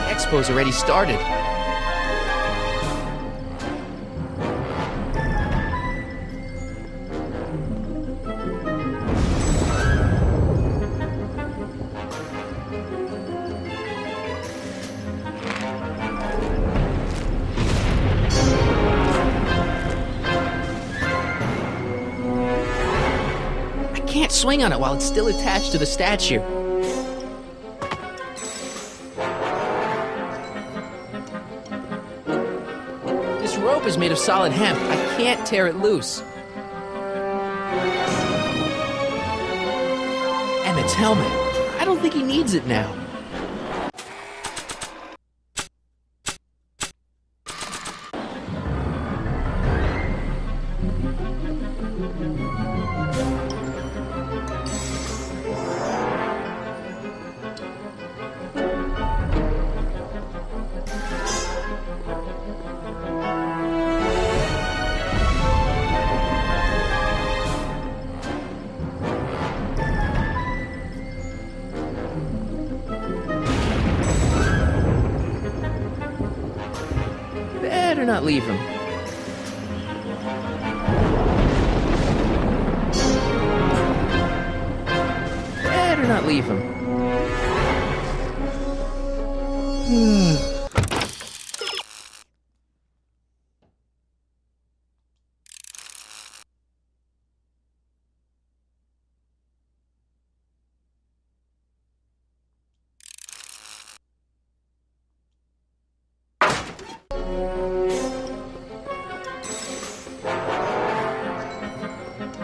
Expo's already started. I can't swing on it while it's still attached to the statue. This rope is made of solid hemp. I can't tear it loose. Emmett's helmet. I don't think he needs it now. not leave him. Better not leave him.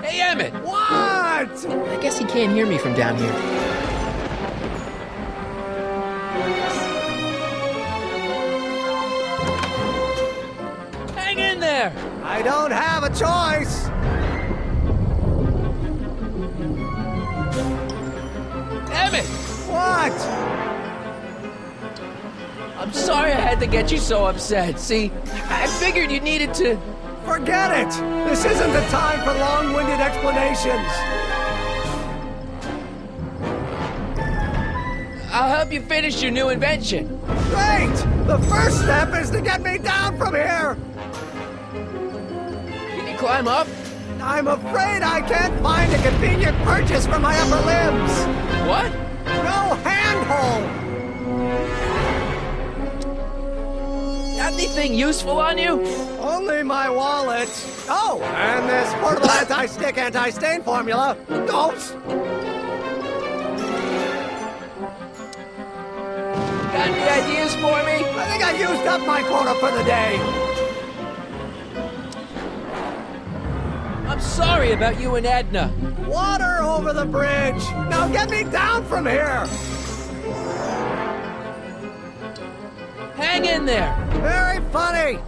Hey, Emmett! What? I guess he can't hear me from down here. Hang in there! I don't have a choice. Emmett! What? I'm sorry I had to get you so upset. See, I figured you needed to... Forget it. This isn't the time for long-winded explanations. I'll help you finish your new invention. Great! The first step is to get me down from here. Can you climb up? I'm afraid I can't find a convenient purchase for my upper limbs. What? No handhold. Got anything useful on you? Only my wallet. Oh, and this portable anti-stick, anti-stain formula. Oops. Got any ideas for me? I think I used up my quota for the day. I'm sorry about you and Edna. Water over the bridge. Now get me down from here. Hang in there. Very funny.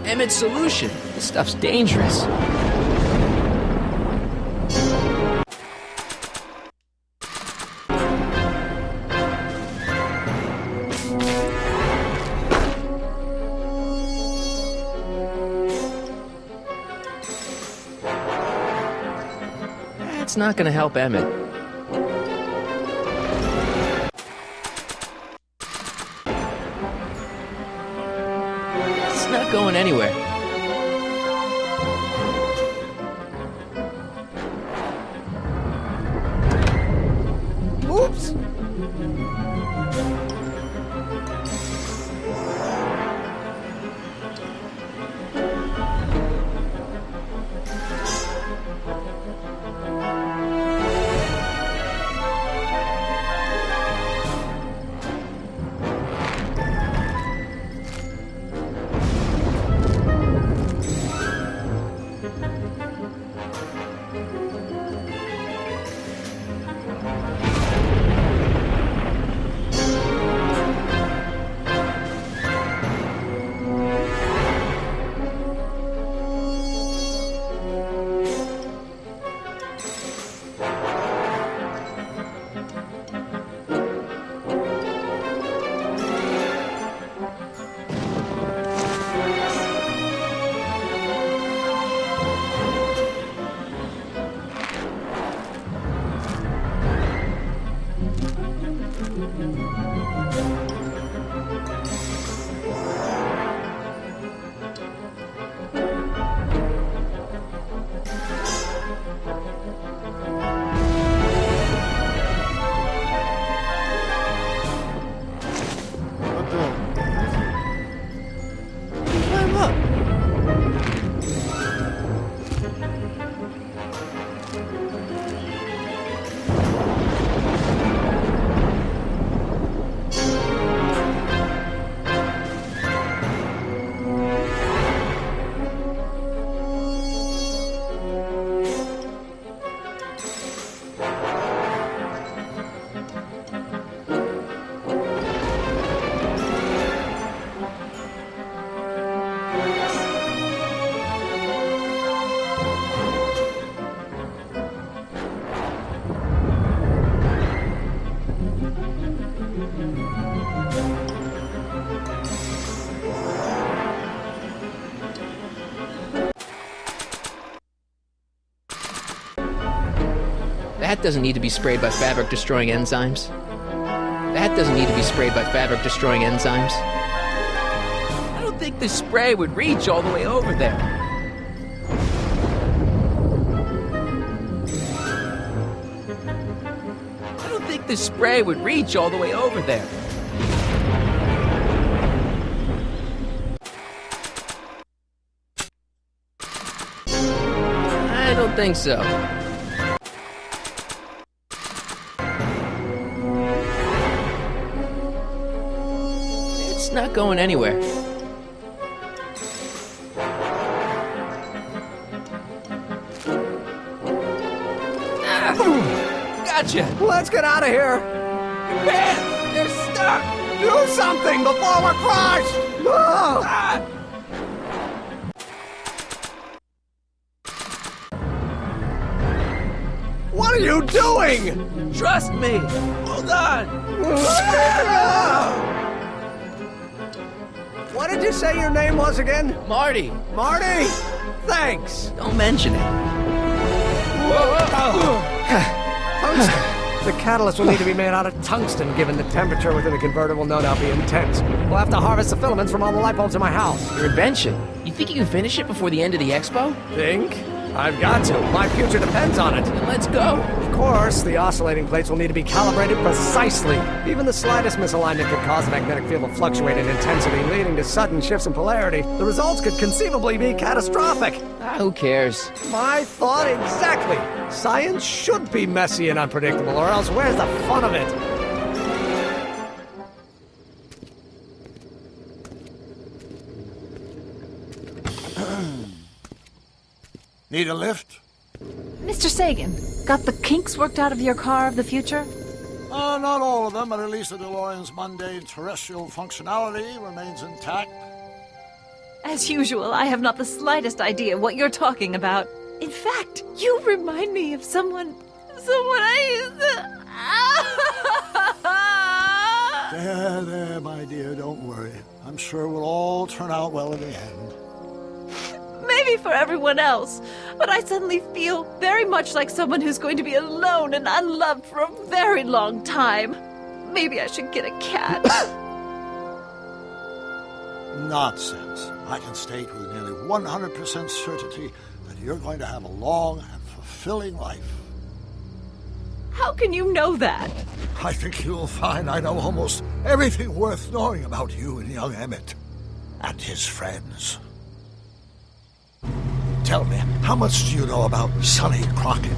Emmett's solution. This stuff's dangerous. That's not gonna help Emmett. It's not going anywhere. Oops. That doesn't need to be sprayed by fabric-destroying enzymes. That doesn't need to be sprayed by fabric-destroying enzymes. I don't think this spray would reach all the way over there. I don't think this spray would reach all the way over there. I don't think so. It's not going anywhere. Ah, gotcha! Let's get out of here! Man, they're stuck! Do something before we're crushed! Ah! What are you doing? Trust me! Hold on! What did you say your name was again? Marty! Marty! Thanks! Don't mention it. Tungsten. The catalyst will need to be made out of tungsten, given the temperature within the converter will no doubt be intense. We'll have to harvest the filaments from all the light bulbs in my house. Your invention. You think you can finish it before the end of the expo? Think? I've got to. My future depends on it. Then let's go. Of course, the oscillating plates will need to be calibrated precisely. Even the slightest misalignment could cause the magnetic field to fluctuate in intensity, leading to sudden shifts in polarity. The results could conceivably be catastrophic. Who cares? My thought exactly. Science should be messy and unpredictable, or else where's the fun of it? Need a lift? Mr. Sagan, got the kinks worked out of your car of the future? Not all of them, but at least the DeLorean's mundane terrestrial functionality remains intact. As usual, I have not the slightest idea what you're talking about. In fact, you remind me of someone I used to... There, my dear, don't worry. I'm sure we'll all turn out well in the end. Maybe for everyone else, but I suddenly feel very much like someone who's going to be alone and unloved for a very long time. Maybe I should get a cat. Nonsense. I can state with nearly 100% certainty that you're going to have a long and fulfilling life. How can you know that? I think you'll find I know almost everything worth knowing about you and young Emmett and his friends. Tell me, how much do you know about Sonny Crockett?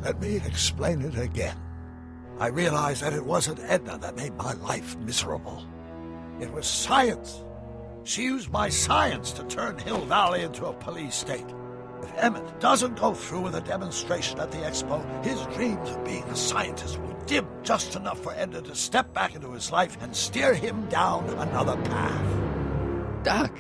Let me explain it again. I realized that it wasn't Edna that made my life miserable. It was science. She used my science to turn Hill Valley into a police state. If Emmett doesn't go through with a demonstration at the expo, his dreams of being a scientist will dim just enough for Edna to step back into his life and steer him down another path. Doc,